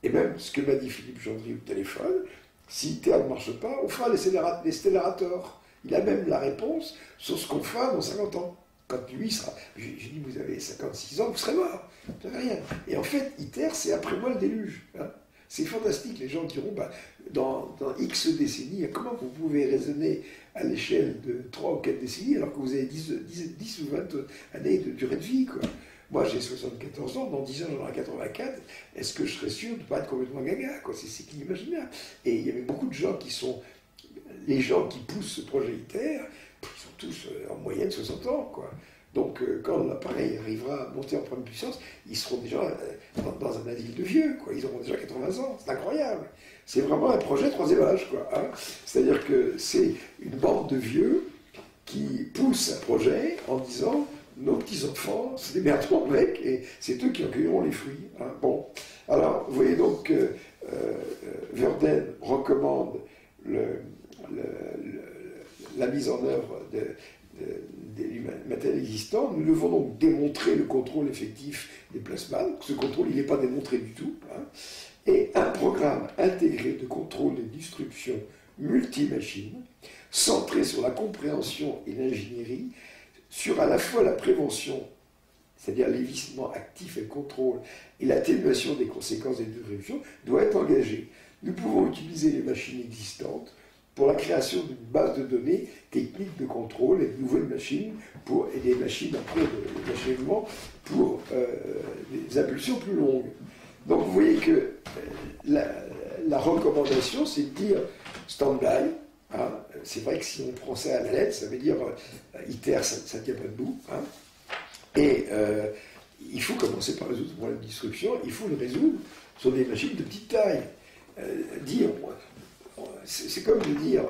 Et même ce que m'a dit Philippe Gendry au téléphone, si ITER ne marche pas, on fera les stellarrators. Il a même la réponse sur ce qu'on fera dans 50 ans. Quand lui sera... J'ai dit, vous avez 56 ans, vous serez mort. Vous n'avez rien. Et en fait, ITER, c'est après moi le déluge. Hein. C'est fantastique. Les gens diront, dans X décennies, comment vous pouvez raisonner à l'échelle de 3 ou 4 décennies alors que vous avez 10 ou 20 années de durée de vie, quoi. Moi, j'ai 74 ans, dans 10 ans, j'en aurai 84. Est-ce que je serais sûr de ne pas être complètement gaga, quoi? C'est inimaginable. Et il y avait beaucoup de gens qui sont... Les gens qui poussent ce projet ITER, ils sont tous en moyenne 60 ans, quoi. Donc, quand l'appareil arrivera à monter en pleine puissance, ils seront déjà dans un asile de vieux, quoi. Ils auront déjà 80 ans. C'est incroyable. C'est vraiment un projet 3e âge, quoi. Hein. C'est-à-dire que c'est une bande de vieux qui pousse un projet en disant... Nos petits-enfants se démerderont avec, et c'est eux qui en cueilleront les fruits. Hein. Bon. Alors, vous voyez donc que Verden recommande la mise en œuvre des matériels existants. Nous devons donc démontrer le contrôle effectif des plasmas. Ce contrôle, il n'est pas démontré du tout. Hein. Et un programme intégré de contrôle et d'instruction multi-machines, centré sur la compréhension et l'ingénierie, sur à la fois la prévention, c'est-à-dire l'évitement actif et le contrôle, et l'atténuation des conséquences des disruptions, doit être engagé. Nous pouvons utiliser les machines existantes pour la création d'une base de données techniques de contrôle et de nouvelles machines et des machines après d'achèvement pour des impulsions plus longues. Donc vous voyez que la recommandation, c'est de dire stand-by. Hein. C'est vrai que si on prend ça à la lettre, ça veut dire ITER, ça ne tient pas debout. Hein. Et il faut commencer par résoudre le problème de disruption. Il faut le résoudre sur des machines de petite taille. C'est comme de dire,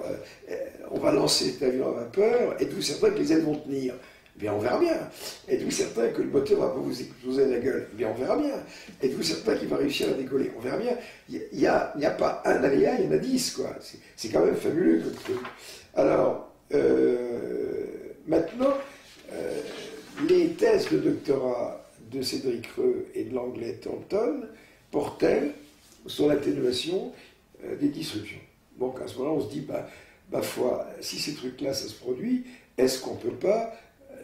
on va lancer cet avion à vapeur, êtes-vous certain que les ailes vont tenir? Eh bien, on verra bien. Êtes-vous certain que le moteur va pas vous exploser la gueule? Eh bien, on verra bien. Êtes-vous certain qu'il va réussir à décoller? On verra bien. Il n'y a pas un aléa, il y en a 10, quoi. C'est quand même fabuleux, comme truc. Alors, maintenant, les thèses de doctorat de Cédric Reux et de l'anglais Thornton portaient sur l'atténuation des disruptions. Donc, à ce moment-là, on se dit, ma foi, si ces trucs-là, ça se produit, est-ce qu'on ne peut pas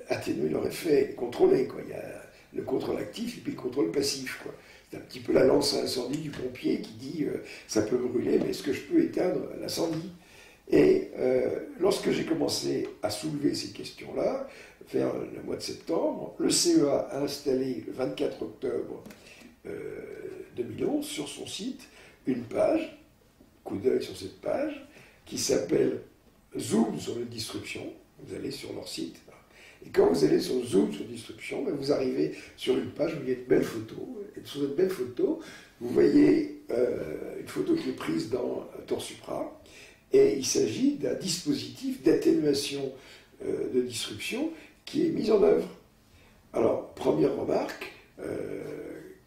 atténuer leur effet, contrôler, quoi. Il y a le contrôle actif et puis le contrôle passif, quoi. C'est un petit peu la lance à incendie du pompier qui dit ça peut brûler, mais est-ce que je peux éteindre l'incendie? Et lorsque j'ai commencé à soulever ces questions-là, vers le mois de septembre, le CEA a installé le 24 octobre 2011 sur son site une page, coup d'œil sur cette page, qui s'appelle Zoom sur les disruptions. Vous allez sur leur site. Et quand vous allez sur Zoom sur disruption, vous arrivez sur une page où il y a une belle photo. Et sur cette belle photo, vous voyez une photo qui est prise dans Torsupra. Et il s'agit d'un dispositif d'atténuation de disruption qui est mis en œuvre. Alors, première remarque,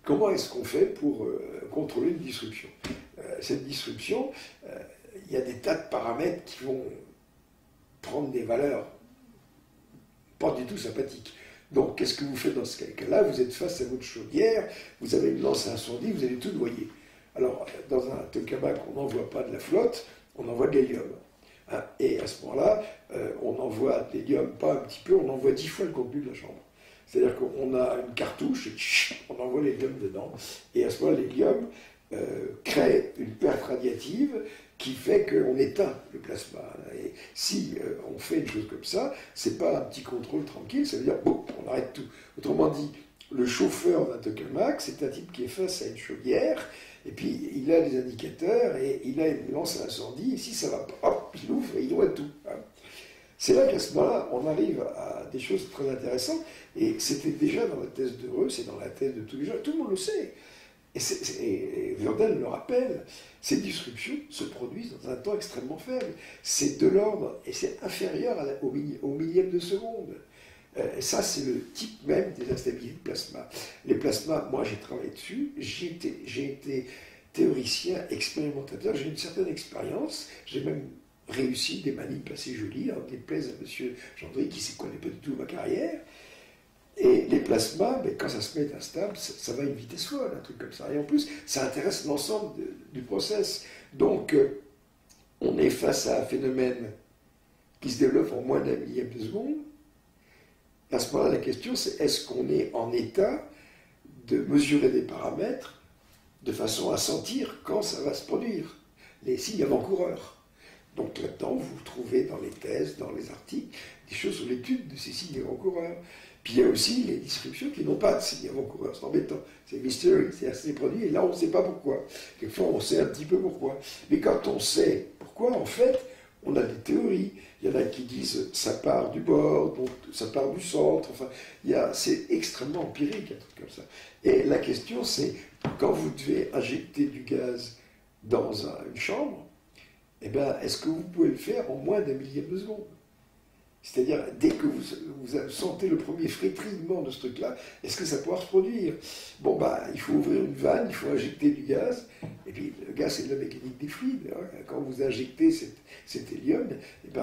comment est-ce qu'on fait pour contrôler une disruption? Cette disruption, il y a des tas de paramètres qui vont prendre des valeurs pas du tout sympathiques. Donc, qu'est-ce que vous faites dans ce cas-là? Vous êtes face à votre chaudière, vous avez une lance à incendie, vous allez tout noyer. Alors, dans un tokamak, on n'envoie pas de la flotte, on envoie de l'hélium. Hein, et à ce moment-là, on envoie de l'hélium, pas un petit peu, on envoie 10 fois le contenu de la chambre. C'est-à-dire qu'on a une cartouche, et on envoie l'hélium dedans. Et à ce moment-là, l'hélium crée une perte radiative qui fait qu'on éteint le plasma. Et si on fait une chose comme ça, c'est pas un petit contrôle tranquille, ça veut dire, bon, on arrête tout. Autrement dit, le chauffeur d'un tokamak, c'est un type qui est face à une chaudière, et puis il a des indicateurs, et il a une lance à incendie, et si ça va pas, hop, il ouvre et il voit tout. Hein. C'est là qu'à ce moment-là, on arrive à des choses très intéressantes, et c'était déjà dans la thèse de Reux, c'est dans la thèse de tous les gens, tout le monde le sait. Et Verdel le rappelle, ces disruptions se produisent dans un temps extrêmement faible. C'est de l'ordre, et c'est inférieur au millième de seconde. Ça, c'est le type même des instabilités de plasma. Les plasmas, moi j'ai travaillé dessus, j'ai été théoricien, expérimentateur, j'ai une certaine expérience, j'ai même réussi des manips assez jolies, en déplaise à M. Gendry, qui ne connaît pas du tout ma carrière. Et les plasmas, quand ça se met instable, ça va à une vitesse folle, un truc comme ça. Et en plus, ça intéresse l'ensemble du process. Donc, on est face à un phénomène qui se développe en moins d'un millième de seconde. À ce moment-là, la question, c'est est-ce qu'on est en état de mesurer des paramètres de façon à sentir quand ça va se produire, les signes avant-coureurs. Donc là-dedans, vous trouvez dans les thèses, dans les articles, des choses sur l'étude de ces signes avant-coureurs. Puis il y a aussi les disruptions qui n'ont pas de signes avant-coureurs. C'est embêtant. C'est mystery, c'est assez produit, et là, on ne sait pas pourquoi. Quelquefois, on sait un petit peu pourquoi. Mais quand on sait pourquoi, en fait, on a des théories. Il y en a qui disent ça part du bord, donc ça part du centre. Enfin, c'est extrêmement empirique, un truc comme ça. Et la question, c'est quand vous devez injecter du gaz dans une chambre, eh bien, est-ce que vous pouvez le faire en moins d'un millième de seconde? C'est-à-dire, dès que vous sentez le premier frétrillement de ce truc-là, est-ce que ça pourra se produire? Bon, il faut ouvrir une vanne, il faut injecter du gaz, et puis le gaz, c'est de la mécanique des fluides. Hein. Quand vous injectez cet hélium, eh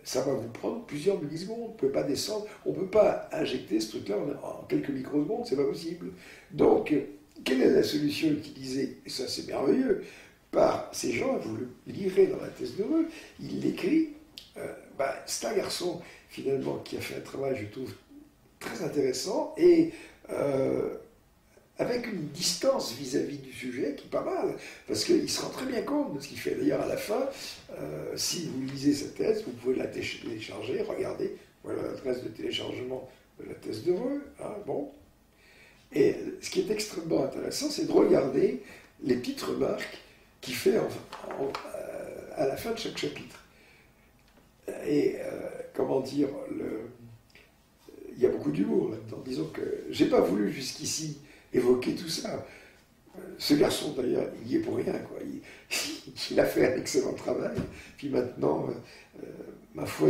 ça va vous prendre plusieurs millisecondes. On ne peut pas descendre, on ne peut pas injecter ce truc-là en quelques microsecondes, c'est pas possible. Donc, quelle est la solution utilisée? Et ça, c'est merveilleux. Par ces gens, vous le lirez dans la thèse de Reux, il l'écrit. C'est un garçon, finalement, qui a fait un travail, je trouve, très intéressant, et avec une distance vis-à-vis du sujet qui est pas mal, parce qu'il se rend très bien compte de ce qu'il fait. D'ailleurs, à la fin, si vous lisez sa thèse, vous pouvez la télécharger, regardez, voilà l'adresse de téléchargement de la thèse de Reux. Hein, bon. Et ce qui est extrêmement intéressant, c'est de regarder les petites remarques qu'il fait à la fin de chaque chapitre. Et comment dire, il y a beaucoup d'humour là-dedans. Disons que j'ai pas voulu jusqu'ici évoquer tout ça. Ce garçon, d'ailleurs, il y est pour rien, quoi. Il a fait un excellent travail. Puis maintenant, ma foi,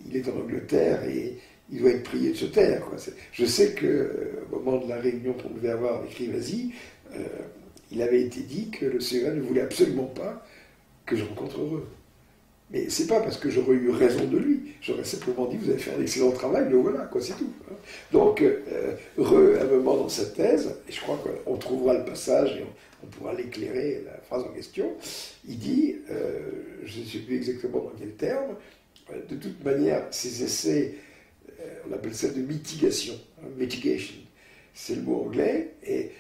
il est en Angleterre et il doit être prié de se taire, quoi. Je sais qu'au moment de la réunion qu'on devait avoir avec Rivasi, il avait été dit que le CEA ne voulait absolument pas que je rencontre Heureux. Mais c'est pas parce que j'aurais eu raison de lui. J'aurais simplement dit, vous avez fait un excellent travail, le voilà, quoi, c'est tout. Donc, Heureux, à un moment dans sa thèse, et je crois qu'on trouvera le passage et on pourra l'éclairer, la phrase en question, il dit, je ne sais plus exactement dans quel terme, de toute manière, ces essais, on appelle ça de mitigation, mitigation, c'est le mot anglais, et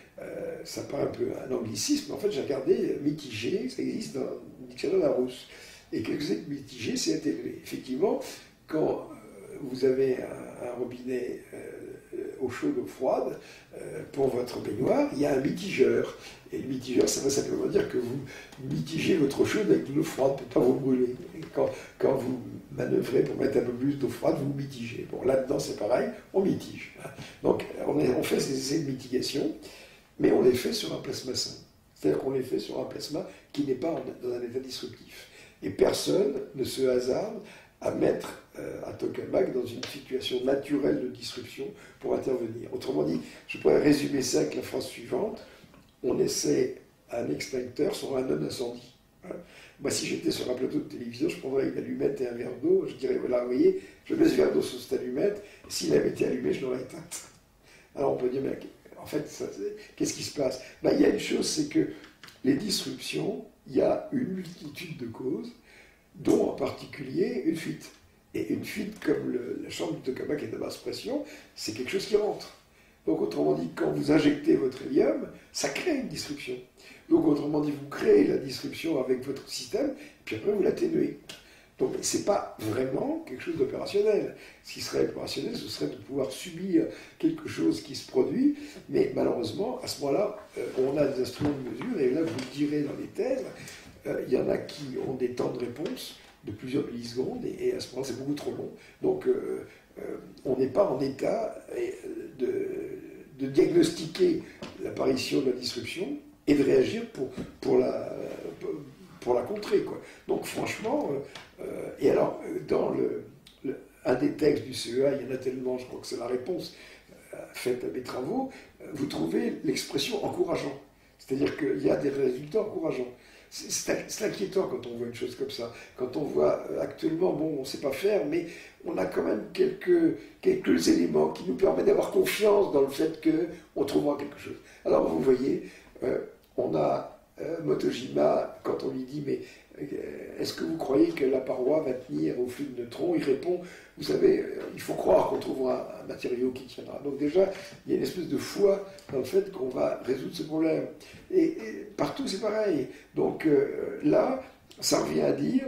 ça paraît un peu un anglicisme, mais en fait j'ai regardé mitigé, ça existe dans le dictionnaire Larousse. Et qu'est-ce que c'est que mitigé? C'est atténué. Effectivement, quand vous avez un robinet eau chaude, eau froide, pour votre baignoire, il y a un mitigeur. Et le mitigeur, ça va simplement dire que vous mitigez votre eau chaude avec de l'eau froide pour ne pas vous brûler. Et quand vous manœuvrez pour mettre un peu plus d'eau froide, vous mitigez. Bon, là-dedans, c'est pareil, on mitige. Donc, on fait ces essais de mitigation, mais on les fait sur un plasma sain. C'est-à-dire qu'on les fait sur un plasma qui n'est pas dans un état disruptif. Et personne ne se hasarde à mettre un tokamak dans une situation naturelle de disruption pour intervenir. Autrement dit, je pourrais résumer ça avec la phrase suivante. On essaie un extincteur sur un non-incendie. Moi, si j'étais sur un plateau de télévision, je prendrais une allumette et un verre d'eau. Je dirais, voilà, vous voyez, je mets ce verre d'eau sur cette allumette. Et s'il avait été allumé, je l'aurais éteinte. Alors on peut dire, mais en fait, qu'est-ce qui se passe? Il y a une chose, c'est que les disruptions, il y a une multitude de causes, dont en particulier une fuite. Et une fuite, comme la chambre du tokamak est de basse pression, c'est quelque chose qui rentre. Donc autrement dit, quand vous injectez votre hélium, ça crée une disruption. Donc autrement dit, vous créez la disruption avec votre système, puis après vous l'atténuez. Donc ce n'est pas vraiment quelque chose d'opérationnel. Ce qui serait opérationnel, ce serait de pouvoir subir quelque chose qui se produit, mais malheureusement, à ce moment-là, on a des instruments de mesure, et là, vous le direz dans les thèses, il y en a qui ont des temps de réponse de plusieurs millisecondes, et à ce moment-là, c'est beaucoup trop long. Donc on n'est pas en état de diagnostiquer l'apparition de la disruption et de réagir pour la contrer, quoi. Donc franchement, et alors dans un des textes du CEA, il y en a tellement, je crois que c'est la réponse faite à mes travaux, vous trouvez l'expression encourageant. C'est-à-dire qu'il y a des résultats encourageants. C'est inquiétant quand on voit une chose comme ça. Quand on voit actuellement, bon, on ne sait pas faire, mais on a quand même quelques éléments qui nous permettent d'avoir confiance dans le fait qu'on trouvera quelque chose. Alors vous voyez, on a Motojima, quand on lui dit, mais est-ce que vous croyez que la paroi va tenir au flux de neutrons? Il répond, vous savez, il faut croire qu'on trouvera un matériau qui tiendra. Donc déjà, il y a une espèce de foi dans le fait qu'on va résoudre ce problème. Et partout, c'est pareil. Donc là, ça revient à dire,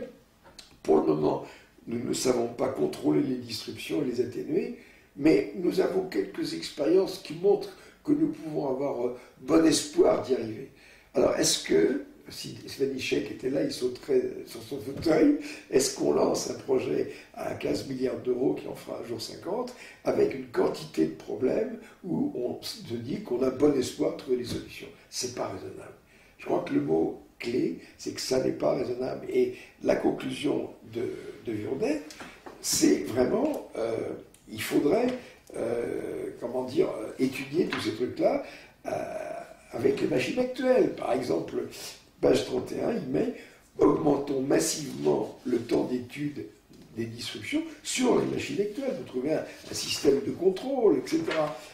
pour le moment, nous ne savons pas contrôler les disruptions et les atténuer, mais nous avons quelques expériences qui montrent que nous pouvons avoir bon espoir d'y arriver. Alors, est-ce que, si Svenishek était là, il sauterait sur son fauteuil, est-ce qu'on lance un projet à 15 milliards d'euros qui en fera un jour 50, avec une quantité de problèmes où on se dit qu'on a bon espoir de trouver des solutions? C'est pas raisonnable. Je crois que le mot clé, c'est que ça n'est pas raisonnable. Et la conclusion de Vurdet, c'est vraiment, il faudrait, étudier tous ces trucs-là, avec les machines actuelles. Par exemple, page 31, il met « Augmentons massivement le temps d'étude des disruptions sur les machines actuelles. » Vous trouvez un système de contrôle, etc.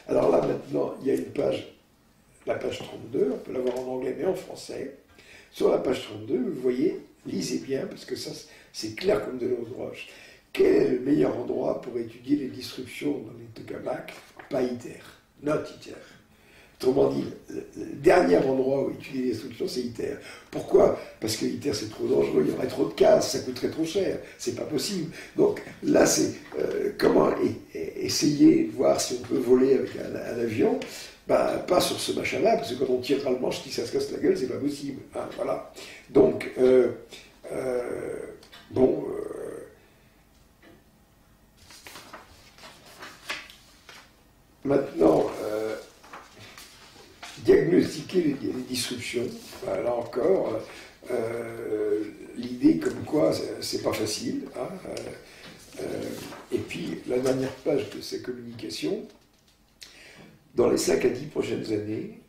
Alors là, maintenant, il y a une page, la page 32, on peut l'avoir en anglais, mais en français. Sur la page 32, vous voyez, lisez bien, parce que ça, c'est clair comme de l'eau de roche. Quel est le meilleur endroit pour étudier les disruptions dans les tokamaks? Pas ITER, not ITER. Autrement dit, le dernier endroit où étudier les disruptions, c'est ITER. Pourquoi? Parce que ITER, c'est trop dangereux, il y aurait trop de casse, ça coûterait trop cher, c'est pas possible. Donc là, c'est comment essayer de voir si on peut voler avec un avion. Pas sur ce machin-là, parce que quand on tirera le manche, si ça se casse la gueule, c'est pas possible. Hein, voilà. Donc, maintenant, diagnostiquer les disruptions. Là encore, l'idée comme quoi c'est pas facile. Hein, et puis, la dernière page de sa communication, dans les 5 à 10 prochaines années,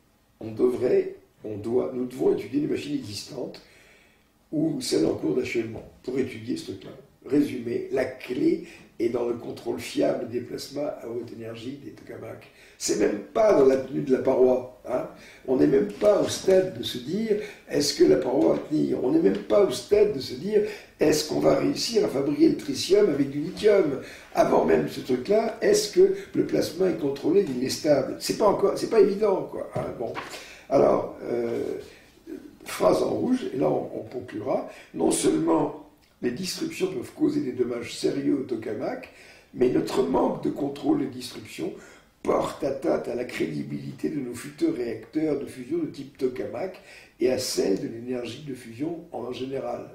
nous devons étudier les machines existantes ou celles en cours d'achèvement pour étudier ce truc-là. Résumé, la clé est dans le contrôle fiable des plasmas à haute énergie des tokamaks. C'est même pas dans la tenue de la paroi. Hein. On n'est même pas au stade de se dire est-ce que la paroi va tenir. On n'est même pas au stade de se dire est-ce qu'on va réussir à fabriquer le tritium avec du lithium. Avant même ce truc-là, est-ce que le plasma est contrôlé, il est stable. C'est pas évident, quoi. Hein. Bon. Alors, phrase en rouge, et là on conclura, non seulement les disruptions peuvent causer des dommages sérieux au tokamak, mais notre manque de contrôle des disruptions porte atteinte à la crédibilité de nos futurs réacteurs de fusion de type tokamak et à celle de l'énergie de fusion en général.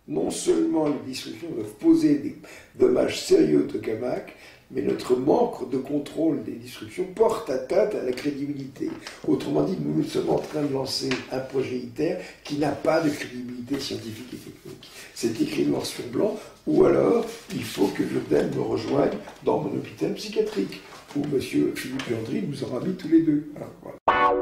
Non seulement les disruptions peuvent poser des dommages sérieux au tokamak, mais notre manque de contrôle des disruptions porte atteinte à la crédibilité. Autrement dit, nous sommes en train de lancer un projet ITER qui n'a pas de crédibilité scientifique et technique. C'est écrit noir sur blanc, ou alors il faut que Jourdain me rejoigne dans mon hôpital psychiatrique, où M. Philippe Landry nous aura mis tous les deux. Voilà.